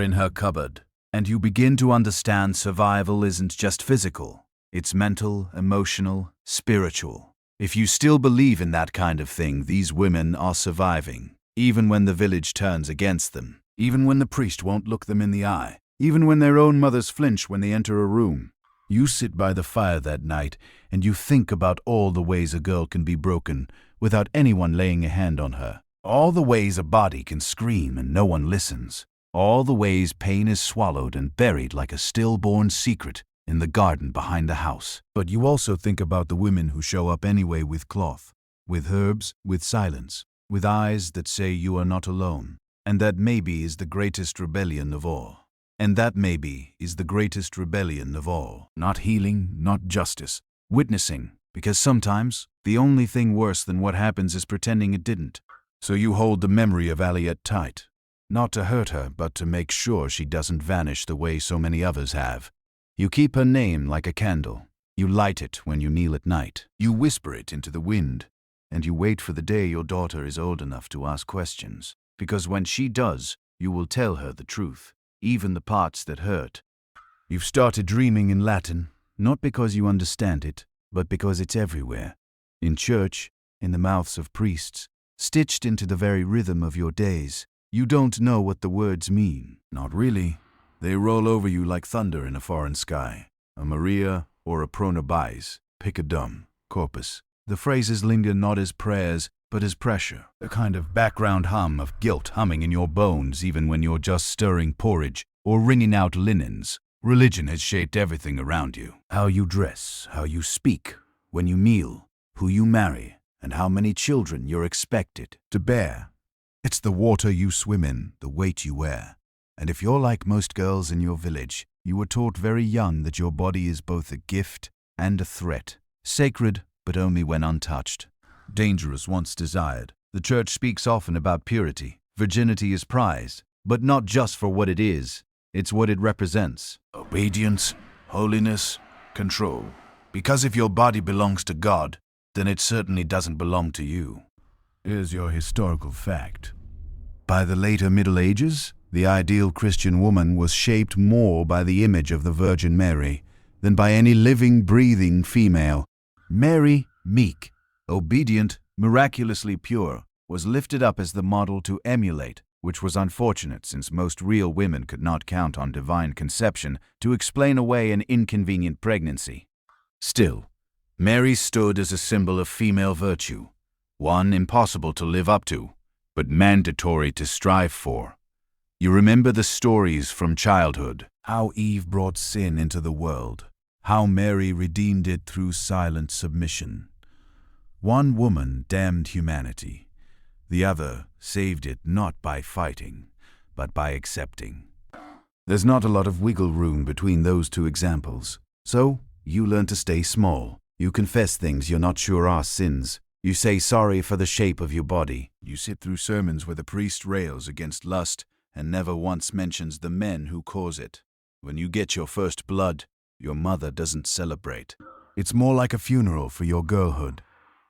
Speaker 2: in her cupboard. And you begin to understand survival isn't just physical. It's mental, emotional, spiritual. If you still believe in that kind of thing, these women are surviving, even when the village turns against them, even when the priest won't look them in the eye, even when their own mothers flinch when they enter a room. You sit by the fire that night and you think about all the ways a girl can be broken without anyone laying a hand on her. All the ways a body can scream and no one listens. All the ways pain is swallowed and buried like a stillborn secret in the garden behind the house. But you also think about the women who show up anyway with cloth, with herbs, with silence, with eyes that say you are not alone. And that maybe is the greatest rebellion of all. Not healing, not justice. Witnessing, because sometimes the only thing worse than what happens is pretending it didn't. So you hold the memory of Aliette tight. Not to hurt her, but to make sure she doesn't vanish the way so many others have. You keep her name like a candle. You light it when you kneel at night. You whisper it into the wind. And you wait for the day your daughter is old enough to ask questions. Because when she does, you will tell her the truth, even the parts that hurt. You've started dreaming in Latin, not because you understand it, but because it's everywhere. In church, in the mouths of priests, stitched into the very rhythm of your days. You don't know what the words mean. Not really. They roll over you like thunder in a foreign sky. A Maria or a Pronobis, pick a dumb, corpus. The phrases linger not as prayers, but as pressure. A kind of background hum of guilt humming in your bones even when you're just stirring porridge or wringing out linens. Religion has shaped everything around you. How you dress, how you speak, when you kneel, who you marry, and how many children you're expected to bear. It's the water you swim in, the weight you wear. And if you're like most girls in your village, you were taught very young that your body is both a gift and a threat. Sacred, but only when untouched. Dangerous once desired. The church speaks often about purity. Virginity is prized. but not just for what it is, it's what it represents.
Speaker 1: Obedience, holiness, control. Because if your body belongs to God, then it certainly doesn't belong to you.
Speaker 3: Here's your historical fact.
Speaker 2: By the later Middle Ages, the ideal Christian woman was shaped more by the image of the Virgin Mary than by any living, breathing female. Mary, meek, obedient, miraculously pure, was lifted up as the model to emulate, which was unfortunate since most real women could not count on divine conception to explain away an inconvenient pregnancy.
Speaker 1: Still, Mary stood as a symbol of female virtue, one impossible to live up to, but mandatory to strive for. You remember the stories from childhood.
Speaker 2: How Eve brought sin into the world, how Mary redeemed it through silent submission. One woman damned humanity, the other saved it not by fighting, but by accepting. There's not a lot of wiggle room between those two examples, so you learn to stay small. You confess things you're not sure are sins. You say sorry for the shape of your body.
Speaker 1: You sit through sermons where the priest rails against lust and never once mentions the men who cause it. When you get your first blood, your mother doesn't celebrate.
Speaker 2: It's more like a funeral for your girlhood.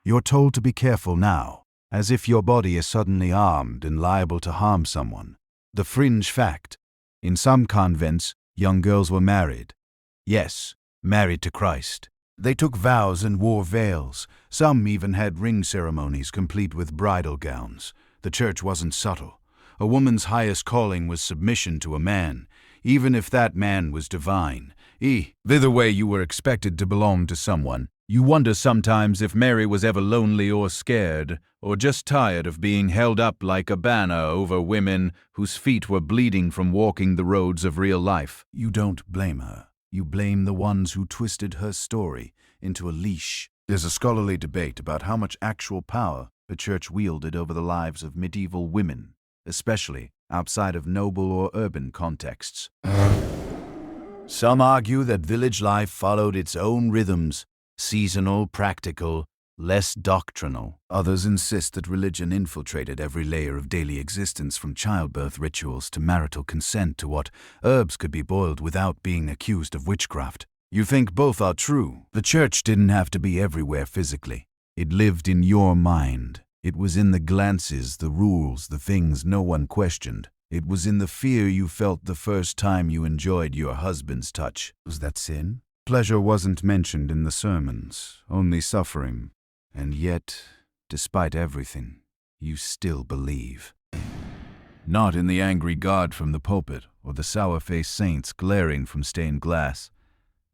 Speaker 2: You're told to be careful now, as if your body is suddenly armed and liable to harm someone. The fringe fact: in some convents, young girls were married. Yes, married to Christ. They took vows and wore veils. Some even had ring ceremonies complete with bridal gowns. The church wasn't subtle. A woman's highest calling was submission to a man, even if that man was divine. Either way, you were expected to belong to someone. You wonder sometimes if Mary was ever lonely or scared, or just tired of being held up like a banner over women whose feet were bleeding from walking the roads of real life. You don't blame her. You blame the ones who twisted her story into a leash. There's a scholarly debate about how much actual power the church wielded over the lives of medieval women, especially outside of noble or urban contexts. Some argue that village life followed its own rhythms, seasonal, practical, less doctrinal. Others insist that religion infiltrated every layer of daily existence, from childbirth rituals to marital consent to what herbs could be boiled without being accused of witchcraft. You think both are true. The church didn't have to be everywhere physically. It lived in your mind. It was in the glances, the rules, the things no one questioned. It was in the fear you felt the first time you enjoyed your husband's touch. Was that sin? Pleasure wasn't mentioned in the sermons, only suffering. And yet, despite everything, you still believe. Not in the angry God from the pulpit or the sour-faced saints glaring from stained glass,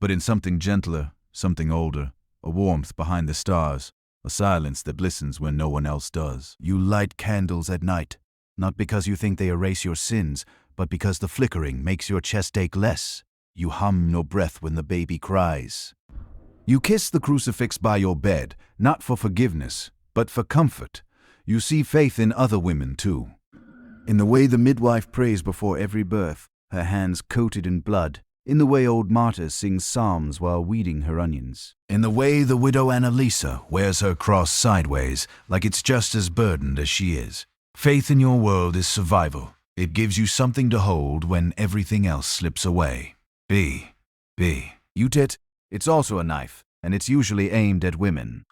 Speaker 2: but in something gentler, something older, a warmth behind the stars, a silence that listens when no one else does. You light candles at night, not because you think they erase your sins, but because the flickering makes your chest ache less. You hum no breath when the baby cries. You kiss the crucifix by your bed, not for forgiveness, but for comfort. You see faith in other women, too. In the way the midwife prays before every birth, her hands coated in blood. In the way old Marta sings psalms while weeding her onions. In the way the widow Annalisa wears her cross sideways, like it's just as burdened as she is. Faith in your world is survival. It gives you something to hold when everything else slips away. Utit, it's also a knife, and it's usually aimed at women.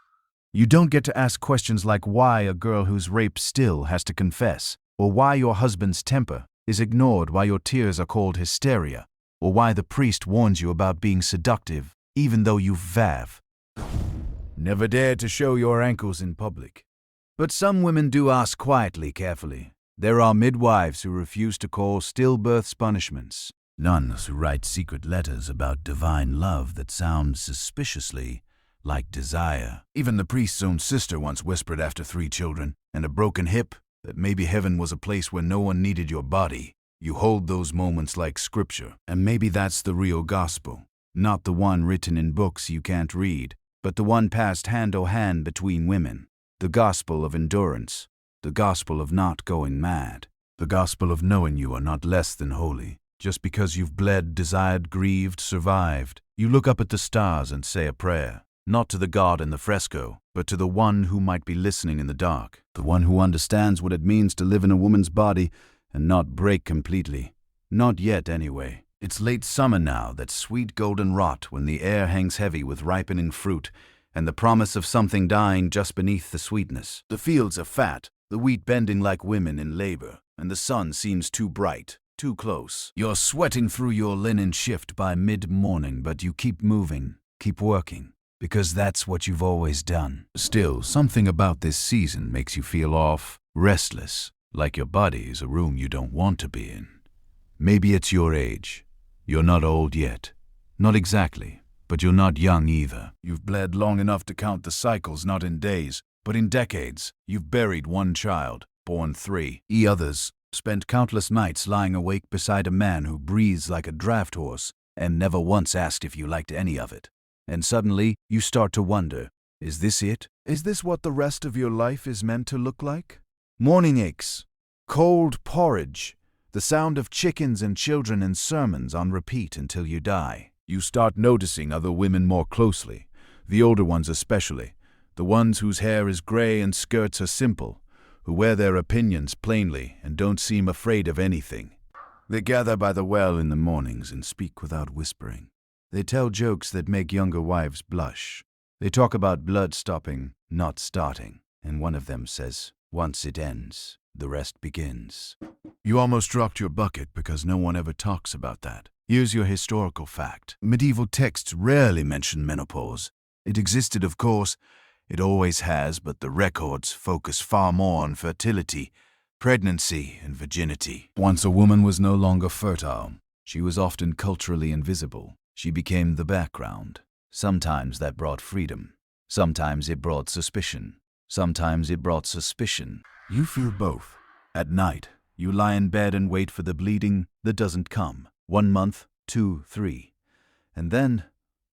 Speaker 2: You don't get to ask questions like why a girl who's raped still has to confess, or why your husband's temper is ignored while your tears are called hysteria, or why the priest warns you about being seductive, even though you vav. Never dare to show your ankles in public. But some women do ask quietly, carefully. There are midwives who refuse to call stillbirths punishments. Nuns who write secret letters about divine love that sound suspiciously like desire. Even the priest's own sister once whispered after 3 children and a broken hip that maybe heaven was a place where no one needed your body. You hold those moments like scripture, and maybe that's the real gospel. Not the one written in books you can't read, but the one passed hand to hand between women. The gospel of endurance, the gospel of not going mad, the gospel of knowing you are not less than holy. Just because you've bled, desired, grieved, survived, you look up at the stars and say a prayer, not to the God in the fresco, but to the one who might be listening in the dark, the one who understands what it means to live in a woman's body and not break completely. Not yet, anyway. It's late summer now, that sweet golden rot when the air hangs heavy with ripening fruit and the promise of something dying just beneath the sweetness. The fields are fat, the wheat bending like women in labor, and the sun seems too bright, too close. You're sweating through your linen shift by mid-morning, but you keep moving, keep working, because that's what you've always done. Still, something about this season makes you feel off, restless, like your body is a room you don't want to be in. Maybe it's your age. You're not old yet. Not exactly, but you're not young either. You've bled long enough to count the cycles not in days, but in decades. You've buried one child, born 3. Others spent countless nights lying awake beside a man who breathes like a draft horse and never once asked if you liked any of it. And suddenly, you start to wonder, is this it? Is this what the rest of your life is meant to look like? Morning aches, cold porridge, the sound of chickens and children and sermons on repeat until you die. You start noticing other women more closely, the older ones especially, the ones whose hair is gray and skirts are simple, who wear their opinions plainly and don't seem afraid of anything. They gather by the well in the mornings and speak without whispering. They tell jokes that make younger wives blush. They talk about blood stopping, not starting, and one of them says, "Once it ends, the rest begins." You almost dropped your bucket because no one ever talks about that. Here's your historical fact. Medieval texts rarely mention menopause. It existed, of course. It always has, but the records focus far more on fertility, pregnancy, and virginity. Once a woman was no longer fertile. She was often culturally invisible. She became the background. Sometimes that brought freedom. Sometimes it brought suspicion. Sometimes it brought suspicion. You feel both. At night, you lie in bed and wait for the bleeding that doesn't come. 1 month, 2, 3. And then,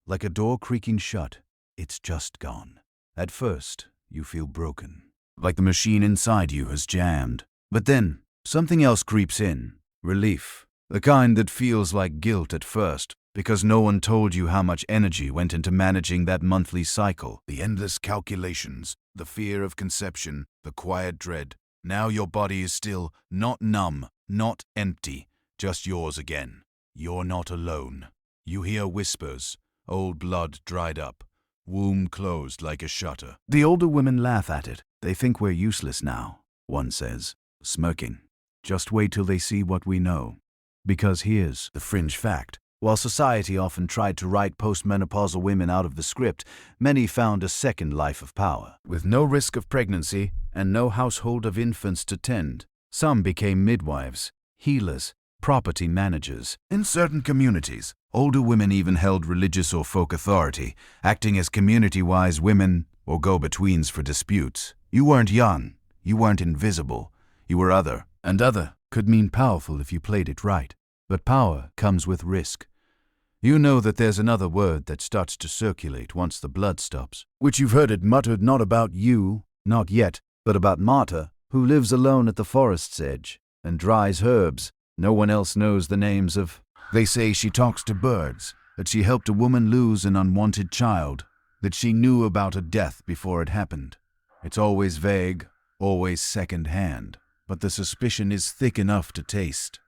Speaker 2: like a door creaking shut, it's just gone. At first, you feel broken, like the machine inside you has jammed. But then, something else creeps in. Relief. The kind that feels like guilt at first, because no one told you how much energy went into managing that monthly cycle. The endless calculations, the fear of conception, the quiet dread. Now your body is still, not numb, not empty, just yours again. You're not alone. You hear whispers, old blood dried up, womb closed like a shutter. The older women laugh at it. They think we're useless now, one says, smirking. Just wait till they see what we know. Because here's the fringe fact. While society often tried to write postmenopausal women out of the script, many found a second life of power. With no risk of pregnancy and no household of infants to tend, some became midwives, healers, property managers. In certain communities, older women even held religious or folk authority, acting as community-wise women or go-betweens for disputes. You weren't young, you weren't invisible, you were other. And other could mean powerful if you played it right. But power comes with risk. You know that there's another word that starts to circulate once the blood stops, which you've heard it muttered not about you, not yet, but about Marta, who lives alone at the forest's edge and dries herbs. No one else knows the names of. They say she talks to birds, that she helped a woman lose an unwanted child, that she knew about a death before it happened. It's always vague, always second-hand, but the suspicion is thick enough to taste.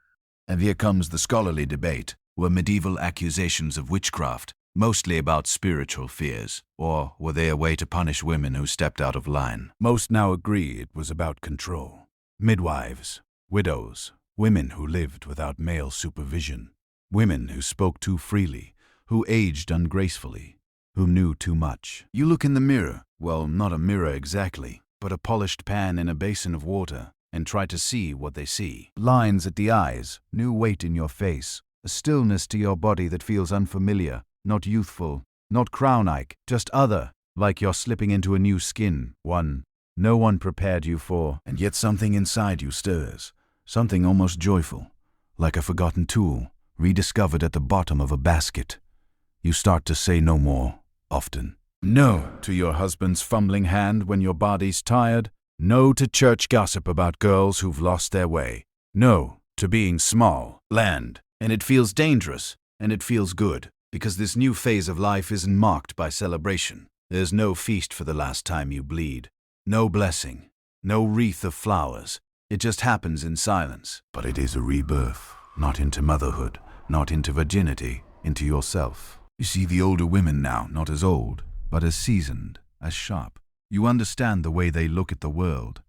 Speaker 2: And here comes the scholarly debate, were medieval accusations of witchcraft mostly about spiritual fears, or were they a way to punish women who stepped out of line? Most now agree it was about control. Midwives, widows, women who lived without male supervision, women who spoke too freely, who aged ungracefully, who knew too much. You look in the mirror, well, not a mirror exactly, but a polished pan in a basin of water, and try to see what they see. Lines at the eyes, new weight in your face, a stillness to your body that feels unfamiliar, not youthful, not crown-like, just other, like you're slipping into a new skin, one no one prepared you for, and yet something inside you stirs, something almost joyful, like a forgotten tool, rediscovered at the bottom of a basket. You start to say no more, often. No to your husband's fumbling hand when your body's tired. No to church gossip about girls who've lost their way. No to being small, bland, and it feels dangerous, and it feels good, because this new phase of life isn't marked by celebration. There's no feast for the last time you bleed, no blessing, no wreath of flowers, It just happens in silence.
Speaker 3: But it is a rebirth, not into motherhood, not into virginity, into yourself. You see the older women now, not as old, but as seasoned, as sharp. You understand the way they look at the world,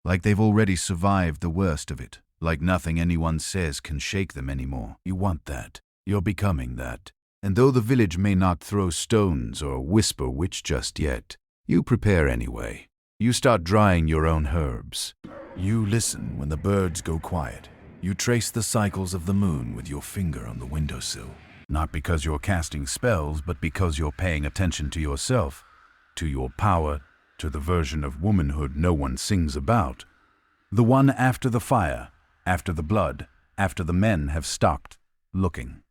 Speaker 3: like they've already survived the worst of it, like nothing anyone says can shake them anymore. You want that. You're becoming that. And though the village may not throw stones or whisper witch just yet, you prepare anyway. You start drying your own herbs. You listen when the birds go quiet. You trace the cycles of the moon with your finger on the windowsill. Not because you're casting spells, but because you're paying attention to yourself, to your power, to the version of womanhood no one sings about. The one after the fire, after the blood, after the men have stopped looking.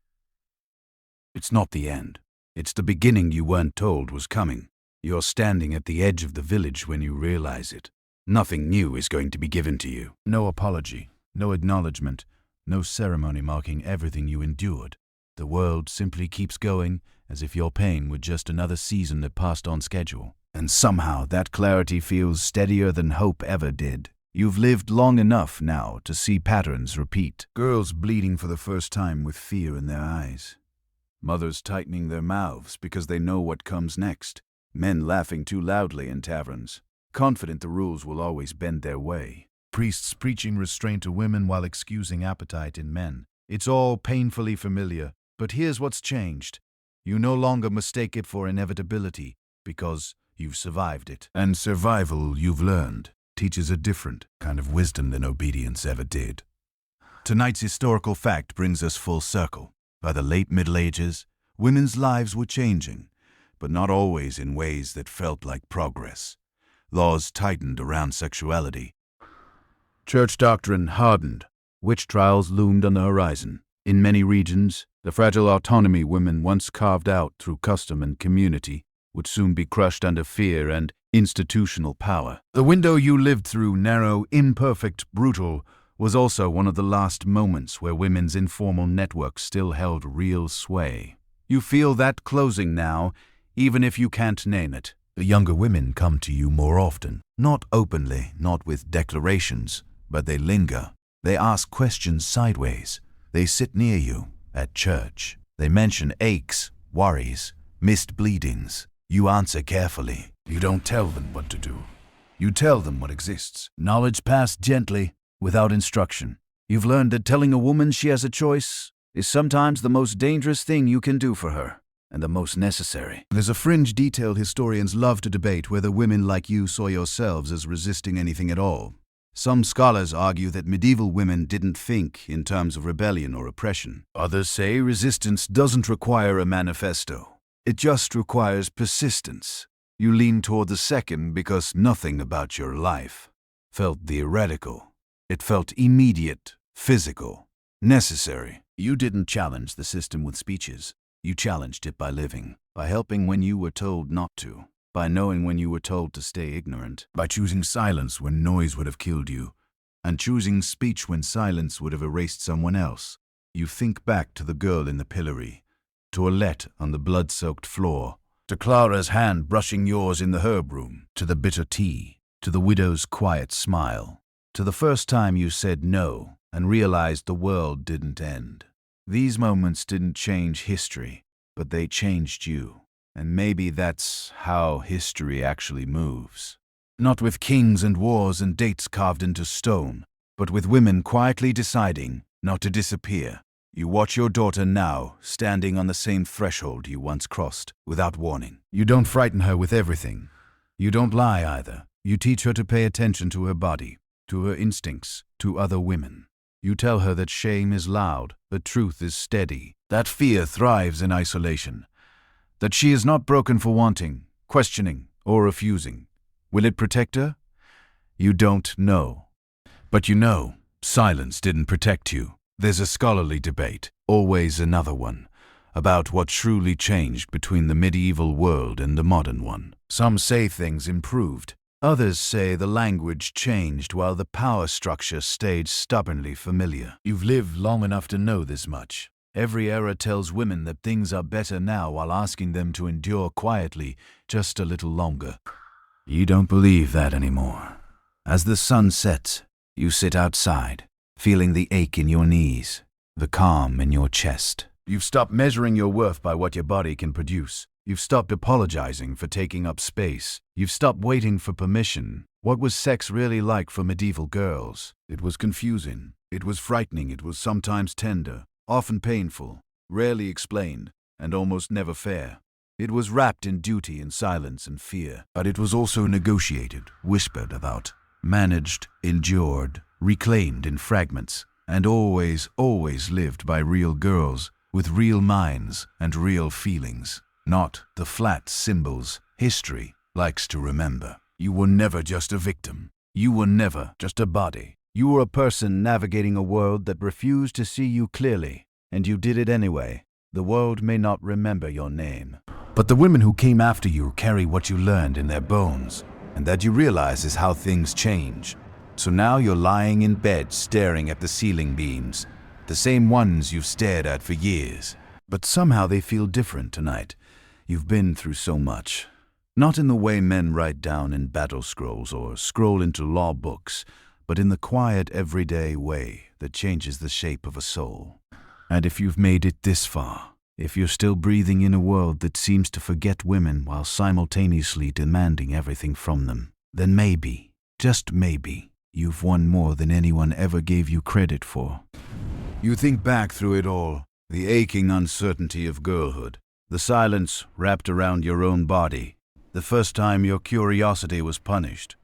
Speaker 3: It's not the end. It's the beginning you weren't told was coming. You're standing at the edge of the village when you realize it. Nothing new is going to be given to you. No apology, no acknowledgement, no ceremony marking everything you endured. The world simply keeps going as if your pain were just another season that passed on schedule. And somehow that clarity feels steadier than hope ever did. You've lived long enough now to see patterns repeat. Girls bleeding for the first time with fear in their eyes. Mothers tightening their mouths because they know what comes next. Men laughing too loudly in taverns, confident the rules will always bend their way. Priests preaching restraint to women while excusing appetite in men. It's all painfully familiar, but here's what's changed. You no longer mistake it for inevitability because you've survived it. And survival, you've learned, teaches a different kind of wisdom than obedience ever did. Tonight's historical fact brings us full circle. By the late Middle Ages, women's lives were changing, but not always in ways that felt like progress. Laws tightened around sexuality. Church doctrine hardened. Witch trials loomed on the horizon. In many regions, the fragile autonomy women once carved out through custom and community would soon be crushed under fear and institutional power. The window you lived through, narrow, imperfect, brutal, was also one of the last moments where women's informal networks still held real sway. You feel that closing now, even if you can't name it. The younger women come to you more often. Not openly, not with declarations, but they linger. They ask questions sideways. They sit near you, at church. They mention aches, worries, missed bleedings. You answer carefully. You don't tell them what to do. You tell them what exists. Knowledge passed gently, without instruction. You've learned that telling a woman she has a choice is sometimes the most dangerous thing you can do for her, and the most necessary. There's a fringe detail historians love to debate whether women like you saw yourselves as resisting anything at all. Some scholars argue that medieval women didn't think in terms of rebellion or oppression. Others say resistance doesn't require a manifesto. It just requires persistence. You lean toward the second because nothing about your life felt theoretical. It felt immediate, physical, necessary. You didn't challenge the system with speeches. You challenged it by living, by helping when you were told not to, by knowing when you were told to stay ignorant, by choosing silence when noise would have killed you, and choosing speech when silence would have erased someone else. You think back to the girl in the pillory, to Alette on the blood-soaked floor, to Clara's hand brushing yours in the herb room, to the bitter tea, to the widow's quiet smile, to the first time you said no and realized the world didn't end. These moments didn't change history, but they changed you. And maybe that's how history actually moves. Not with kings and wars and dates carved into stone, but with women quietly deciding not to disappear. You watch your daughter now, standing on the same threshold you once crossed, without warning. You don't frighten her with everything. You don't lie either. You teach her to pay attention to her body, to her instincts, to other women. You tell her that shame is loud, that truth is steady, that fear thrives in isolation, that she is not broken for wanting, questioning, or refusing. Will it protect her? You don't know. But you know, silence didn't protect you. There's a scholarly debate, always another one, about what truly changed between the medieval world and the modern one. Some say things improved. Others say the language changed while the power structure stayed stubbornly familiar. You've lived long enough to know this much. Every era tells women that things are better now while asking them to endure quietly just a little longer. You don't believe that anymore. As the sun sets,
Speaker 1: You sit outside, feeling the ache in your knees, the calm in your chest.
Speaker 2: You've stopped measuring your worth by what your body can produce. You've stopped apologizing for taking up space. You've stopped waiting for permission. What was sex really like for medieval girls? It was confusing. It was frightening. It was sometimes tender, often painful, rarely explained, and almost never fair. It was wrapped in duty and silence and fear. But it was also negotiated, whispered about, managed, endured, reclaimed in fragments, and always lived by real girls with real minds and real feelings, not the flat symbols history likes to remember. You were never just a victim. You were never just a body. You were a person navigating a world that refused to see you clearly, and you did it anyway. The world may not remember your name, but the women who came after you carry what you learned in their bones, and that you realize is how things change. So now you're lying in bed staring at the ceiling beams, the same ones you've stared at for years. But somehow they feel different tonight. You've been through so much. Not in the way men write down in battle scrolls or scroll into law books, but in the quiet, everyday way that changes the shape of a soul. And if you've made it this far, if you're still breathing in a world that seems to forget women while simultaneously demanding everything from them, then maybe, just maybe, you've won more than anyone ever gave you credit for. You think back through it all, the aching uncertainty of girlhood, the silence wrapped around your own body, the first time your curiosity was punished,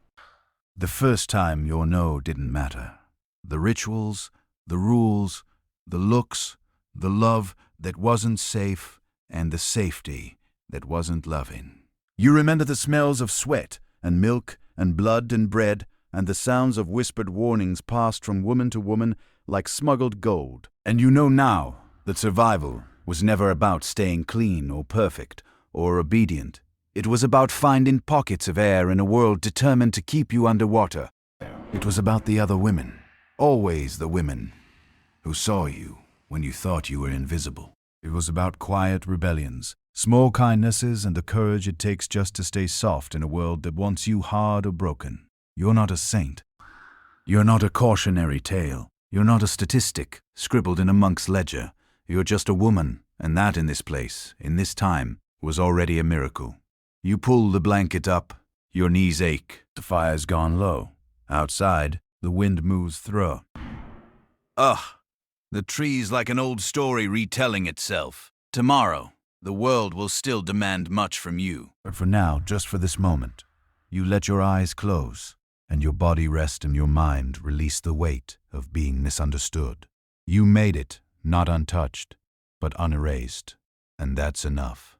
Speaker 2: the first time your no didn't matter, the rituals, the rules, the looks, the love that wasn't safe, and the safety that wasn't loving. You remember the smells of sweat and milk and blood and bread, and the sounds of whispered warnings passed from woman to woman like smuggled gold. And you know now that survival was never about staying clean or perfect or obedient. It was about finding pockets of air in a world determined to keep you underwater. It was about the other women, always the women who saw you when you thought you were invisible. It was about quiet rebellions, small kindnesses, and the courage it takes just to stay soft in a world that wants you hard or broken. You're not a saint. You're not a cautionary tale. You're not a statistic scribbled in a monk's ledger. You're just a woman, and that in this place, in this time, was already a miracle. You pull the blanket up, your knees ache, the fire's gone low. Outside, the wind moves through. Ugh, the tree's like an old story retelling itself. Tomorrow, the world will still demand much from you. But for now, just for this moment, you let your eyes close, and your body rest and your mind release the weight of being misunderstood. You made it, not untouched, but unerased, and that's enough.